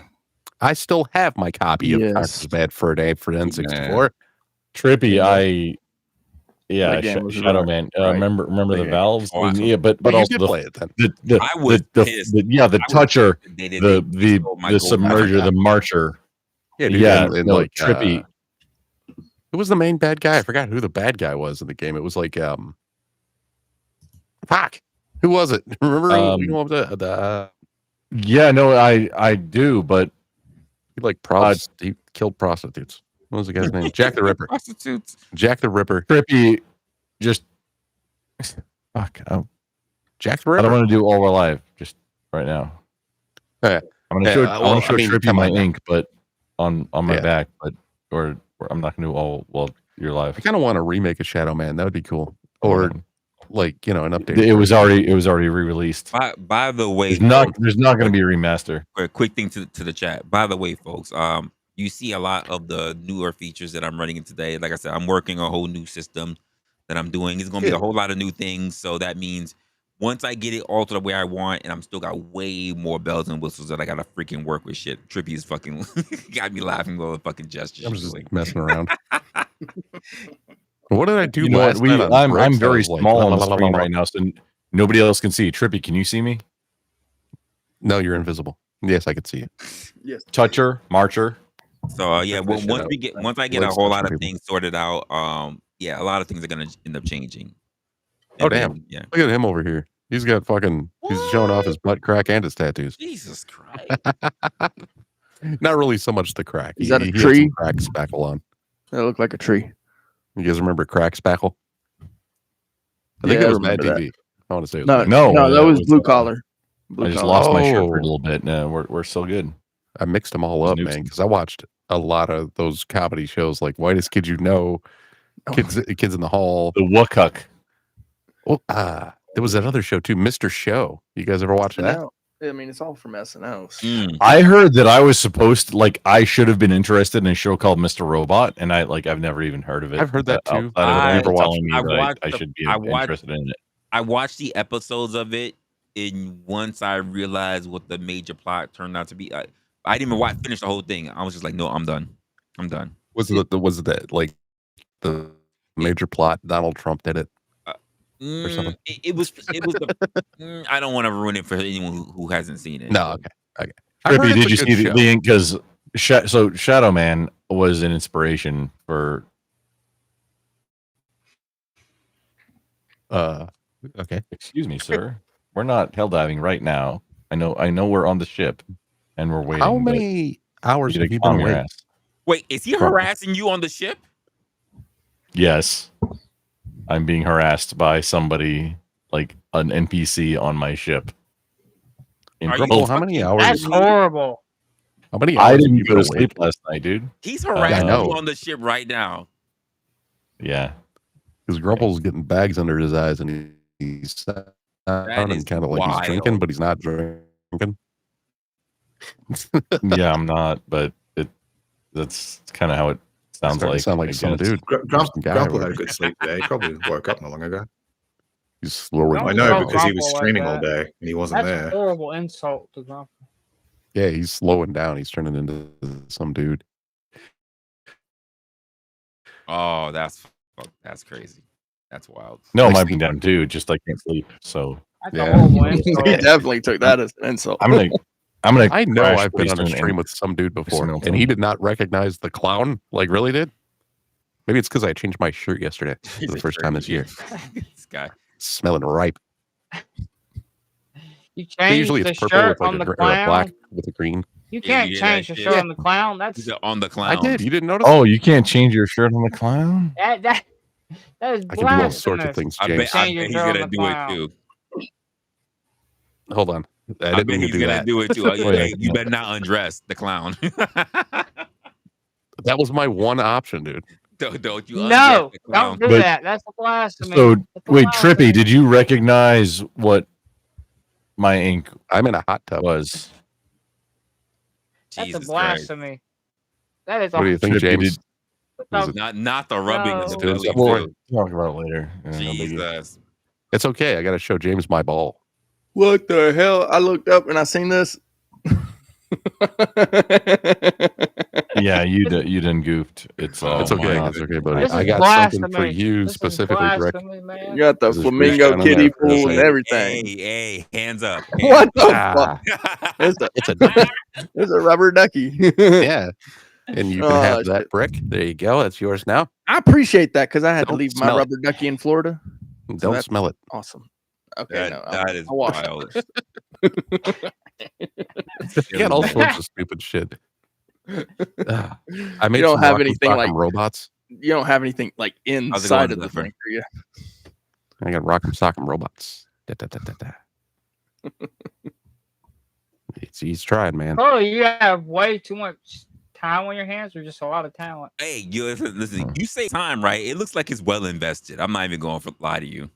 I still have my copy of Conker's Bad Fur Day for N64. Trippy, Shadow Man. Remember the valves? But also play it then. The Toucher, the Submerger, the Marcher. Trippy. Who was the main bad guy? I forgot who the bad guy was in the game. It was like fuck. Who was it? Remember I do, but he killed prostitutes. What was the guy's name? Jack the Ripper. Prostitutes. Jack the Ripper. Trippy, just fuck. Jack the Ripper. I don't want to do all our life just right now. I'm gonna show Trippy my ink, but on my back, or I'm not gonna do all your life. I kind of want to remake a Shadow Man. That would be cool. Or an update. It was already re-released. By the way, there's not going to be a remaster. A quick thing to the chat. By the way, folks, you see a lot of the newer features that I'm running in today. Like I said, I'm working a whole new system that I'm doing. It's going to be a whole lot of new things. So that means once I get it all to the way I want, and I'm still got way more bells and whistles that I got to freaking work with shit. Trippy is fucking got me laughing with all the fucking gestures. I'm just messing around. What did I do? I'm very small on the screen right now, so nobody else can see. Trippy, can you see me? No, you're invisible. Yes, I can see you. Yes. Toucher, Marcher. So once I get a whole lot of things sorted out, a lot of things are gonna end up changing. Oh, damn. Yeah. Look at him over here. He's got fucking. He's showing off his butt crack and his tattoos. Jesus Christ. Not really so much the crack. Is that a He had some tree? crack spackle on. That looked like a tree. You guys remember crack spackle? I think Yeah, it I was Mad remember TV. I want to say it was No, Mad No, no, that it was was, blue collar. Blue I just collar. lost my shirt for a Oh. little bit. No, we're still good. I mixed them all Those up, nukes. man, because I watched a lot of those comedy shows like Whitest Kid You Know, Kids in the Hall. The Wookuk. Well, there was that other show too, Mr. Show. You guys ever watch that? SNL. I mean, it's all from SNL. Mm. I heard that I was supposed to, like, I should have been interested in a show called Mr. Robot, and I've never even heard of it. I've heard that too. Outside of I people never watched telling me I that watched I the- should be I watched- interested in it. I watched the episodes of it, and once I realized what the major plot turned out to be, I didn't even finish the whole thing. I was just like, no, I'm done. Was it like the major plot? Donald Trump did it. something? It was I don't want to ruin it for anyone who hasn't seen it. No, okay. I heard Trippy, it's did a you good see show. the because so Shadow Man was an inspiration for Okay. excuse me, sir. We're not hell diving right now. I know we're on the ship and we're waiting. How but many hours you have gotta you calm been your awake? ass. Wait, is he harassing you on the ship? Yes. I'm being harassed by somebody like an NPC on my ship. Are you Grumble, how many fucking- hours? That's horrible. How many I hours have didn't you go been to awake? sleep last night, dude. He's harassing know. you on the ship right now. Yeah. Because Grumple's getting bags under his eyes and he's is sounding kind of like he's drinking, wild. but he's not drinking. Yeah, I'm not, but that's kind of how it sounds Starting to like. sound like I some guess. dude. Grumple guy had over a good sleep today. He probably woke up not long ago. He's slowing Don't I down. know Grumple because he was like streaming all that. day and he wasn't That's a there. horrible insult to Grumple. Yeah, he's slowing down. He's turning into some dude. Oh, that's crazy. That's wild. No, Like my Steve- being down too. Just I can't sleep. So That's Yeah. a horrible He insult. definitely took that as an insult. I'm gonna I know crash I've been pretty on a soon stream and- with some dude before, smell and he something. did not recognize the clown. Like, really did? Maybe it's because I changed my shirt yesterday for the first time this year. This guy. Smelling ripe. You But change usually the it's purple shirt with like on a, the or a clown. black with a green. You Yeah, can't you did change that the shit. shirt on the clown. That's He's on the clown. I did. You didn't notice? Oh, you can't change your shirt on the clown? that is I can do all sorts of blasphemous. things, I James. bet Change your he's shirt on gonna the do clown. it too. Hold on. I I didn't bet mean he's to do gonna that. do it too. yeah. You better not undress the clown. That was my one option, dude. don't you No, undress the clown. don't do But- that. That's a blasphemy. So That's a wait, blasphemy. Trippy, did you recognize what my ink I'm in a hot tub. was? That's Jesus a Christ. blasphemy. That is a What do you think, Trippy, James? no, Is it- Not the rubbing No. of the Doing belly. something too. We'll talk about it later. Yeah, no biggie. Jesus. It's okay. I got to show James my ball. What the hell? I looked up and I seen this. Yeah, you done goofed. It's Oh It's my okay. God. It's okay, buddy. This I is got something for blasphemy. you This is specifically, Rick. blasphemy, man. You got the This is flamingo pretty kiddie down on pool that and everything. Hey, hands up. What the Ah, fuck? It's it's a rubber ducky. yeah. And you can Oh, have that shit. brick. There you go. That's yours now. I appreciate that because I had to Don't leave my smell it. rubber ducky in Florida. Don't that's- smell it. Awesome. Okay, That is I'll wash it. wild. You got all sorts of stupid shit. Ah, I made You don't some have Rock'em anything Sock'em like- robots. You don't have anything like How's it inside going, of the Zephyr? thing, do you? I got Rock'em Sock'em robots. Da, da, da, da, da. He's trying, man. Oh, you have way too much time on your hands, or just a lot of talent. Hey, you listen. You say time, right? It looks like it's well invested. I'm not even going to lie to you.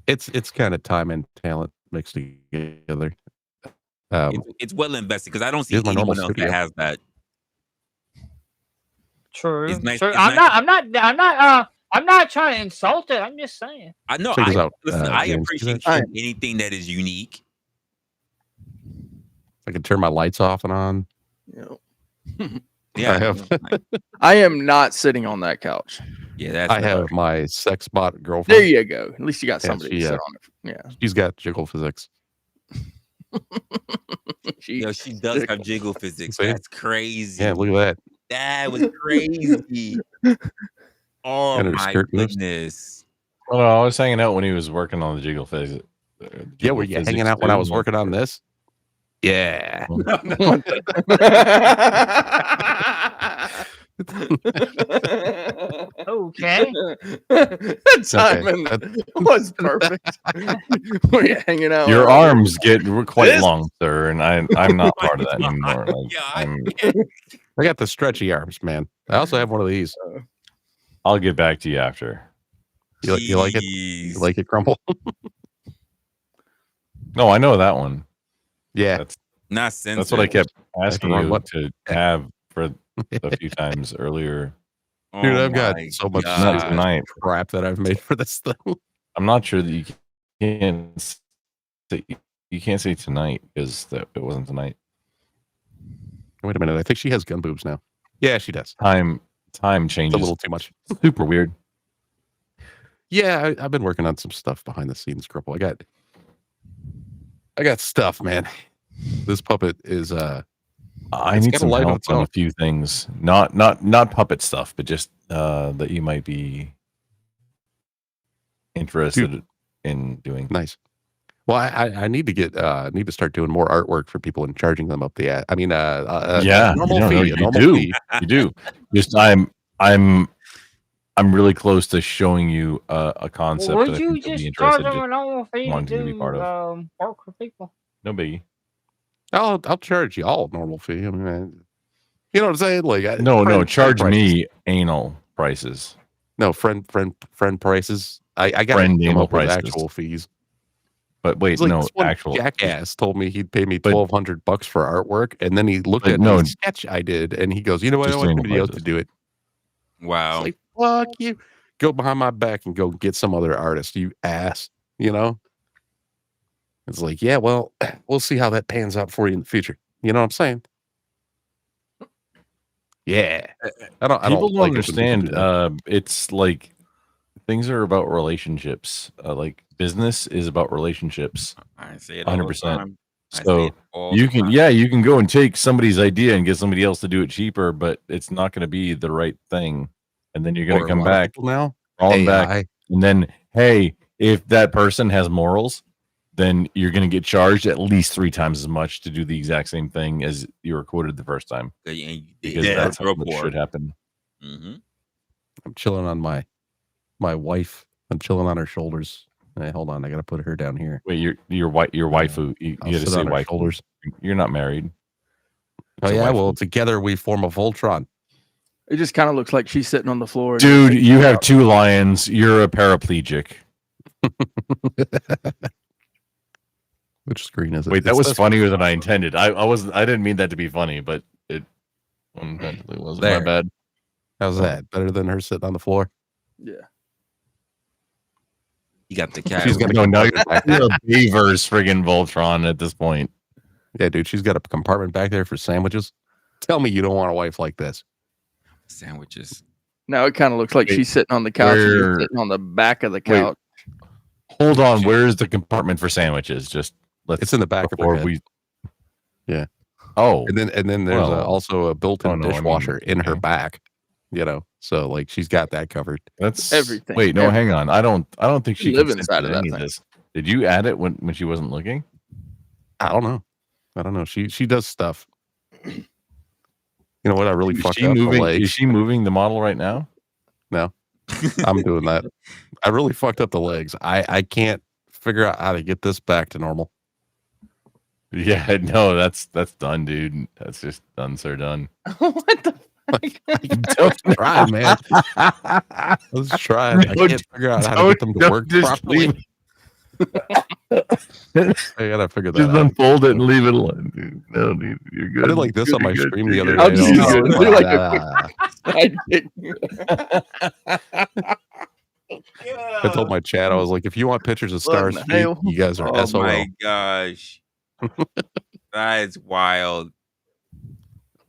It's kind of time and talent mixed together. It's well invested because I don't see Here's my normal anyone else studio. that has that. True. It's nice- True. it's I'm nice- not trying to insult it. I'm just saying. I know. Check this out, Listen, I James. appreciate I- anything that is unique. I can turn my lights off and on. You Yeah, I have- I am not sitting on that couch. yeah. That's I have my sex bot girlfriend. There you go. At least you got Yeah, somebody she, to sit on it. Yeah. She's got jiggle physics. You know, she does have jiggle physics. See? That's crazy. Yeah, look at that. That was crazy. Oh And her my skirt moves. goodness. Well, no, I was hanging out when he was working on the jiggle phase. Yeah, were you hanging out when I was working on this? Yeah. Okay. That timing was perfect. Were you hanging out? Your when I was arms get quite This- long, sir, and I'm not Oh my part of that God, anymore. Like, God. I got the stretchy arms, man. I also have one of these. I'll get back to you after. You like it? You Jeez. like it, Crumble? No, I know that one. Yeah. That's Not censored. that's what I kept That's asking the wrong you button. to have for a few times earlier. Dude, Oh I've got my so much Not God. stupid tonight. crap that I've made for this thing. I'm not sure that you can't say tonight because it wasn't tonight. Wait a minute. I think she has gun boobs now. Yeah, she does. Time It's a changes. little too much. Super weird. Yeah, I've been working on some stuff behind the scenes, Crumple. I got stuff, man. This puppet is I It's need got a some life of help its on own. a few things. Not puppet stuff, but just that you might be interested in doing. nice. Well, I need to get need to start doing more artwork for people and charging them up the I mean Yeah, normal no, fee. you A normal do. fee. You do. Just I'm really close to showing you a concept that Would I you think you'll be just charge interested them in a normal fee to wanting to be part do of. work for people? No biggie. I'll charge you all normal fee. I mean, you know what I'm saying? Like No, friend charge prices. me anal prices. No, friend prices. I got to Friend come anal up with prices. actual fees. But wait, It's like no, this one actual jackass told me he'd pay me But- $1,200 for artwork, and then he looked But at no, the sketch I did, and he goes, "You know what? I just want anal somebody else to prices. do it." Wow. It's like, fuck you. Go behind my back and go get some other artist, you ass. You know? It's like, yeah, well, we'll see how that pans out for you in the future. You know what I'm saying? Yeah. I don't People don't like it when people understand. do that. It's like things are about relationships. Like business is about relationships. I say it all the 100%. time. I say So it all you the can, time. you can go and take somebody's idea and get somebody else to do it cheaper, but it's not going to be the right thing. And then you're going Or to a come lot of back, people now, falling back, AI. and then hey, if that person has morals, then you're going to get charged at least 3 times as much to do the exact same thing as you were quoted the first time, And you because did that's real what poor. should happen. Mm-hmm. I'm chilling on my wife. I'm chilling on her shoulders. Hey, hold on, I gotta put her down here. Wait, your waifu. You I'll got to sit say on her waifu. shoulders. You're not married. Oh It's a yeah, waifu. well together we form a Voltron. It just kind of looks like she's sitting on the floor. and Dude, just- you have 2 lions. You're a paraplegic. Which screen is it? Wait, that It was says- funnier than I intended. I didn't mean that to be funny, but it unintentionally wasn't. My There. bad. How's that? Better than her sitting on the floor? Yeah. You got the cat. She's got a No, now compartment back there. you're a beaver's friggin' Voltron at this point. Yeah, dude, she's got a compartment back there for sandwiches. Tell me you don't want a wife like this. Sandwiches. Now it kind of looks like Wait, she's sitting on the couch and where- you're sitting on the back of the couch. Hold on, where is the compartment for sandwiches? Just let's. It's in the back of her before head. we. Yeah. Oh, And then there's Well, also a built-in oh, no, I mean, dishwasher in her okay. back. You know, so like she's got that covered. that's Everything, Wait, no, hang on. I don't think she You live consented inside to of that any of thing. this. Did you add it when she wasn't looking? I don't know. She does stuff. You know what? I really Is fucked she up the moving? legs. Is she moving the model right now? No, I'm doing that. I really fucked up the legs. I can't figure out how to get this back to normal. Yeah, no, that's done, dude. That's just done, sir, done. What the Don't try, man. Let's try. I can't figure out how to get them to work properly. I gotta figure that Just out. unfold it and leave it alone, dude. No, dude, you're good. I did like this You're on my good, stream you're the other good, day. I'll and just I was do like a I told my chat, I was like, if you want pictures of What in Star's the feet, hell? you guys are Oh SOL. my gosh. That is wild.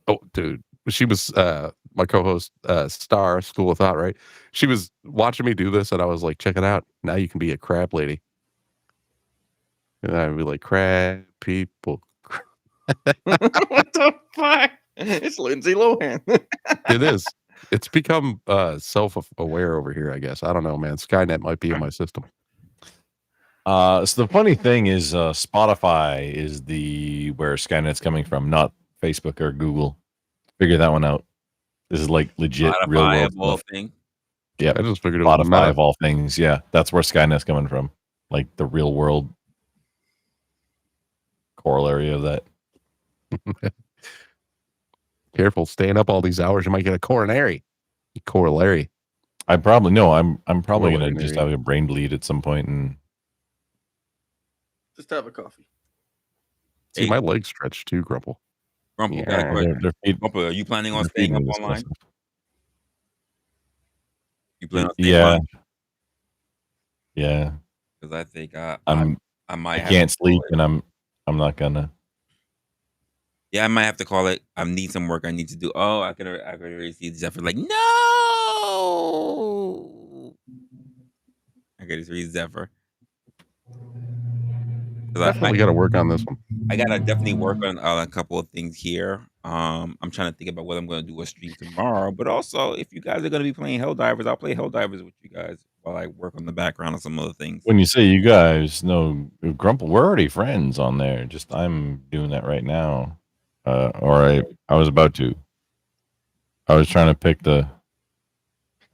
Oh, dude. She was my co-host, Star, School of Thought, right? She was watching me do this, and I was like, check it out. Now you can be a crab lady. And I'd be like, crab people. What the fuck? It's Lindsay Lohan. It is. It's become self-aware over here, I guess. I don't know, man. Skynet might be in my system. So the funny thing is, Spotify is where Skynet's coming from, not Facebook or Google. Figure that one out. This is like legit real Spotify world of all stuff. thing. Yeah, I just figured it was Spotify Meta. of all things. Yeah, that's where Skynet's coming from. Like the real world corollary of that. Careful, staying up all these hours, you might get a coronary. Corollary. I'm probably gonna just Corollary. have a brain bleed at some point and Just have a coffee. See, my legs stretch too, Grumple. Grumple, Yeah, got a question. they're feed, Grumple, are you planning on they're staying feeding up me this online? stuff. You plan on staying Yeah, online? yeah. Because I think I might. I have can't to call sleep, it. and I'm not gonna. Yeah, I might have to call it. I need some work I need to do. Oh, I could already see Zephyr like, no. I could read Zephyr. definitely got to work on this one. I gotta definitely work on a couple of things here. I'm trying to think about what I'm gonna do a stream tomorrow, but also if you guys are gonna be playing Helldivers, I'll play Helldivers with you guys while I work on the background on some other things. When you say you guys, no, Grumple, we're already friends on there. Just I'm doing that right now, or I was about to. I was trying to pick the.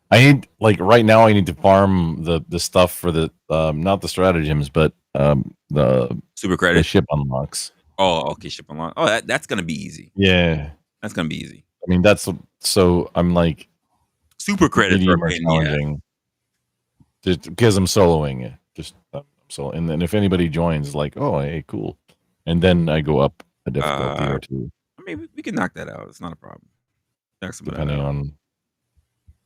I need right now. I need to farm the stuff for the not the stratagems, but the Super credit ship unlocks. Oh, okay, ship unlock. Oh, that's gonna be easy. Yeah, that's gonna be easy. I mean, that's so I'm like super credit for more challenging, just because I'm soloing it. Just and then if anybody joins, like, oh, hey, cool, and then I go up a difficulty or two. I mean, we can knock that out. It's not a problem. Depending on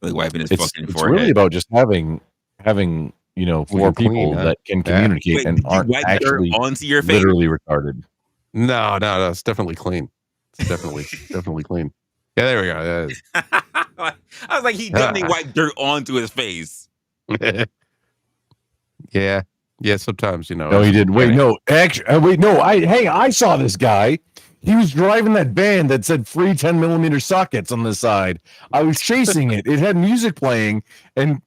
like wiping his it's fucking forehead. Really about just having four people that can communicate. Wait, and aren't actually onto your face? Literally retarded. No, it's definitely clean. It's definitely clean. Yeah, there we go. I was like, he definitely wiped dirt onto his face. Yeah, sometimes, No, he did. Wait, no, actually, I saw this guy. He was driving that van that said free 10mm sockets on the side. I was chasing it. It had music playing, and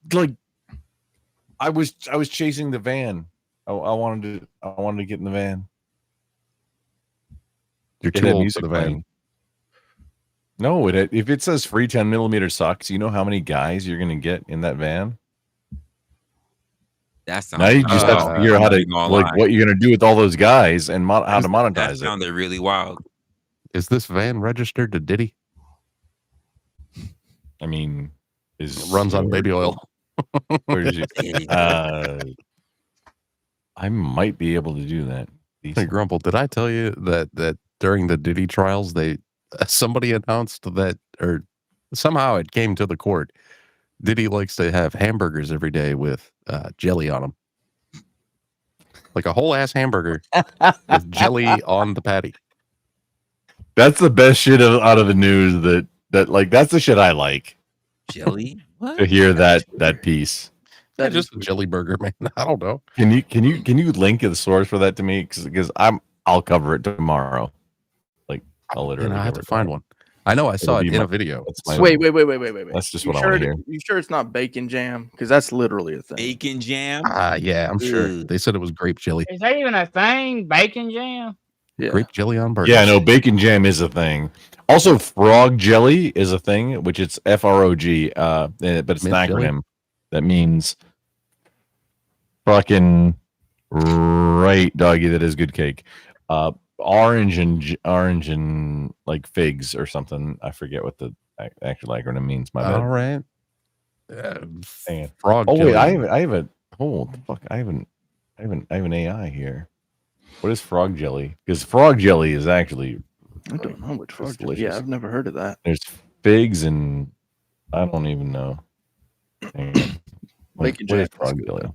I was chasing the van. I wanted to get in the van. You're too old for the van. No, if it says free 10mm sockets, you know how many guys you're gonna get in that van? Now you just have to figure out how to what you're gonna do with all those guys and how to monetize that sounded really wild. Is this van registered to Diddy? I mean, it runs on baby oil. I might be able to do that. Hey, Grumple, did I tell you that during the Diddy trials, somebody announced that, or somehow it came to the court, Diddy likes to have hamburgers every day with jelly on them, like a whole ass hamburger with jelly on the patty. That's the best shit out of the news. That that's the shit I like. Jelly? What? To hear that piece. That's just a jelly burger, man. I don't know. Can you link the source for that to me? Because I'll cover it tomorrow. I'll literally. I have to find one. I know I saw it in a video. Wait. That's just what I want to hear. You sure it's not bacon jam? Because that's literally a thing. Bacon jam? Yeah, I'm sure. They said it was grape jelly. Is that even a thing? Bacon jam? Yeah. Grape jelly on burgers. Yeah, no, bacon jam is a thing. Also, frog jelly is a thing, which it's FROG, but it's an acronym that means fucking right, doggy. That is good cake. Orange and like figs or something. I forget what the actual acronym means. My bad. All right. Frog. Oh wait, I have a. Oh fuck! I have an AI here. What is frog jelly? Because frog jelly is actually. I don't know which frog jelly. Yeah, I've never heard of that. There's figs and I don't even know. What is frog jelly?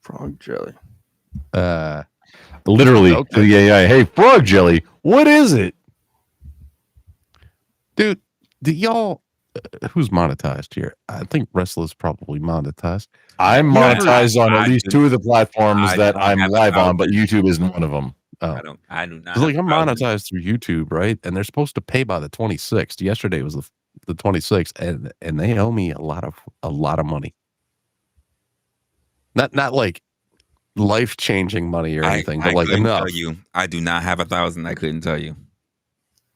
Frog jelly. Literally to the AI. Hey, frog jelly. What is it, dude? Do y'all? Who's monetized here? I think Resla probably monetized. I'm monetized on at least two of the platforms that I'm live on, but YouTube isn't one of them. Oh, I do not. 'cause, like, I'm 1,000. monetized through YouTube, right? And they're supposed to pay by the 26th. Yesterday was the 26th, and they owe me a lot of money. Not like life changing money or anything, but I like couldn't enough. tell you. I do not have 1,000. I couldn't tell you.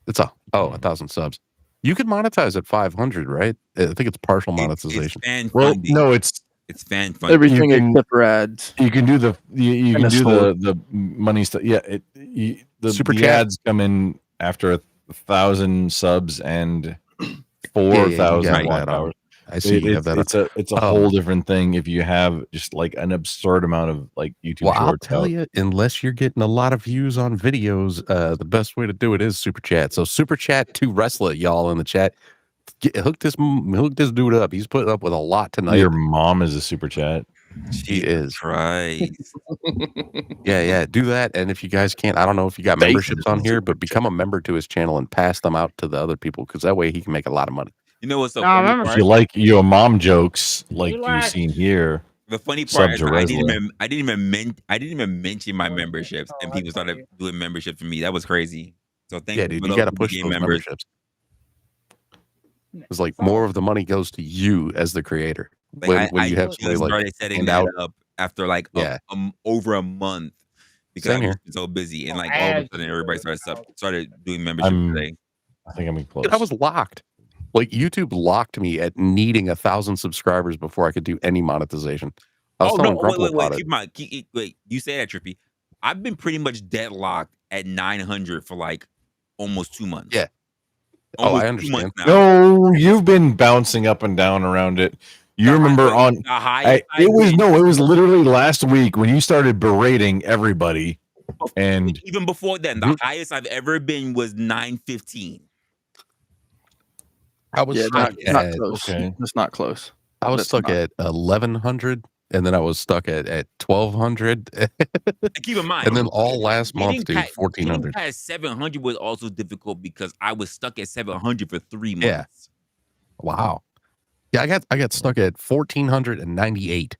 It's 1,000 subs. You could monetize at 500, right? I think it's partial It's monetization. fan Well, funding. no, it's It's fan funding. Everything You can- except for ads. you can do the you And can a do sword. the money stuff. Yeah, Super the chat. ads come in after 1,000 subs and Yeah, 4,000 you got watch that on. hours. I see you have that on. It's a whole different thing if you have just like an absurd amount of like YouTube Well, I'll shorts tell out. you, unless you're getting a lot of views on videos, the best way to do it is super chat. So super chat to Resla, y'all in the chat. Hook this dude up. He's putting up with a lot tonight. Your mom is a super chat. He is. Christ. Yeah. Do that. And if you guys can't, I don't know if you got Faith memberships is on a here, super but become a member to his channel and pass them out to the other people because that way he can make a lot of money. You know what's so No, funny? remember- If part? you like your mom jokes like You you've like- seen here, The funny Sub part is to I didn't Resla. even mention my memberships, and people started doing memberships for me. That was crazy. So thank Yeah, you dude, for you those got to who push became those members. memberships. It's like more of the money goes to you as the creator Like when you have just somebody like started setting hand that out. up after like Yeah. over a month because Same I was here. been so busy, and like all of a sudden everybody started doing membership I'm today. I think I'm close. Dude, I was locked. Like YouTube locked me at needing 1,000 subscribers before I could do any monetization. I was telling Grumple about it. Keep in mind, wait, you say that, Trippy. I've been pretty much deadlocked at 900 for like almost 2 months. Yeah. Almost I 2 understand. months now. No, you've been bouncing up and down around it. You remember on the highest it was literally last week when you started berating everybody, and even before then, the highest I've ever been was 915. I was not stuck at close. okay. It's not close. I was That's stuck not- at 1,100, and then I was stuck at 1,200, And keep in mind, and then all last month, dude, getting 1,400. past 700 was also difficult because I was stuck at 700 for 3 months. Yeah. Wow. Yeah, I got stuck at 1,498.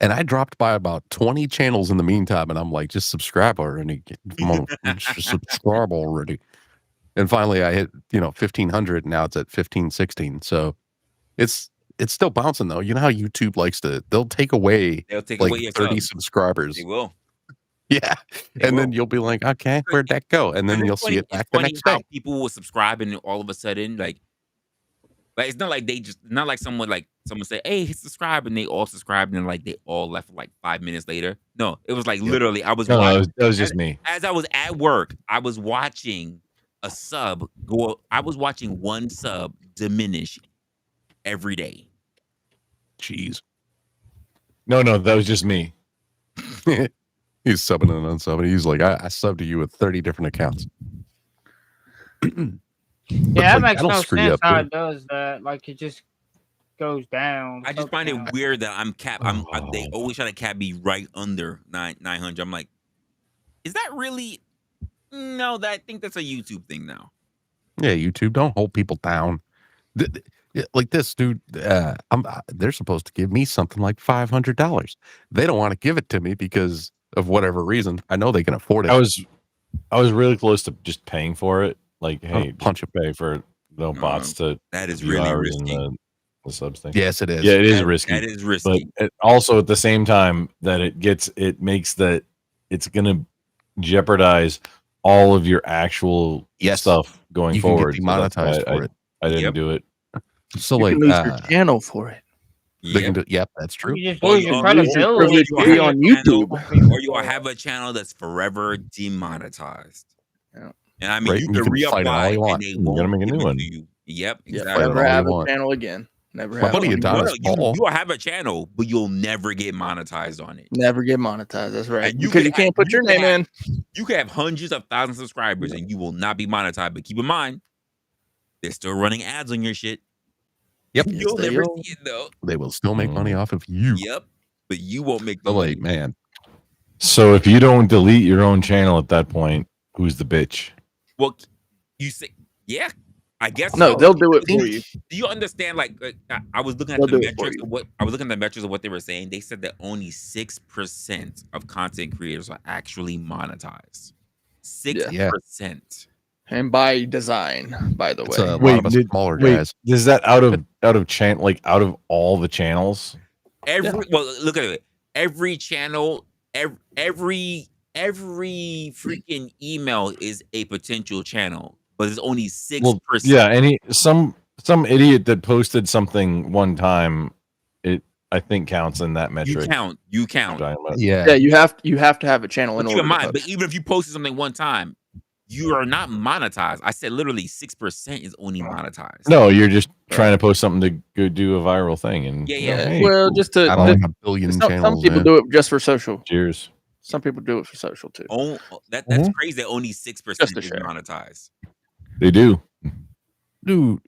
And I dropped by about 20 channels in the meantime, and I'm like, just subscribe already. Come on, just subscribe already. And finally I hit, 1,500, and now it's at 1,516. So it's still bouncing though. You know how YouTube likes they'll take away They'll take like away your 30 subs. subscribers. They will. Yeah. They And will. then you'll be like, okay, where'd that go? And then It's you'll see funny- it back it's the funny next how day. people will subscribe and all of a sudden, like it's not like not like someone say, hey, subscribe, and they all subscribed and like they all left like 5 minutes later. No, it was like literally I was no, watching that was just me. as I was at work, I was watching a sub go. I was watching one sub diminish every day. Jeez. No, that was just me. He's subbing and unsubbing. He's like, I subbed to you with 30 different accounts. Yeah, that makes that'll no screw you sense up, how too. it does that. Like it just goes down. I just find it Something. weird that I'm cap. They always try to cap me right under 900. I'm like, is that really? No, I think that's a YouTube thing now. Yeah, YouTube, don't hold people down. Like this dude, they're supposed to give me something like $500. They don't want to give it to me because of whatever reason. I know they can afford it. I was really close to just paying for it. Like, hey, punch just pay for no bots to That is view really hours and risky. the subs thing. Yes, it is. Yeah, it is That- risky. That is risky. But also at the same time that it makes that it's gonna jeopardize all of your actual stuff going You forward. can get So that's why demonetized for it. I didn't Yep. do it. So You like, can lose your channel for it. they can do. Yep, that's true. You just Or lose you your lose your credibility. privilege Be on YouTube. or you will have a channel that's forever demonetized. Yeah. And I mean, Right, you you can can fight it all reapply you want. and they You gotta won't make a give new it one. to you. Yep, Yeah, exactly. never all you have a want. channel again. Never My have buddy one. Adonis Paul. You will have a channel, but you'll never get monetized on it. Never get monetized. That's right. And Because you can't put your name in. You could have hundreds of thousands of subscribers and you will not be monetized. But keep in mind, they're still running ads on your shit. Yep. You'll they never will. see it though. They will still make money off of you. Yep. But you won't make the So money. like, man, So if you don't delete your own channel at that point, who's the bitch? Well, you say, yeah. I guess No, so. they'll do it for you. Do you understand? Like, I was looking at They'll the do it for metrics you. of what I was looking at the metrics of what they were saying. They said that only 6% of content creators are actually monetized. 6%. And by design, by the It's way. a lot of us smaller guys. Is that out of out of all the channels? Well, look at it. Every channel, every freaking email is a potential channel, but it's only 6%. Well, yeah, some idiot that posted something one time, it I think counts in that metric. You count. Yeah, you have to have a channel in Keep order in mind, to but post. even if you posted something one time, you are not monetized. I said literally 6% is only monetized. No, you're just trying to post something to go do a viral thing, and hey, well, cool. just to I don't like a billion some channels. people do it just for social. Cheers. Some people do it for social too. That's crazy. That only 6% is monetized. They do, dude.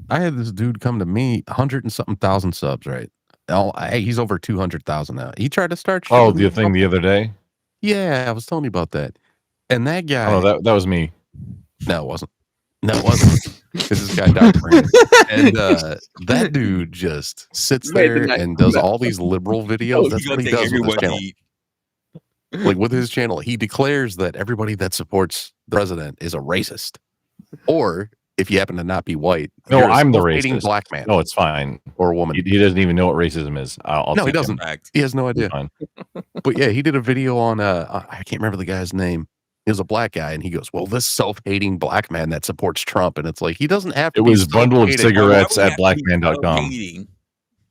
I had this dude come to me, 100 and something thousand subs, right? He's over 200,000 now. He tried to start. Oh, the thing the other day. Yeah, I was telling you about that. And that guy. Oh, that was me. No, it wasn't. No, it wasn't. Because this guy Dark Brandon. And that dude just sits there and does all these liberal videos. That's what he does with his channel. Like with his channel, he declares that everybody that supports the president is a racist. Or if you happen to not be white, No, I'm the racist black man. No, it's fine. Or a woman. He doesn't even know what racism is. No, he doesn't. He has no idea. But yeah, he did a video on I can't remember the guy's name. He was a black guy, and he goes, "Well, this self-hating black man that supports Trump," and it's like he doesn't have to. It was bundle of cigarettes at blackman.com.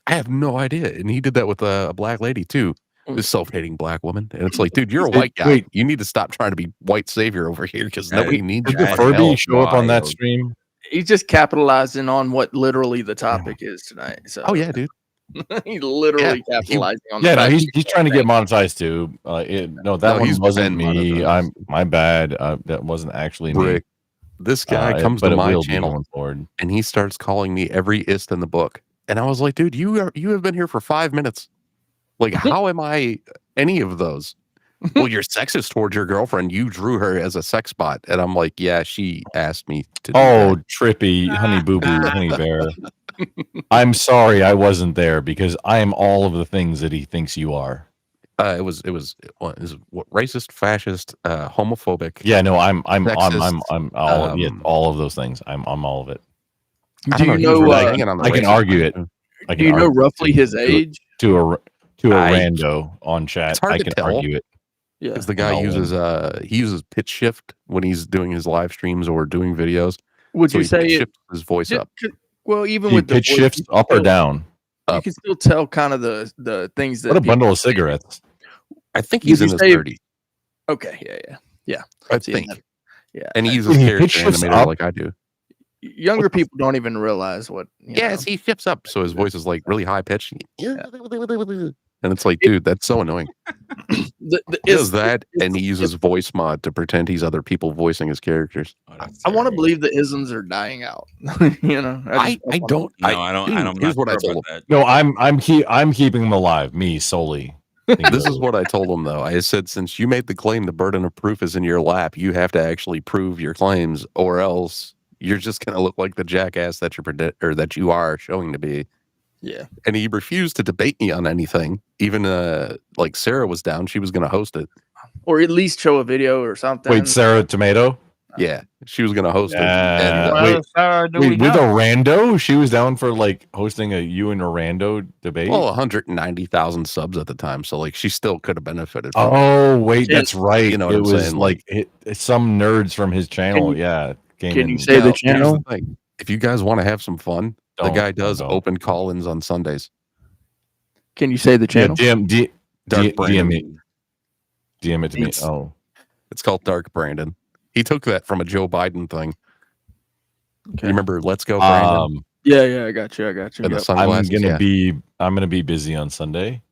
I have no idea, and he did that with a black lady too. This self-hating black woman, and it's like, dude, you're a white guy. Wait. You need to stop trying to be white savior over here because nobody needs you. Did Furby show up on that stream? He's just capitalizing on what literally the topic is tonight. So. Oh yeah, dude. He literally capitalizing on. Yeah, no, he's trying to get monetized too. That wasn't me. My bad. That wasn't actually me. This guy comes to my channel and he starts calling me every ist in the book, and I was like, dude, you have been here for 5 minutes. Like, how am I any of those? Well, you're sexist towards your girlfriend. You drew her as a sex bot, and I'm like, yeah, she asked me to. Trippy, honey boo boo, honey bear. I'm sorry I wasn't there because I am all of the things that he thinks you are. It was racist, fascist, homophobic. Yeah, no, I'm sexist, all of those things. I'm all of it. Do you know? I can argue it. Do you know roughly his age? To a rando on chat, I can argue it. Yeah, because the guy uses pitch shift when he's doing his live streams or doing videos. Would you say shifts his voice up? Well, even with the pitch shifts up or down, you can still tell kind of the things that. What a bundle of cigarettes! I think he's in his 30s. Okay, yeah. I think. Yeah, and he uses character animator like I do. Younger people don't even realize what. Yes, he shifts up, so his voice is like really high pitched. And it's like, dude, that's so annoying. He does that, and he uses voice mod to pretend he's other people voicing his characters. I want to believe the isms are dying out. I don't. Here's what I told him. No, I'm keeping them alive. Me solely. This is what I told him though. I said, since you made the claim, the burden of proof is in your lap. You have to actually prove your claims, or else you're just gonna look like the jackass that you are showing to be. Yeah. And he refused to debate me on anything. Even like Sarah was down. She was going to host it. Or at least show a video or something. Wait, Sarah Tomato? Yeah. She was going to host it. And, with a rando? She was down for like hosting a you and a rando debate? Well, 190,000 subs at the time. So like she still could have benefited from it. Wait, that's right. You know it what I'm was saying? Like some nerds from his channel. Can you say the channel? If you guys want to have some fun, the guy does open call-ins on Sundays. Can you say the channel? DM it to me. Oh, it's called Dark Brandon. He took that from a Joe Biden thing. Okay. You remember Let's Go Brandon? Yeah, I got you. And the sunglasses, I'm gonna be busy on Sunday.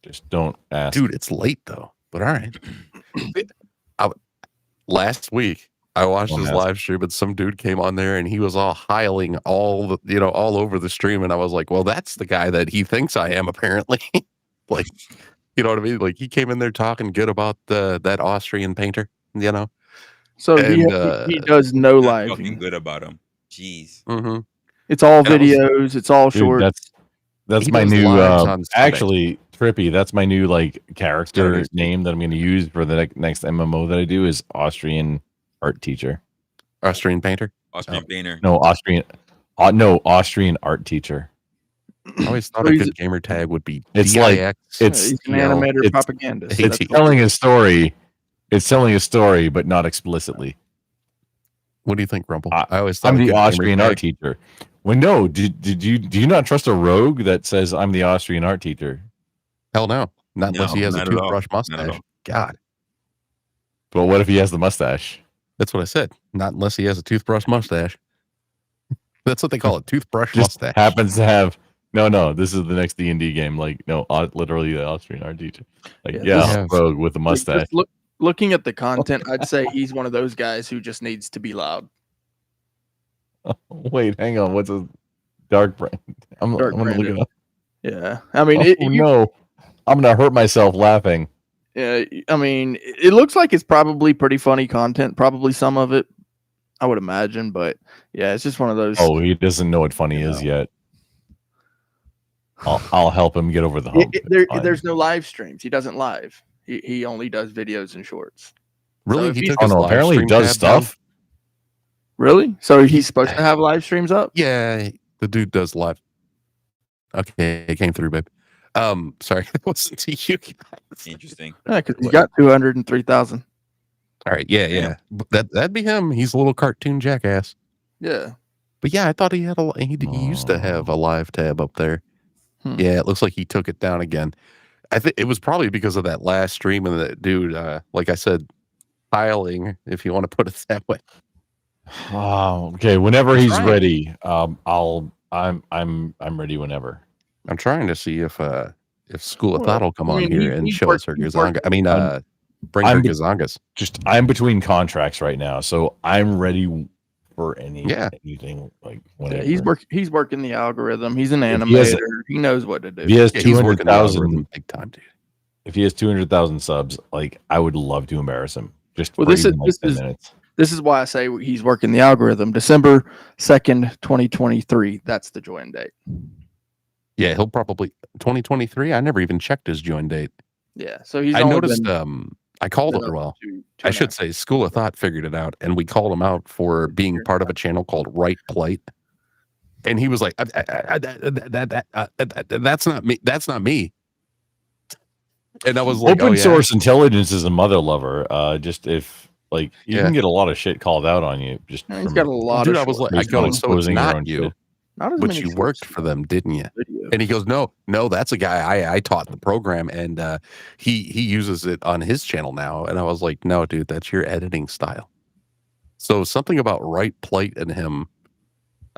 Just don't ask. Dude, it's late though. But all right. Last week I watched his live stream, and some dude came on there, and he was all hiling all over the stream, and I was like, "Well, that's the guy that he thinks I am, apparently." Like, you know what I mean? Like, he came in there talking good about that Austrian painter, you know. So he does no live. Talking good about him. Jeez. Mm-hmm. It's all And I was- videos. It's all Dude, shorts. that's He my does new. lives on Sunday. Actually, Trippy, that's my new like character Saturdays. name that I'm going to use for the next MMO that I do is Austrian art teacher. Austrian painter. Austrian painter. No, Austrian art teacher. I always thought So a he's- good gamer tag would be It's like- DIX. it's- He's an TL. animator it's- propagandist. it's That's telling a story. It's telling a story, but not explicitly. What do you think, Rumple? I- I always thought I'm a the good gamer Austrian art tag- teacher. Well, no, do you not trust a rogue that says I'm the Austrian art teacher? Hell no, not unless he No, has a not at all. toothbrush Not at mustache. all. God, But what if he has the mustache? that's what I said. Not unless he has a toothbrush mustache. That's what they call it, toothbrush Just mustache. happens to have. No. This is the next D&D game. Like no, literally the Austrian art teacher. Like Yeah, yeah, this- rogue with a mustache. Just looking at the content, I'd say he's one of those guys who just needs to be loud. Wait, hang on. What's a dark brand? I'm Dark gonna look Brandon. it up. Yeah, I mean, Oh, no, I'm gonna hurt myself laughing. I mean, it looks like it's probably pretty funny content. Probably some of it, I would imagine. But yeah, it's just one of those. Oh, he doesn't know what funny is yet. I'll help him get over the hump. It's fine. There's no live streams. He doesn't live. He only does videos and shorts. Really? So if He he's- took Oh his no, live apparently he stream does tab down? stuff. Really? So he's supposed to have live streams up? Yeah, the dude does live. Okay, it came through, babe. Sorry, that wasn't to you guys. Interesting. Yeah, because he's got 203,000. All right, yeah. That'd be him. He's a little cartoon jackass. Yeah. But yeah, I thought he had he used to have a live tab up there. Hmm. Yeah, it looks like he took it down again. I think it was probably because of that last stream and that dude, like I said, piling, if you want to put it that way. Oh, okay. Whenever He's he's trying. ready, I'm ready whenever. I'm trying to see if School of Well, Thought will come I on mean, here and he's show us her he's Gazanga. I mean, I'm- bring her I'm- Gazangas. I'm between contracts right now, so I'm ready for Yeah. anything like Yeah, whenever. he's working the algorithm. He's an If he has animator. He knows what to do. If he has Yeah, he's working the 200,000, algorithm big time, dude. if he has 200,000 subs, like I would love to embarrass him. Just Well, for this even, is- like, this 10 is- minutes. This is why I say he's working the algorithm. December 2nd, 2023. That's the join date. Yeah, he'll probably 2023. I never even checked his join date. Yeah. So he's I only noticed. been- I called been it. up Well, two I and a should half. say School of Thought figured it out, and we called him out for being part of a channel called Right Plate. And he was like, "That's not me. That's not me." And I was like, Open "Oh, yeah." source intelligence is a mother lover. Just if like you Yeah. can get a lot of shit called out on you. Just Yeah, he's from got a lot Dude, of I was short like, I based go, on so it's exposing your own not you, shit. not as but many you shorts worked as for them, didn't you? videos. And he goes, no, that's a guy I taught the program, and he uses it on his channel now. And I was like, no, dude, that's your editing style. So something about Right Plate and him.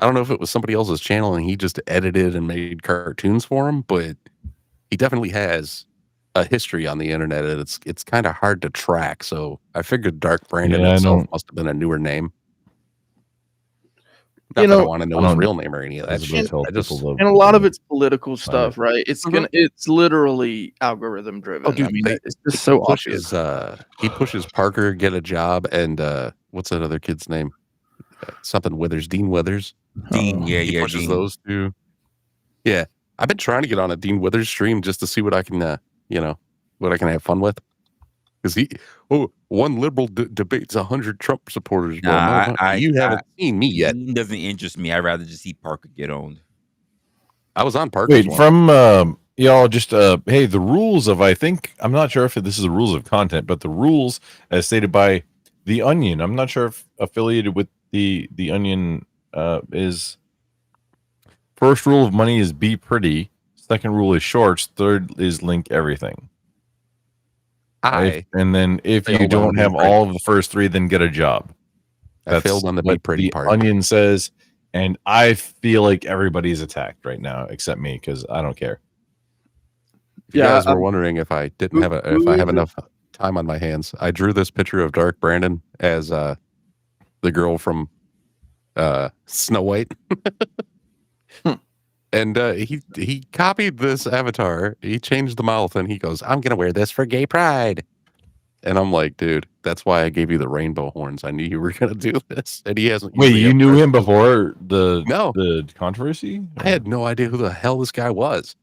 I don't know if it was somebody else's channel and he just edited and made cartoons for him, but he definitely has a history on the internet, and it's kind of hard to track. So I figured Dark Brandon Yeah, I himself don't- must have been a newer name. Not You that I know- want to know I his don't- real name or any of that Elizabeth shit. told I just, people to- And a lot of it's political Find stuff, right? It's Mhm. it's literally algorithm driven. Oh, dude, I mean, they- it's just so pushes obvious. he pushes Parker get a job, and what's that other kid's name? Something Withers, Dean Withers. Dean, Oh. yeah, He yeah, pushes Dean. those two. Yeah, I've been trying to get on a Dean Withers stream just to see what I can, what I can have fun with. Because one liberal debates 100 Trump supporters. Well, Nah, motherfucker, you haven't seen me yet. Dean doesn't interest me. I'd rather just see Parker get owned. I was on Parker's Wait, one. from y'all, just hey, the rules of I'm not sure if this is the rules of content, but the rules as stated by The Onion. I'm not sure if affiliated with the Onion is first rule of money is be pretty. Second rule is shorts. Third is link everything. And then if failed you on don't the have be pretty. all of the first three, then get a job. I failed on the be what pretty the part. Onion says, and I feel like everybody's attacked right now except me because I don't care. If you Yeah, guys were wondering if I didn't have if I have enough time on my hands, I drew this picture of Dark Brandon as the girl from Snow White. And he copied this avatar. He changed the mouth, and he goes, "I'm gonna wear this for gay pride." And I'm like, dude, that's why I gave you the rainbow horns. I knew you were going to do this. And he hasn't. Wait, usually you knew ever- him before the No. controversy? I had no idea who the hell this guy was.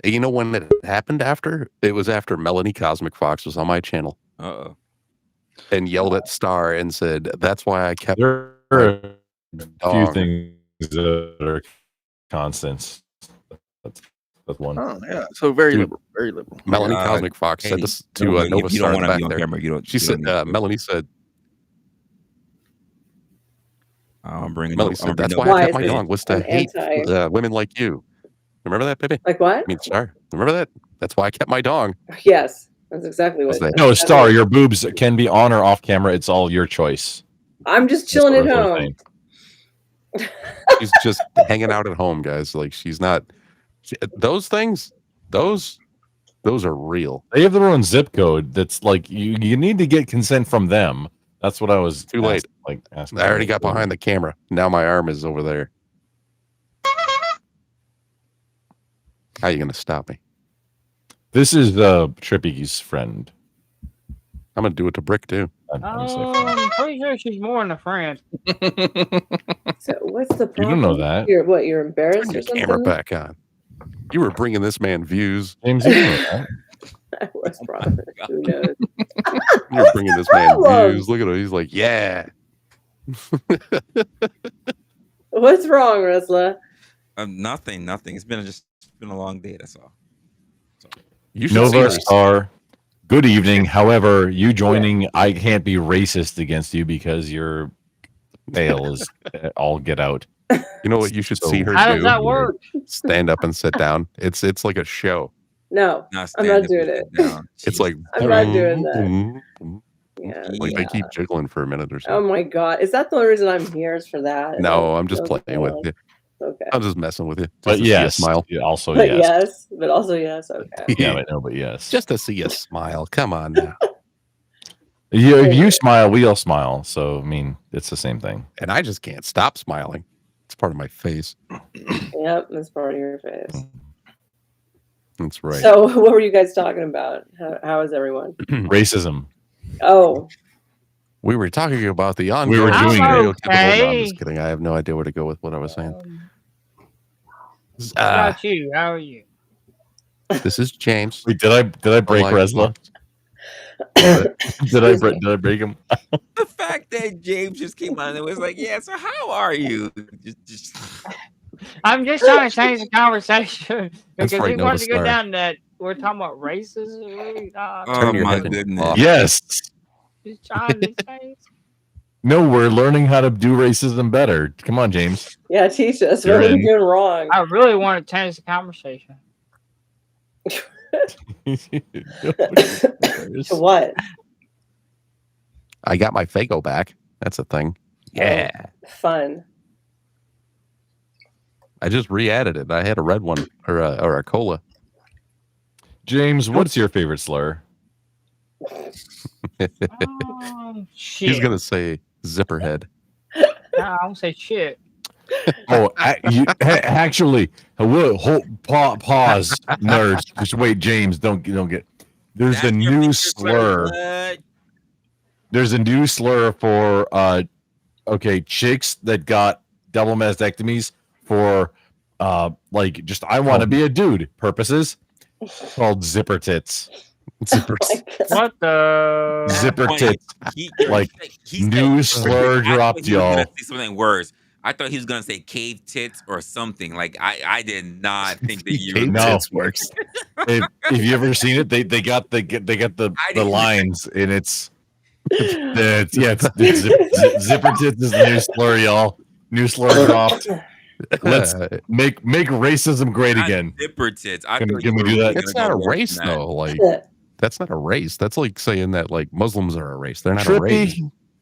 And you know when it happened after? It was after Melanie Cosmic Fox was on my channel Uh-oh. and yelled at Star and said, that's why I kept There are a few dog. things that are constants. That's one. Oh yeah, so very Dude. liberal, very liberal. Melanie Cosmic Fox said Hey, this no, to if Nova you Star don't in want the to back be on there. camera, you don't. She said, Melanie said, I'm bringing. Melanie said, that's why I kept my dog, was to hate women like you. Remember that, baby? Like what? I mean, Star, remember that? That's why I kept my dog. Yes, that's exactly what. that? No, Star, your boobs can be on or off camera. It's all your choice. I'm just chilling at That's what I'm home. saying. She's just hanging out at home, guys. Like she's not. Those things, those are real. They have their own zip code. That's like you need to get consent from them. That's what I was Too late. asking. I already got behind the camera. Now my arm is over there. How are you going to stop me? This is Trippy's friend. I'm going to do it to Brick too. I'm pretty sure she's more than a friend. So what's the problem? You don't know that. You're embarrassed Turn or your something? camera back on. You were bringing this man views. James, you don't know that. I was probably. Who knows? You're bringing this man problem? views. Look at him. He's like, yeah. What's wrong, Resla? Nothing. It's been a long day. That's all. You should see Nova this. Star. Good evening. However, you joining, I can't be racist against you because your pale is all get out. You know what you should see her How do? does that work? Stand up and sit down. It's like a show. No, I'm not doing it. It's like I'm not doing that. Yeah. like they keep jiggling for a minute or so. Oh my god, is that the only reason I'm here is for that? No, I'm just Okay. playing with you. Okay. I'm just messing with you. Just But to see you yes, smile. also But yes. yes, but also yes. Okay. Yeah, but no, but yes. Just to see you smile. Come on now. If you smile, we all smile. So I mean, it's the same thing. And I just can't stop smiling. It's part of my face. Yep, that's part of your face. That's right. So, what were you guys talking about? How is everyone? Racism. Oh, We were talking about the were ongoing doing it. stereotypical. No, I'm Okay. just kidding. I have no idea where to go with what I was saying. How about you? How are you? This is James. Wait, did I break Like- Resla? Did I break him? The fact that James just came on and was like, "Yeah, so how are you?" Just I'm just trying to change the conversation That's because right, we Nova wanted to go Star. down that we're talking about racism. oh your my head and goodness. off. Yes. Just trying to change. No, we're learning how to do racism better. Come on, James. yeah, teach us. You're What are we in. doing wrong? I really want to change the conversation. To what? I got my Fago back. That's a thing. Yeah. Fun. I just re-added it. I had a red one or a cola. James, what's your favorite slur? Shit. He's gonna say zipperhead. Nah, I don't say shit. Oh, actually, pause, nerds. Just wait, James. Don't get. There's That's a your new favorite slur. What? There's a new slur for chicks that got double mastectomies for like just I want to be a dude purposes called zipper tits. Zipper. What the? Zipper Point. tits. Like New slur I thought dropped, he was gonna y'all. say something worse. I thought he was gonna say cave tits or something. Like I did not think that you. Cave No. tits works. If you ever seen it, they got the I the didn't- lines and it's zipper tits is the new slur, y'all. New slur dropped. Let's make racism great Not again. zipper tits. I Can thought we you were do that? really That's gonna not a go worse race than that. though. Like that's not a race. That's like saying that like Muslims are a race. They're not a race.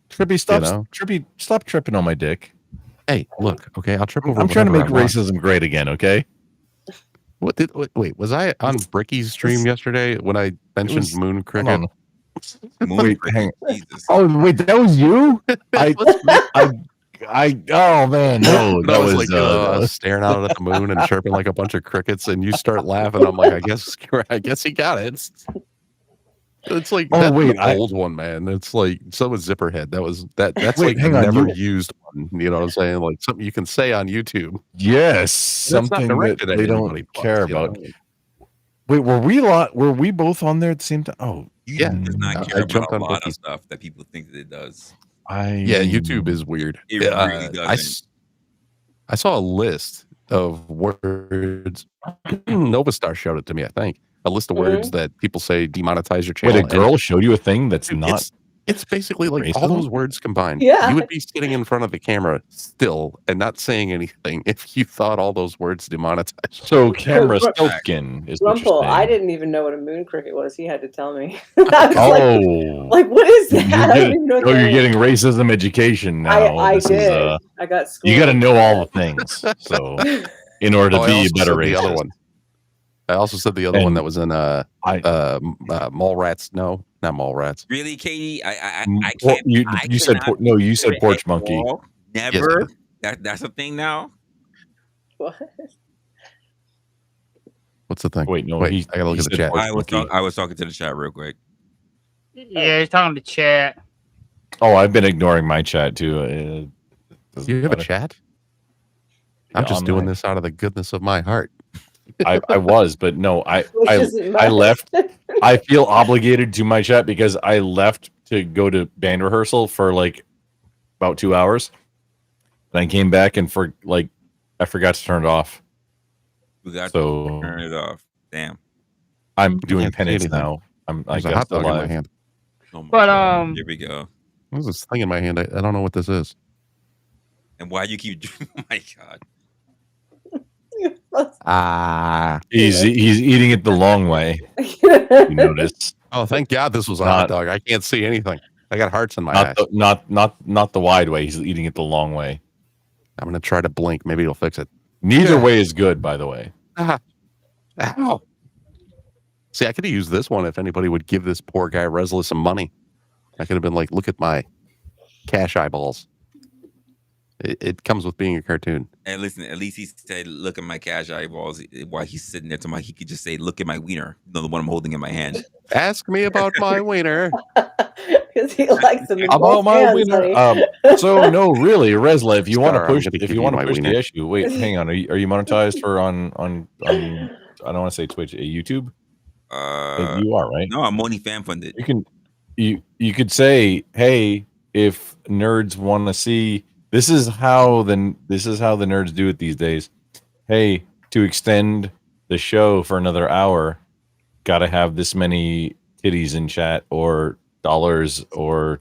Trippy, stop, You know? Trippy, stop tripping on my dick. Hey, look. Okay, I'll trip over. I'm trying to make whatever I want. racism great again. Okay. Wait, was I on Bricky's stream yesterday when I mentioned was- moon Hold cricket? on. Moon Wait, cricket, hang- Jesus. Oh wait, that was you. Oh man, no, That was like that was staring out at the moon and chirping like a bunch of crickets, and you start laughing. I'm like, I guess he got it. It's like Oh, that's wait, an old one, man. It's like so was Zipperhead. That's Wait, like a hang on, never you- used one. You know what I'm saying? Like something you can say on YouTube. Yes, That's not something that directed at they anybody don't care plus, you know? about. Wait, were we both on there at the same time? Oh, Yeah, YouTube does not I care about jumped a on lot of Wiki. stuff that people think that it does. Yeah, YouTube is weird. It really doesn't. I saw a list of words. Novastar showed it to me, I think. A list of words that people say demonetize your channel. Wait, a girl showed you a thing that's not. It's basically like all racism? those words combined. Yeah. You would be sitting in front of the camera still and not saying anything if you thought all those words demonetized. So camera Gr- skin is what you're Rumple, saying. I didn't even know what a moon cricket was. He had to tell me. I was like, what is that? You're I don't getting, even know what oh, that you're is. getting racism education now. I This did. is, I got schooled. you got to know all the things. So, in order to I be a also better said the other racist. one. I also said the other one And that was in mall rats. No, not mall rats. Really, Katie? I Well, can't. you I said cannot no. You said hear it porch at monkey. all. Yes, Never. That's a thing now. What? What's the thing? Wait, no. Wait, I gotta look he at the said chat. porch I was monkey. talking to the chat real quick. Yeah, he's talking to chat. Oh, I've been ignoring my chat too. Do you have a chat? I'm just doing this out of the goodness of my heart. I was, but no, Which isn't I much. left. I feel obligated to my chat because I left to go to band rehearsal for like about 2 hours. And I came back and I forgot to turn it off. We got So to turn it off. Damn. I'm doing Can't see penance anything. now. I There's a guess hot dog in my alive. hand. Oh my But God. Here we go. There's this thing in my hand. I don't know what this is. And why you keep? Oh my God. He's eating it the long way. You notice? Oh, thank God this was a hot dog. I can't see anything. I got hearts in my eyes. Not the wide way. He's eating it the long way. I'm gonna try to blink. Maybe it'll fix it. Neither Yeah. way is good, by the way. Ow. See, I could have used this one if anybody would give this poor guy Resla some money. I could have been like, look at my cash eyeballs. It comes with being a cartoon. And listen, at least he said, "Look at my cash eyeballs." While he's sitting there to my, he could just say, "Look at my wiener." The one I'm holding in my hand. Ask me about my wiener. Because he likes them in About both my hands, wiener. honey. So no, really, Resla, if you want to Star, I'm push, gonna if give you you want to my push the wiener. issue, wait, hang on. Are you monetized for on I don't want to say Twitch, YouTube? You are, right? No, I'm only fan funded. You could say, hey, if nerds want to see, this is how the nerds do it these days. Hey, to extend the show for another hour, gotta have this many titties in chat or dollars or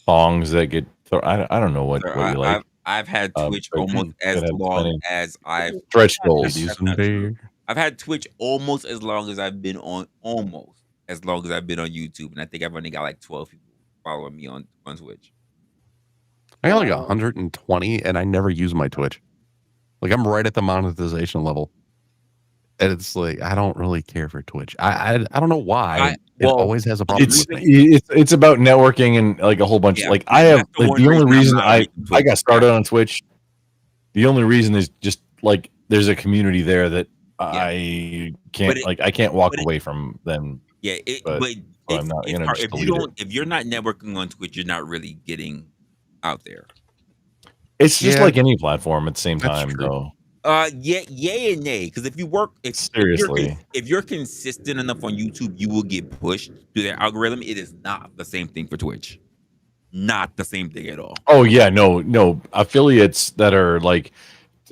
songs that get. I don't know what you like. I've had Twitch but almost you as could have long plenty. as I've Stretch goals. That's not true. I've had Twitch almost as long as I've been on YouTube, and I think I've only got like 12 people following me on Twitch. I got like 120, and I never use my Twitch. Like I'm right at the monetization level, and it's like I don't really care for Twitch. I don't know why. It always has a problem with me. It's about networking and like a whole bunch. Yeah, like I have that's the like one the only reason reason I'm not I on Twitch. got started on Twitch. The only reason is just like there's a community there that I can't I can't walk away from them. Yeah, but I'm not it's gonna hard. just If you delete don't, if you're not networking on Twitch, you're not really getting out there. It's just like any platform at the same That's time, true. though. Yay and nay. Because if you work, Seriously. if you're consistent enough on YouTube, you will get pushed through their algorithm. It is not the same thing for Twitch. Not the same thing at all. Oh yeah, no affiliates that are like,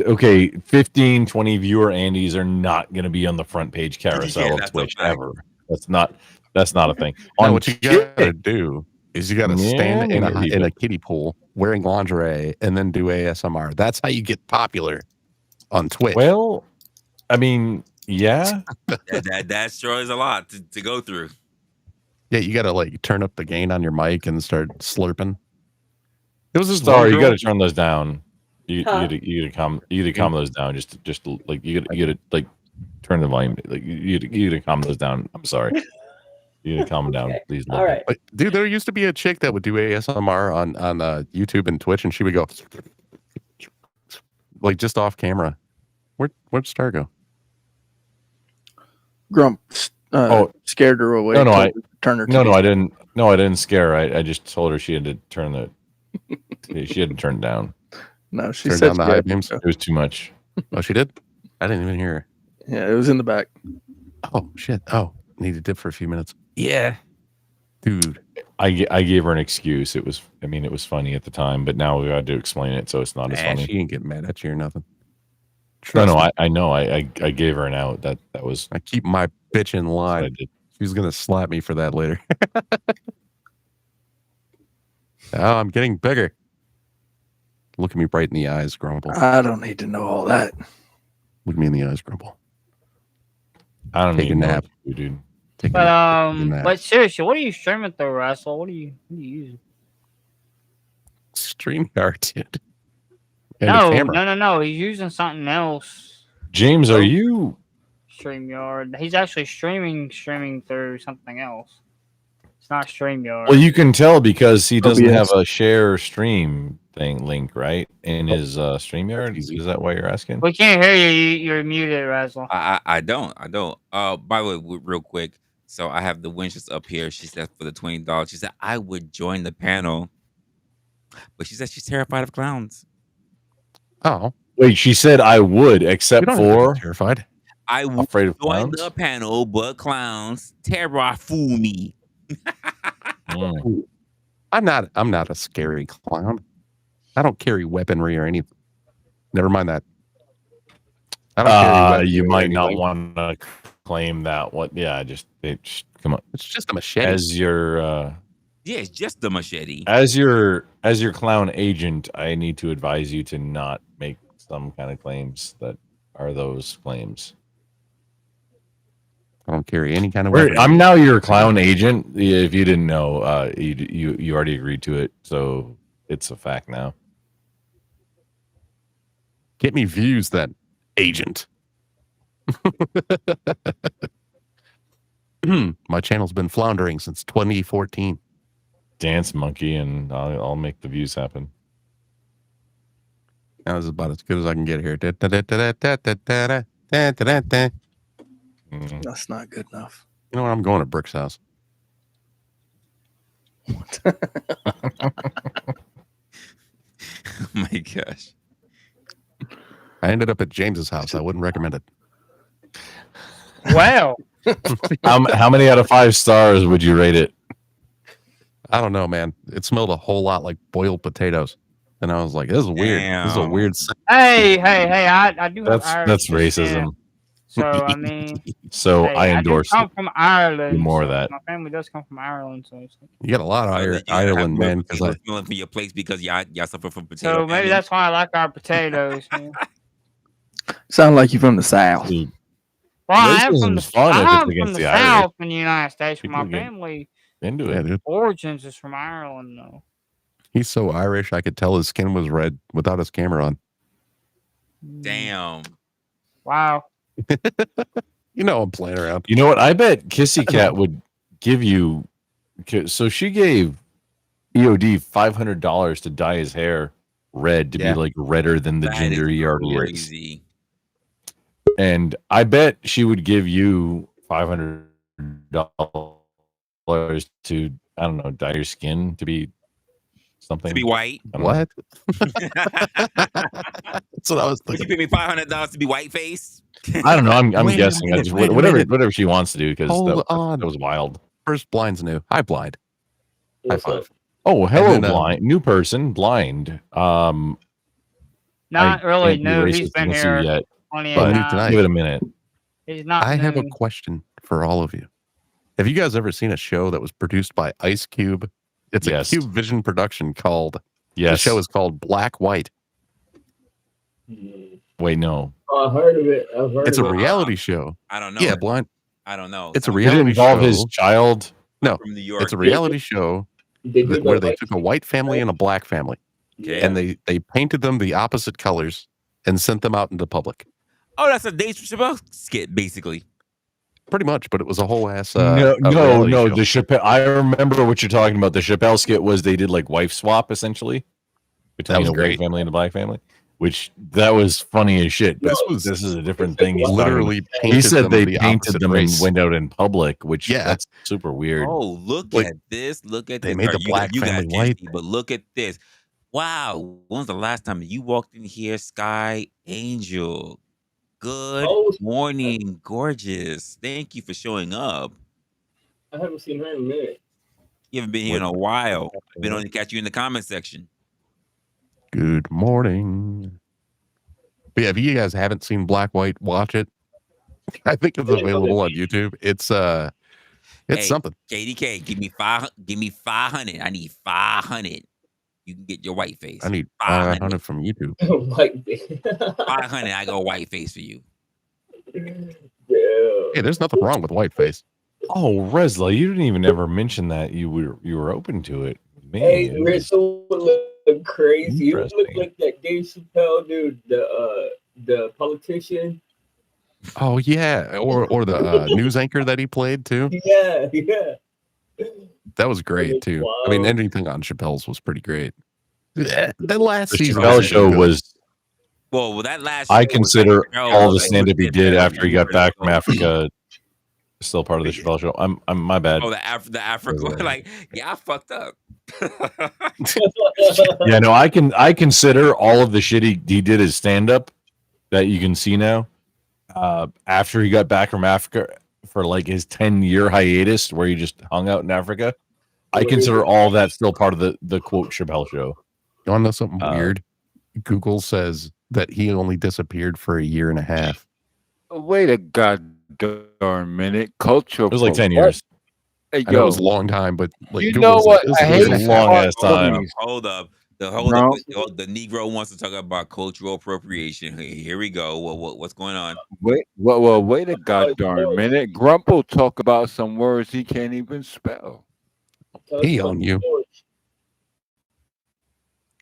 okay, 15, 20 viewer Andes are not going to be on the front page carousel of that's a Twitch fact. ever. That's not a thing. No, On what you gotta do is you gotta stand in maybe, a but- kiddie pool wearing lingerie and then do ASMR. That's how you get popular on Twitch. Well, I mean, yeah. that sure is a lot to go through. Yeah, you gotta like turn up the gain on your mic and start slurping. It was this Sorry, you one got girl- to turn those down. You Huh. gotta calm those down. Just like you gotta like turn the volume. Like you gotta calm those down. I'm sorry. You gotta calm them down, Okay. please. All right. Like, dude, there used to be a chick that would do ASMR on YouTube and Twitch, and she would go like just off camera. Where'd Star go? Grump, Scared her away. No, told her to turn her. No, I didn't. No, I didn't scare her. I just told her she had to turn she had to turn it down. No, she Turn said down the she high had to beams. go. It was too much. Oh, she did? I didn't even hear her. Yeah, it was in the back. Oh, shit. Oh, need to dip for a few minutes. Yeah. Dude. I gave her an excuse. It was funny at the time, but now we had to explain it, so it's not as funny. She ain't getting mad at you or nothing. No, I know. I gave her an out. That was. I keep my bitch in line. I did. She's gonna slap me for that later. Oh, I'm getting bigger. Look at me right in the eyes, Grumble. I don't need to know all that. Look at me in the eyes, Grumble. I don't Take a even know nap. what to do, dude. Take a But nap. but seriously, what are you streaming through, Resla? What are you using? StreamYard, dude. And a camera. No. He's using something else. James, are you? StreamYard. He's actually streaming through something else. It's not StreamYard. Well, you can tell because he doesn't OBS. have a share stream thing link, right? In his StreamYard. Is that why you're asking? We can't hear you. You're muted, Resla. I don't. By the way, real quick. So I have the winches up here. She said for the $20. She said I would join the panel, but she said she's terrified of clowns. Oh, Wait, she said I would, you except don't have to for be terrified. I would afraid of join clowns. the panel, but clowns terror fool me. Mm. I'm not a scary clown. I don't carry weaponry or anything. Never mind that. I don't carry weaponry You or might not anything. want to claim that. What? Yeah, just come on. It's just a machete. As your Yeah, it's just the machete. as your clown agent, I need to advise you to not make some kind of claims that are those claims. I don't carry any kind of weapon. I'm now your clown agent. If you didn't know, you already agreed to it, so it's a fact now. Get me views, then, agent. My channel's been floundering since 2014. Dance monkey, and I'll make the views happen. That was about as good as I can get here. You That's not good enough. know what? I'm going to Brick's house. Oh my gosh. I ended up at James's house. I wouldn't recommend it. Wow. How many out of 5 stars would you rate it? I don't know, man. It smelled a whole lot like boiled potatoes. And I was like, this is weird. This is a Damn. weird Hey, I do have Irish That's descent. racism. So I mean, So hey, I endorse I do come it. from Ireland. Do more so of that. My family does come from Ireland, so it's like, You got a lot of So then you gotta Ireland, have man. more Because potatoes smelling for your place because y'all suffer from potato. so maybe famine. that's why I like our potatoes. Man. Sound like you from the South. Dude, Well, I am from the, Racism's fun if it's I'm from against the the Irish. South in the United States. But my People get- family into yeah, it. dude. origins is from Ireland, though. He's so Irish, I could tell his skin was red without his camera on. Damn. Wow. You know I'm playing around. You know what? I bet Kissy Cat would give you. So she gave EOD $500 to dye his hair red to Yeah. be like redder than the That ginger is yard race. crazy. And I bet she would give you $500 to, I don't know, dye your skin to be something. To be white. I don't know. What? That's what I was Would you thinking. pay me $500 to be white face? I don't know. I'm Wait a guessing. minute, I just, wait a whatever minute. whatever she wants to do because Hold on. that was wild. First, Blind's new. Hi, Blind. High five. Oh, hello, And then, blind new person, blind. Not I really can't be new. racist He's been against you here yet, plenty but of new times. tonight. give it a minute. He's not I have a new. question for all of you. Have you guys ever seen a show that was produced by Ice Cube? It's Yes. a Cube Vision production called. The Yes. show is called Black White. Wait, no. Oh, I heard of it. I've heard It's a of it. reality show. I don't know. Yeah, Blind. I don't know. It's a Did it reality involve show. his child? No, from New York. it's a reality show They did where the they white took a white family and a black family, Okay. and they painted them the opposite colors and sent them out into public. Oh, that's a Dave Chappelle skit, basically. Pretty much, but it was a whole ass. No. reality show. The Chappelle. I remember what you're talking about. The Chappelle skit was they did like wife swap essentially between was a white great. family and a black family. which that was funny as shit. But This is a different thing. He's literally talking, he painted said them they the painted opposite them race. and went out in public, which Yeah. that's super weird. Oh, look Like, at this. Look at they this. made All the right, black you guys family can't white. see, but look at this. Wow. When was the last time you walked in here, Sky Angel? Good Oh, morning, gorgeous. Thank you for showing up. I haven't seen her in a minute. You haven't been here in a while. I've been on to catch you in the comment section. Good morning. But yeah, if you guys haven't seen Black White, watch it. I think it's available on YouTube. It's Hey, something. KDK, give me 500. I need 500. You can get your white face. I need 500 from YouTube. Like, 500. I go white face for you. yeah. Hey, there's nothing wrong with whiteface. Oh, Resla, you didn't even ever mention that you were open to it. Man, Hey, Rachel look crazy. You look Interesting. like that Dave Chappelle dude, the politician. Oh yeah, or the news anchor that he played too. Yeah. That was great too. I mean, Wow. anything on Chappelle's was pretty great. The last the season Chappelle was show good. was. Well, that last I show was consider like, no, all the like, stand up he legit did better after he got than back from Chappelle. Africa still part of the Chappelle show. I'm my bad. Oh, the Africa, like, yeah, I fucked up. Yeah, no, I consider all of the shit he did as stand up that you can see now. After he got back from Africa for like his 10-year hiatus where he just hung out in Africa, I consider all that still part of the quote Chappelle show. You want to know something weird? Google says that he only disappeared for a year and a half. Wait a goddamn minute. Culture. It was like 10 years. Hey, I know it yo, was a long time, but like you Google's know like, what? this I is a hate year and a half. long ass time. Hold up. The Negro wants to talk about cultural appropriation. Here we go. What's going on? Wait a goddamn minute. Grumple talk about some words he can't even spell. He on you.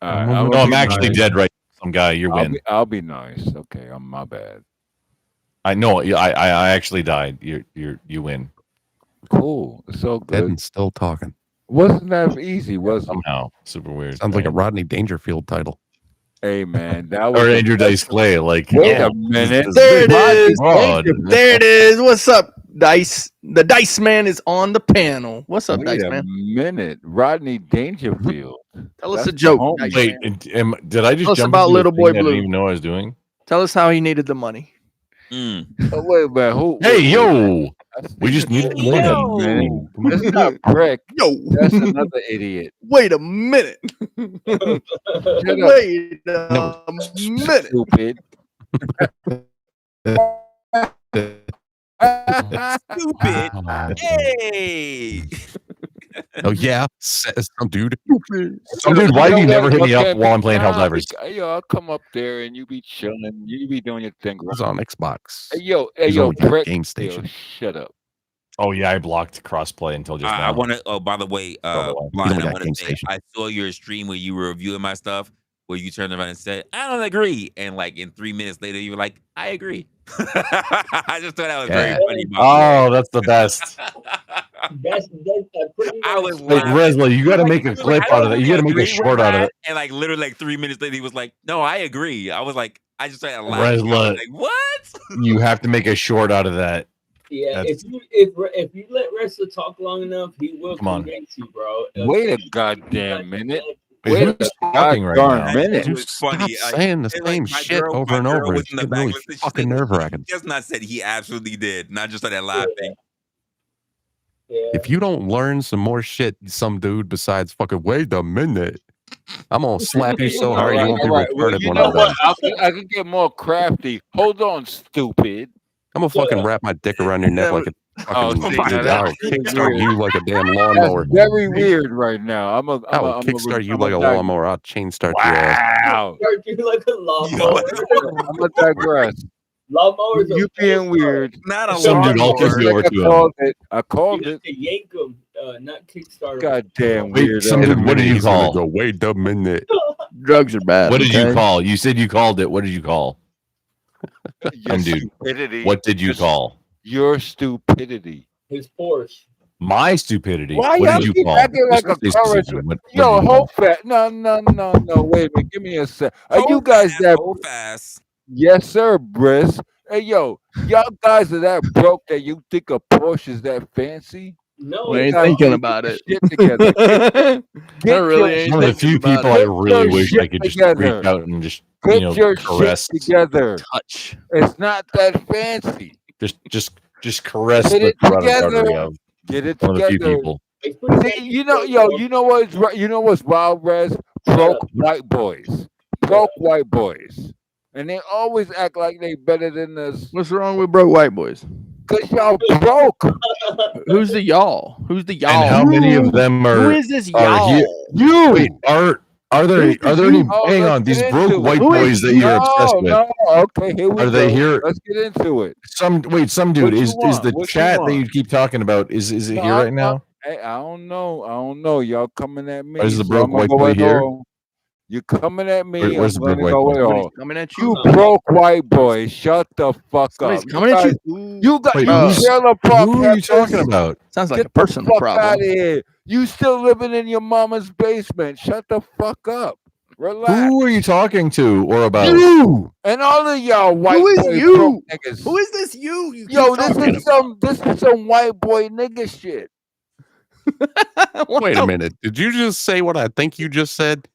All right, I'm actually dead right now. Some guy, you win. I'll be nice. Okay, I'm my bad. I know. I actually died. You win. Cool. So Dead good. and still talking. Wasn't that easy? Was it? Somehow super weird. Sounds like a Rodney Dangerfield title. Hey man, that was Or Andrew Dice Clay. Like, wait a minute. There it is. Broad. There it is. What's up, Dice? The Dice Man is on the panel. What's up, Wait Dice a Man? minute. Rodney Dangerfield. Tell us That's a joke. the Dice Wait, Man. did I just Tell us jump about into a Little thing Boy that I Blue. didn't even know what I was doing? Tell us how he needed the money. Oh, wait, man. Who? Hey, wait, yo! We just needed the Wait a money. minute. That's not Brick. Yo, That's another idiot. wait a minute. Shut up, Wait a minute. stupid. Stupid. Hey. Oh yeah, says some dude. Some dude, why do you never hit me Okay, up while I'm playing nah, Helldivers? Yo, I'll come up there and you be chilling. You be doing your thing. He's on Xbox. Hey, yo, He's only got Brick. Game Yo, Station. shut up. Oh yeah, I blocked crossplay until just I now. want to. Oh, by the way, He's Blind, only I got want Game to say Station. I saw your stream where you were reviewing my stuff, where you turned around and said, "I don't agree," and like in 3 minutes later, you were like, "I agree." I just thought that was very Yeah. funny. Oh, that's the best. That's pretty I much. was Like laughing. Resla, you got to Like, make he a was clip like, "I out of don't that. You got to make a agree with short out of that," it. and like literally like 3 minutes later, he was like, "No, I agree." I was like, I just started laughing. I Resla, was like, "What?" you have to make a short out of that. Yeah, That's- if you let Wrestler talk long enough, he will Come on. convince you, bro. Wait a goddamn minute. Wait, Wait who's a talking right darn now? minute. It was funny. Stop saying the it's like same my shit girl- over my and girl over. was It's in the getting back really listening. She fucking said, nerve wracking. He just not said he absolutely did, and I just started laughing. Yeah. If you don't learn some more shit, some dude besides fucking wait a minute, I'm gonna slap you so hard you won't be Well, retarded you when know I'm what? done. I can get more crafty. Hold on, stupid. I'm gonna fucking wrap my dick around your neck like a Oh, fucking. see, now I'll that's kickstart weird. you like a damn That's lawnmower. very weird right now. I will kickstart you like a lawnmower. I'll chain start your ass. Wow. Start you like a lawnmower. I'm gonna digress. Lawnmowers. You being weird. Not a Some dude, I'll kick lawnmower. you over I to him. called it. I You called have it. to yank them, not kickstart 'em. Goddamn Wait, weird. some In a dude, what did minute, you he's gonna call? go, wait a minute. Drugs are bad. What did you okay? call? You said you called it. What did you call? Your Dude, stupidity. what did you call? Your stupidity. His Porsche. My stupidity. Why What y'all did you keep call? acting like a Just say courage? specifically. What Yo, did you call? hope fast. No. Wait a minute. Give me a sec. Are you Hold guys fast, that? hold fast. Yes, sir, Briss. Hey, yo, y'all guys are that broke that you think a Porsche is that fancy? No, We You ain't guys thinking better about get it. your shit together. I Get really your ain't One of the thinking few about people it. I Get really your wish shit I could just together. reach out and just Get your caress, shit together. Touch. It's not that fancy. just caress Get the it carotid together. artery of Get it one of the few together. people. it's pretty See, you know what's wild, Res? Broke white boys. Broke white boys. And they always act like they better than us. What's wrong with broke white boys? Cause y'all broke. Who's the y'all? Who's the y'all? And how many of them Who are is this are here? y'all? Wait, are there Who's this any? you? Oh, Hang let's on, get these broke into it. white Who is boys that you? you're obsessed with. No. Okay, here we Are go. they here? Let's get into it. Some dude What you is want? the What you chat that want? you keep talking about is it No, here right now? Hey, I don't know. Y'all coming at me, Or is the so broke I'm gonna white go boy at here? all. You coming at me, Where's I'm the broke gonna white go boy? at Somebody's all. coming at You you. broke white boy, shut the fuck Somebody's up. coming at guys, you. you got Wait, you Bro, trailer park who are you talking heifers. about? sounds like Get a the personal fuck out problem. of here. You still living in your mama's basement. Shut the fuck up. Relax. Who are you talking to or about? You and all of y'all white Who is boy you? broke niggas. Who is this you Yo, keep this talking is some white boy nigga shit. about? Wait a minute. Did you just say what I think you just said?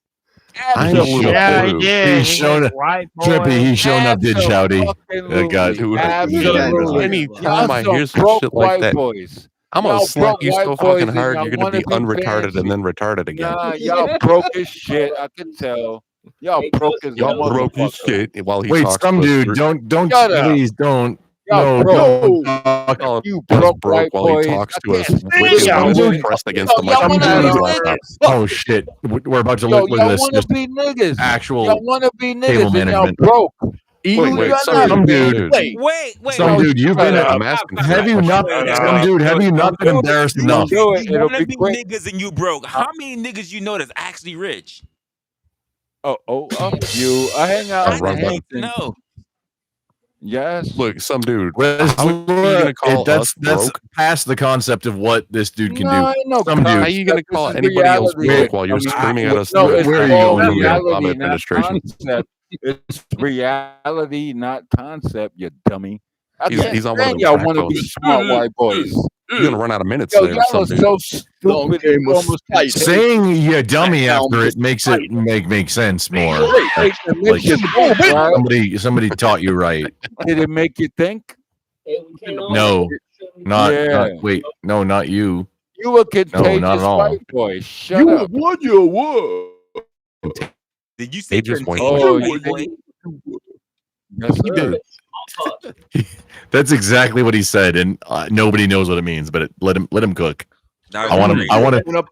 I'm a Absolutely. little Yeah, he blue. did. He's He showing said up. white Trippy, boy. he's showing up, did shouty. God, Absolutely. Dude, Absolutely. anytime Y'all I some hear some broke shit like white that, boys. I'm gonna Y'all slap broke you white so boys fucking and hard, y'all you're gonna want be to be unretarded and fancy. then retarded again. Nah, y'all broke as shit. I can tell. Y'all broke as a Y'all broke his motherfucker. shit while he Wait, talks some to us. dude, don't, Shut up. please don't. Y'all No, broke. don't talk. Call You us broke broke white while he boys. talks I to us can't with stand his y'all nose women. pressed against the Yo, y'all microphone wanna on be his dude. laptop. niggas. Oh shit, we're about to Yo, look y'all at this. wanna Just be niggas. Y'all actual wanna be table niggas and y'all management. broke. Wait, Some dude, fancy. Wait. some Yo, dude, you've shut been. up. I'm asking for a Have you not? question. Some dude, have you not been embarrassed You enough? Do it. you It'll want to be be quick. niggas and you broke. How many niggas you know that's actually rich? A few. I hang out I in the just Rumba. need to Hamptons. know. Yes. Look, some dude. How are you Resla, gonna call us that's broke? past the concept of what this dude can do. No, ain't no Some How dude, are you gonna concept. This call is anybody else reality. broke while you're I mean, screaming at us no, that it's where are you called going from here? Obama reality, not administration? concept. It's reality, not concept. You dummy. I He's can't on one of stand them y'all crack want to be phones. smart white boys. You're gonna run out of minutes Yo, there, y'all some are dude. so Long stupid. game It's was almost fight. contagious. saying you dummy Smackdown after was it makes fight. it make sense more. It makes you Like think, right? somebody taught you right. Did it make you think? No, not Yeah. wait, no, not you. You a No, not contagious at all. white boy. Shut up. what you what? Did you say They just went contagious Oh, white you boy? think? Yes, He sir. did. That's exactly what he said, and nobody knows what it means. But let him cook. That I was want him. great.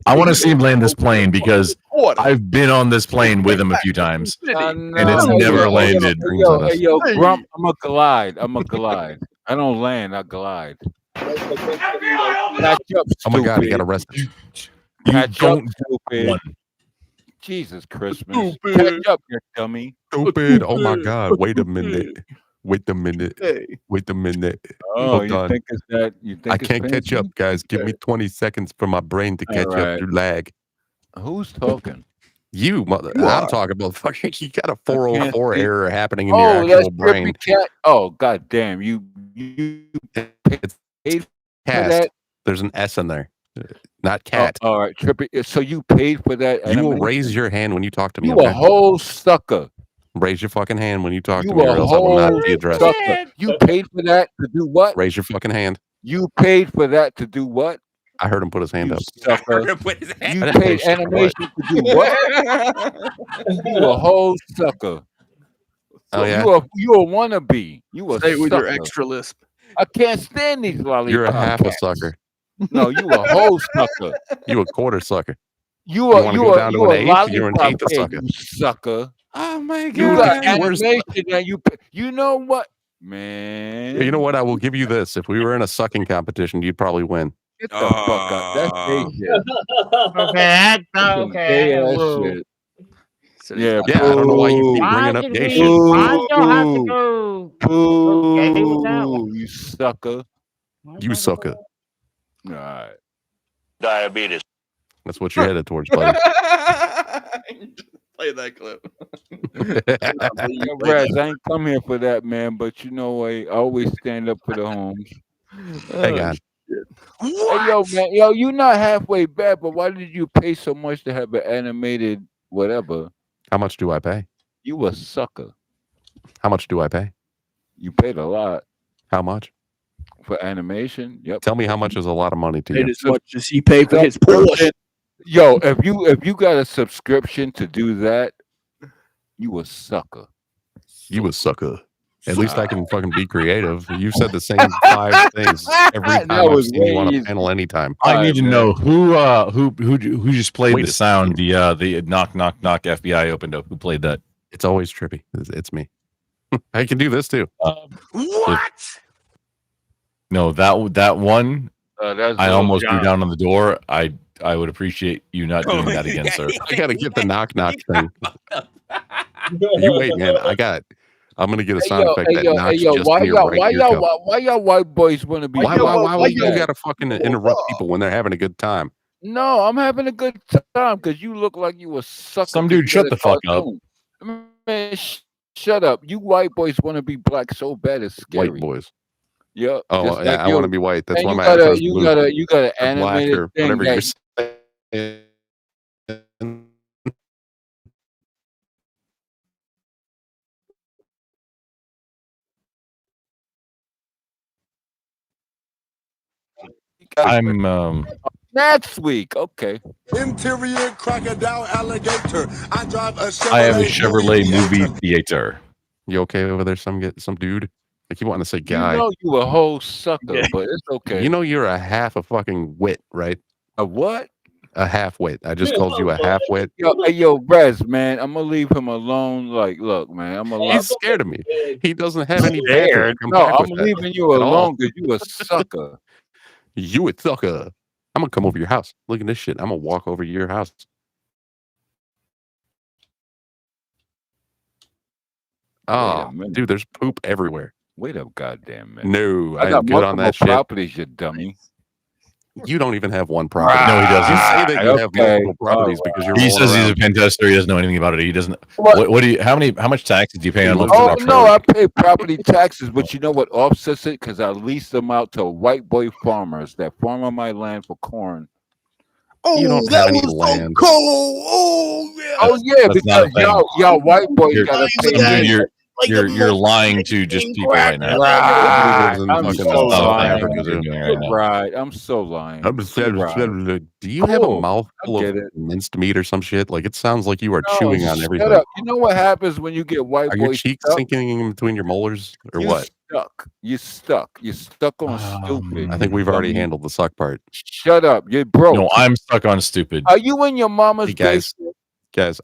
I want to see him land this plane because I've been on this plane with him a few times, and it's never landed. Hey, yo, Grump, I'm a glide. I don't land, I glide. Catch up, Oh my god, he got stupid. arrested. You Catch up, don't stupid. one. Jesus Christmas. Catch up, you dummy. Stupid. Oh my god. Wait a minute. Wait a minute. Wait a minute. Oh, Hold you on. think it's that? You think I it's can't catch fancy? up, guys. Give me 20 seconds for my brain to All catch right. up through lag. Who's talking? You mother. You I'm are. talking about fucking. You got a I can't 404 see. error happening in your Oh, that's actual brain. Trippy Cat. Oh, god damn. You It's paid for cast. that? There's an S in there, not Oh, cat. all right, Trippy. So you paid for that? You will animation? raise your hand when you talk to me. You Okay? a whole sucker. Raise your fucking hand when you talk to You me, or a else I will not whole be addressed. sucker. You paid for that to do what? Raise your fucking hand. You paid for that to do what? I heard him put his hand You up. sucker. Put his hand You I didn't pay paid shit for what. animation to do what? You a whole sucker. Oh yeah. You a wannabe. You a Say it with your sucker. extra lisp. I can't stand these lollipop You're a half a cats. sucker. No, you a whole sucker. You a quarter sucker. You You wanna go down to an a eighth? You're an lollipop eighth a cat, sucker. you sucker. Oh my god. You got you worse. animation and you know what? Man. You know what? I will give you this. If we were in a sucking competition, you'd probably win. Get the fuck up. That's gay shit. Okay, that's Some okay. gay I ass will. shit. So he's Yeah, not- Yeah, I don't know why you keep boo. Why bringing up did gay we? shit. Why y'all have to Boo. go gay with that one? Boo. You sucker. You sucker. All right. Diabetes. That's what you're headed towards, buddy. Play that clip. Yo, Brad, I ain't come here for that, man. But you know, I always stand up for the homes. Hang on. Hey, yo, man, yo, you not halfway bad, but why did you pay so much to have an animated whatever? How much do I pay? You a sucker. How much do I pay? You paid a lot How much? for animation. Yep. Tell me how much is a lot of money to Paid you. as much as he paid for his Porsche. Subscription. Yo, if you got a subscription to do that, you a sucker. You a sucker. At least I can fucking be creative. You've said the same 5 things every time That I've was seen you way on a easy. panel anytime. I All need right, to man. know who just played Wait the a sound, the knock knock knock FBI opened up. Who played that? It's always trippy. It's me. I can do this too. What? No, that one. That's I Lil almost threw Jon. down on the door. I would appreciate you not doing that again, sir. I gotta get the knock knock thing. You wait, man. I'm gonna get a sound effect that knocks just why in your y'all, right why ear y'all, cup. why y'all white boys want to be? Why black would so you bad? gotta fucking interrupt people when they're having a good time? No, I'm having a good time because you look like you a sucker. Some 'cause dude, you shut got a the fuck up. cartoon. Man, shut up. You white boys want to be black so bad it's scary. White boys. Yeah. Oh, just yeah, like I you. want to be white. That's And why you my got a accent's you blue got a you got an or black animated or thing whatever that you're saying. I'm next week. Okay. Interior crocodile alligator. I drive a Chevrolet, I have a Chevrolet movie theater. theater. You okay over there? Some dude. I keep wanting to say You guy. know you a whole sucker, but it's okay. You know you're a half a fucking wit, right? A what? A half wit. I just called you a half wit. Yo, Brez, man, I'm gonna leave him alone. Like, look, man, I'm gonna. He's scared of me. He doesn't have any banter to Scared? come No, back I'm with that leaving you at all. alone because you a sucker. You a sucker. I'm gonna come over your house. Look at this shit. I'm gonna walk over to your house. Oh, minute. dude, there's poop everywhere. Wait a goddamn minute. No, I I got am good on multiple that shit. properties, you dummy. You don't even have one property. No, he doesn't. You say that you have Okay, multiple properties because you're He rolling says he's a around. pen tester. He doesn't know anything about it. He doesn't. What? What do you? How much taxes do you pay on living Oh in no, I Detroit? pay property taxes, but you know what offsets it? Because I lease them out to white boy farmers that farm on my land for corn. You don't have any land. So cold. Oh yeah. Oh yeah, That's not a because thing. y'all white boys You're- gotta pay Some dude, me. you're lying to just people right now. Right. Lives in I'm fucking so That's not a lying. thing what you're doing right now. Right. I'm so lying. Right. Do you have a Cool. mouthful I of get it. minced meat or some shit? Like it sounds like you are No, chewing on shut everything. up. You know what happens when you get white Are your boys cheeks stuck? sinking in between your molars or You what? stuck. You're stuck. You're stuck on stupid. I think we've already dummy. handled the suck part. Shut up. You're broke. No, I'm stuck on stupid. Are you in your mama's Hey guys, basement?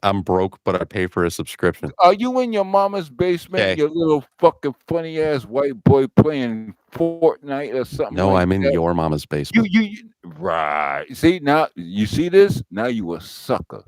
I'm broke, but I pay for a subscription. Are you in your mama's basement? Okay. You little fucking funny ass white boy playing Fortnite or something. No, like I'm in that? your mama's basement. You right. See now you see this? Now you a sucker.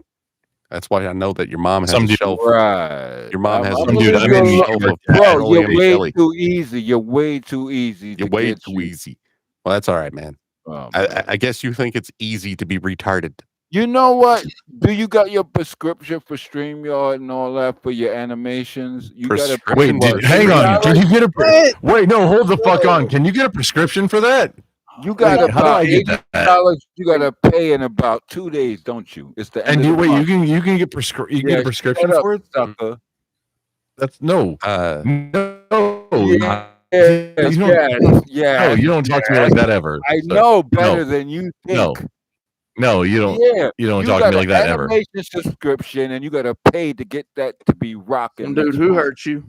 That's why I know that your mom has Some a dude- shelf. Right. Your mom has I'm a gonna dude, leave I'm you in alone. shelf of Bro, petroleum you're way jelly. too easy. You're way too easy. You're to way get too you. easy. Well, that's all right, man. Oh, I guess you think it's easy to be retarded. you know what? Do you got your prescription for StreamYard and all that for your animations? You got a Prescription? Wait, hang on. Can you get a? Wait, no, hold the fuck on. Can you get a prescription for that? You got Wait, how do about I get that? $80 you gotta pay in about 2 days, don't you? It's the end And of you the wait, month. you can get get a prescription shut up, for it? sucker. That's no. No. Yes, You don't- yes, yes. No, you don't talk to me like that ever. I sir. know better No. than you No. think. No, you don't. Yeah, You don't you talk to got me like an that ever. animation subscription, and you gotta pay to get that to be rocking. Dude, next who month. hurt you?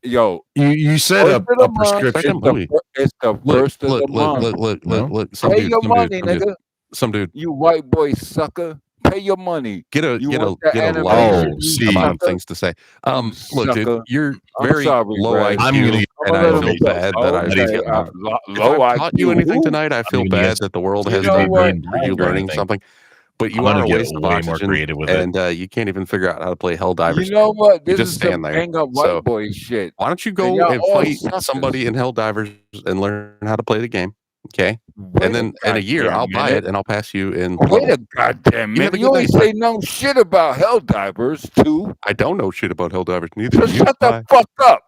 Yo, You said first a of the month, prescription. It's the first of the month. Look. Some Pay dude, your some money, dude, some dude, nigga. some dude. You white boy sucker. Pay your money. Get a You get a want the get a animation, lighter you see. amount of sucker? things to say. Look, dude, Sucker. you're I'm very sorry, low Brad. IQ, I'm gonna get and I'm I gonna feel let him bad go. that I Okay, if low I've taught you IQ. anything Who? tonight, I feel even bad guess. that the world You has know been what? for you learning something. But you I'm are gonna a get waste of way more oxygen, creative with it. and you can't even figure out how to play Helldivers. You know what? You This just is some stand there. hang up white So boy shit. why don't you And go y'all and all fight suckers. somebody in Helldivers and learn how to play the game? Okay. And then in a year, I'll buy it and I'll pass you in. Wait a goddamn You have minute. a You good ain't night, bud. say no shit about Helldivers 2. I don't know shit about Helldivers. Neither So do you. shut the Bye. fuck up.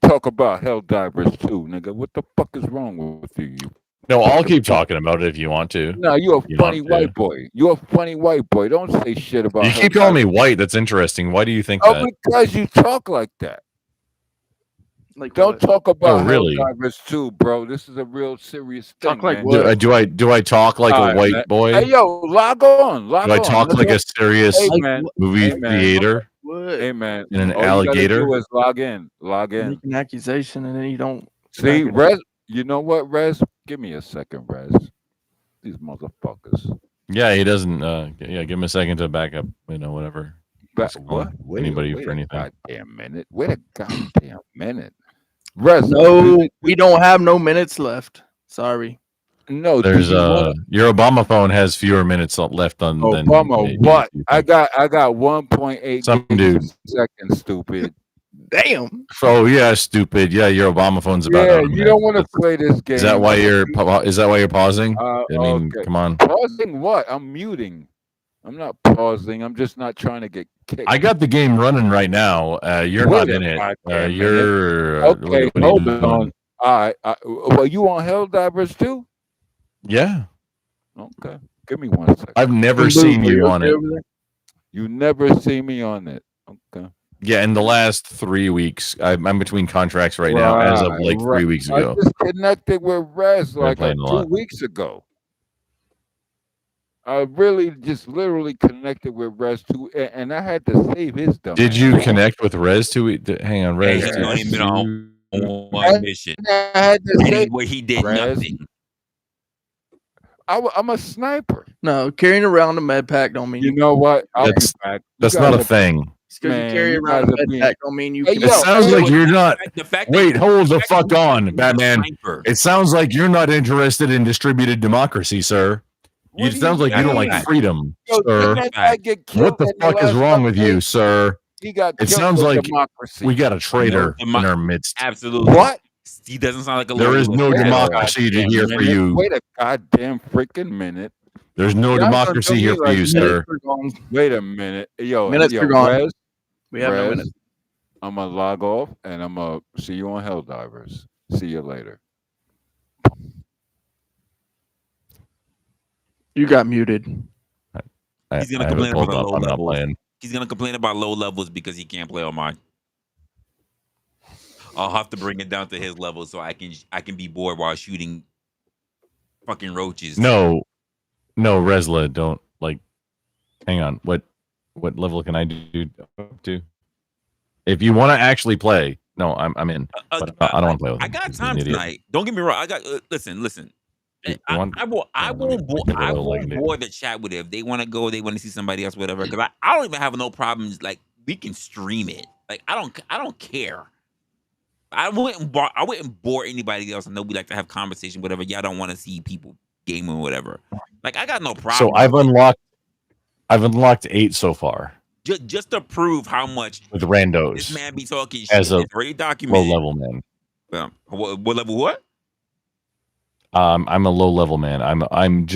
Talk about Helldivers 2, nigga. What the fuck is wrong with you? No, I'll keep talking about it if you want to. No, you're a You funny want to. white boy. You're a funny white boy. Don't say shit about You keep calling me white. That's interesting. Why do you think that? because you talk like that. Like Don't what? talk about really? Helldivers 2, bro. This is a real serious thing. Talk like man. what? Do I talk like All a right, white man. boy? Hey, yo, log on. Do I talk like a serious Hey, man. movie Hey, man. theater What? Hey, man. and an All you gotta alligator? do is log in. Log You in. make an accusation and then you don't. See, back it up. Rez, you know what, Rez? Give me a second, Rez. These motherfuckers. Yeah, he doesn't. Yeah, give him a second to back up. Whatever. What? Anybody wait for anything? goddamn minute. Wait a goddamn minute. Rez, No, we don't have no minutes left. Sorry. No, There's your Obama phone has fewer minutes left on than Obama. What? I got 1.8 some gigs dude. a second. Stupid. Damn. Oh yeah, stupid. Yeah, your Obama phone's about Yeah, out of you minutes. don't want to play this game. Is that why you're pausing? I mean, Okay. come on. Pausing what? I'm muting. I'm not pausing. I'm just not trying to get kicked. I got the game running right now. You're Wait not a in it. goddamn You're okay. what are you Hold doing? on. All right. Well, you on Helldivers too? Yeah. Okay. Give me 1 second. I've never seen you on it. You never see me on it. Okay. Yeah, in the last 3 weeks, I'm between contracts right now. As of like 3 weeks ago, I just connected with Rez like playing a 2 lot. weeks ago. I really just literally connected with Rez too, and I had to save his dumb. Did you connect with Rez hang on, Rez? Hey, he's only been on one mission. I had to save where he did Rez. nothing. I'm a sniper. No, carrying around a med pack don't mean You know what? I'll That's be back. that's not a thing. Just because you carry around a med pack don't mean you Hey, can. It sounds like you're not. The fact Wait, hold the fact that fuck you on, are a Batman. sniper. It sounds like you're not interested in distributed democracy, sir. What It do sounds you like you don't like mean? freedom, Yo, sir. didn't that guy get killed What the in fuck is last wrong with you, update? sir? He got It killed sounds for like democracy. we got a traitor in our midst. Absolutely. What? He doesn't sound like a There lawyer. is no Wait a democracy goddamn here for minute. you. Wait a goddamn freaking minute. There's no Y'all gonna democracy do me here for like you, this? sir. Wait a minute. Yo, Minutes yo, are gone. Rez, We have no minutes. I'm going to log off and I'm going to see you on Helldivers. See you later. You got muted. He's gonna complain about the low levels. He's gonna complain about low levels because he can't play on mine. I'll have to bring it down to his level so I can be bored while shooting fucking roaches. No, Resla, don't like. Hang on. What level can I do up to? If you want to actually play, no, I'm in. But I don't want to play with him. I got He's an time idiot. tonight. Don't get me wrong. I got listen. I won't bore the chat with it. If they want to go, they want to see somebody else, whatever. Because I don't even have no problems. Like we can stream it. Like I don't care. I wouldn't bore anybody else. I know we like to have conversation, whatever. Y'all don't want to see people gaming, whatever. Like I got no problem. So I've unlocked 8 so far. Just to prove how much with randos. This man be talking shit. As a It's already documented. low level man. What level? What? I'm a low level man. I'm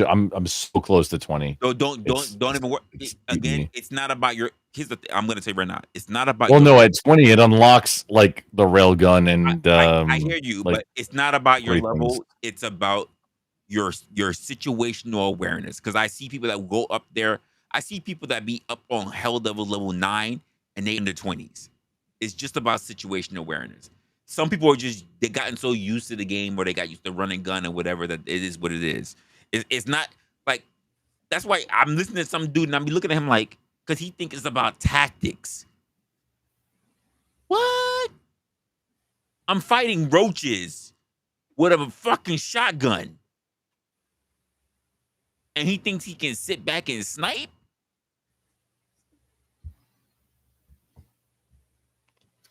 so close to 20. So don't even worry. Again, it's not about your. Here's the thing. I'm gonna say right now. It's not about. Well, your, no, at 20 it unlocks like the railgun and. I hear you, like, but it's not about your great level. things. It's about your situational awareness. Because I see people that go up there. I see people that be up on hell level 9 and they in their 20s. It's just about situational awareness. Some people are they gotten so used to the game or they got used to running gun and whatever that it is what it is. It's not like that's why I'm listening to some dude and I'm looking at him like because he thinks it's about tactics. What? I'm fighting roaches with a fucking shotgun. And he thinks he can sit back and snipe?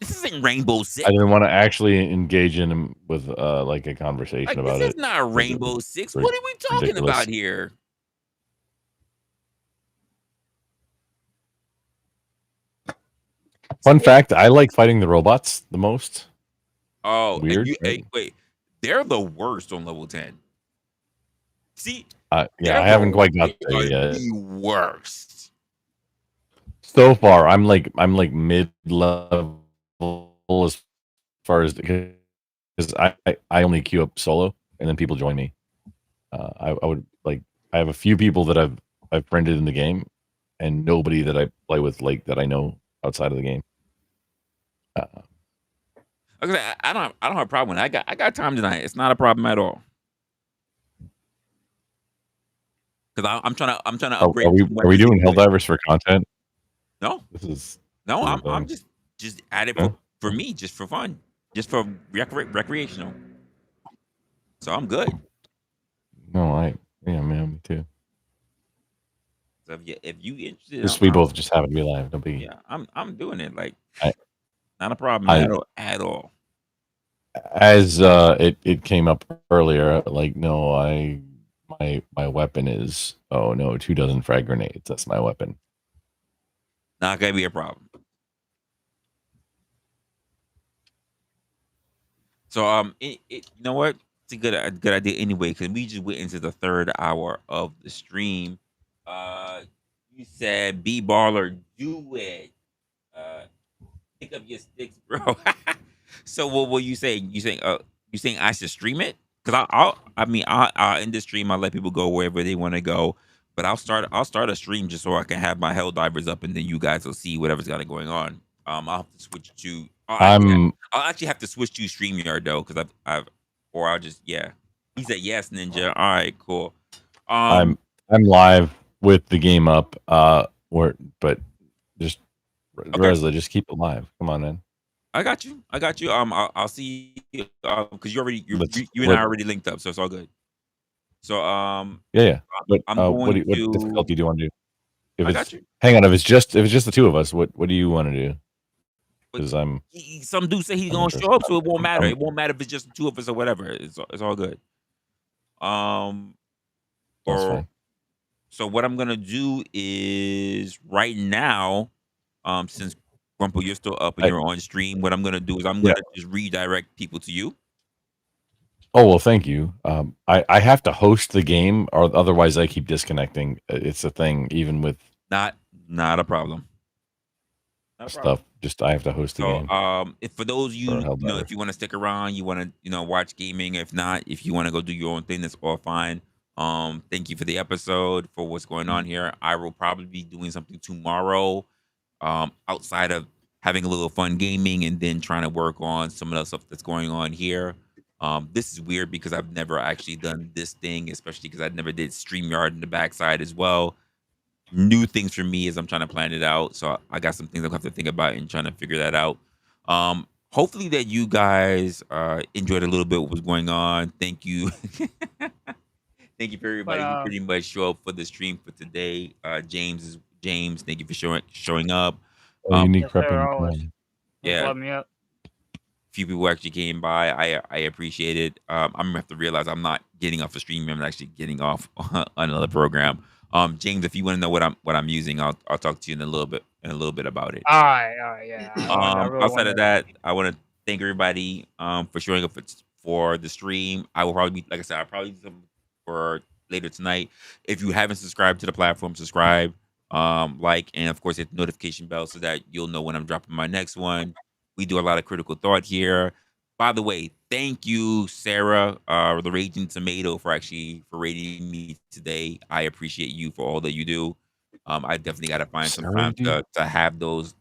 This isn't Rainbow Six. I didn't want to actually engage in him with like a conversation Like, about this it. is not Rainbow Six. What are we talking ridiculous. about here? Fun fact, I like fighting the robots the most. Oh, and Weird, you right? wait, they're the worst on level 10. See, Yeah, they're I haven't the quite got they there are yet. the worst. So far, I'm like mid level as far as because I only queue up solo and then people join me. I would like I have a few people that I've friended in the game, and nobody that I play with like that I know outside of the game. Okay, I don't have a problem. I got time tonight. It's not a problem at all. Because I'm trying to Are upgrade some we weapons doing anyway. Helldivers for content? No, This is no, weird I'm thing. just at it No? for me, just for fun, just for recreational. So I'm good. No, yeah, man, me too. So if you interested, Just we both just happen to be live. No biggie. yeah, I'm doing it. Like I not a problem I at all. as it came up earlier, like no, my weapon is 2 dozen frag grenades. That's my weapon. Not gonna be a problem. So you know what? It's a good idea anyway because we just went into the third hour of the stream. You said B baller, do it. Uh, pick up your sticks, bro. So what were you saying? You saying I should stream it? Because I'll end the stream. I'll let people go wherever they want to go. But I'll start a stream just so I can have my hell divers up, and then you guys will see whatever's got it going on. I'll have to switch to. I'm I'll actually have to switch to StreamYard though, because or I'll just yeah. He said yes, Ninja. All right, cool. Um, I'm live with the game up. But just okay. Resla, just keep it live. Come on, man. I got you. I got you. I'll see you because you and I What already linked up, so it's all good. So yeah. But I'm going what to. difficulty do you want to do? If I it's got you. hang on, if it's just the two of us, what do you want to do? But Because some dude say he's I'm gonna show interested. up, so it won't matter. I'm It won't matter if it's just the two of us or whatever. It's all good. Um, That's or fine. so what I'm gonna do is right now, since Grumple, you're still up and I you're on stream. What I'm gonna do is I'm Yeah. gonna just redirect people to you. Oh, well, thank you. I have to host the game, or otherwise I keep disconnecting. It's a thing, even with Not a problem. Not a problem. stuff. Just I have to host the So, game if for those for you know, Helldivers. if you want to stick around, you want to watch gaming. If not, if you want to go do your own thing, that's all fine. Thank you for the episode for what's going on here. I will probably be doing something tomorrow, outside of having a little fun gaming and then trying to work on some of the stuff that's going on here. This is weird because I've never actually done this thing, especially because I never did StreamYard in the backside as well. New things for me as I'm trying to plan it out. So I got some things I'll have to think about and trying to figure that out. Hopefully that you guys enjoyed a little bit what was going on. Thank you. Thank you for everybody who But pretty much show up for the stream for today. James. Thank you for showing up. Oh, you need yes, sir. prepping. Always. Thanks for Yeah, letting me up. few people actually came by. I appreciate it. I'm gonna have to realize I'm not getting off a stream. I'm actually getting off on another program. James, if you want to know what I'm using, I'll talk to you in a little bit about it. All right, yeah. I really Outside want of to. that, I want to thank everybody for showing up for the stream. I will probably be, like I said, I'll probably do something for later tonight. If you haven't subscribed to the platform, subscribe, like, and of course hit the notification bell so that you'll know when I'm dropping my next one. We do a lot of critical thought here. By the way, thank you, Sarah, the Raging Tomato, for rating me today. I appreciate you for all that you do. I definitely got to find some Sarah time rated you? to have those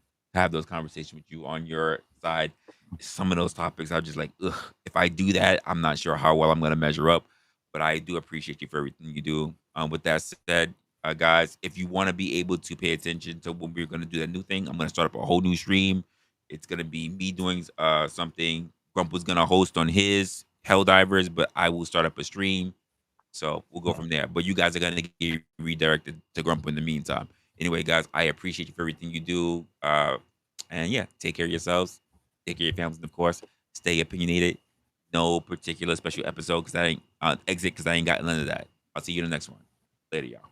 conversations with you on your side. Some of those topics, I'm just like, ugh, if I do that, I'm not sure how well I'm going to measure up. But I do appreciate you for everything you do. With that said, guys, if you want to be able to pay attention to when we're going to do that new thing, I'm going to start up a whole new stream. It's going to be me doing something. Grump was going to host on his Helldivers, but I will start up a stream. So we'll go from there. But you guys are going to get redirected to Grump in the meantime. Anyway, guys, I appreciate you for everything you do. And yeah, take care of yourselves. Take care of your families, and of course, stay opinionated. No particular special episode because I ain't exit because I ain't got none of that. I'll see you in the next one. Later, y'all.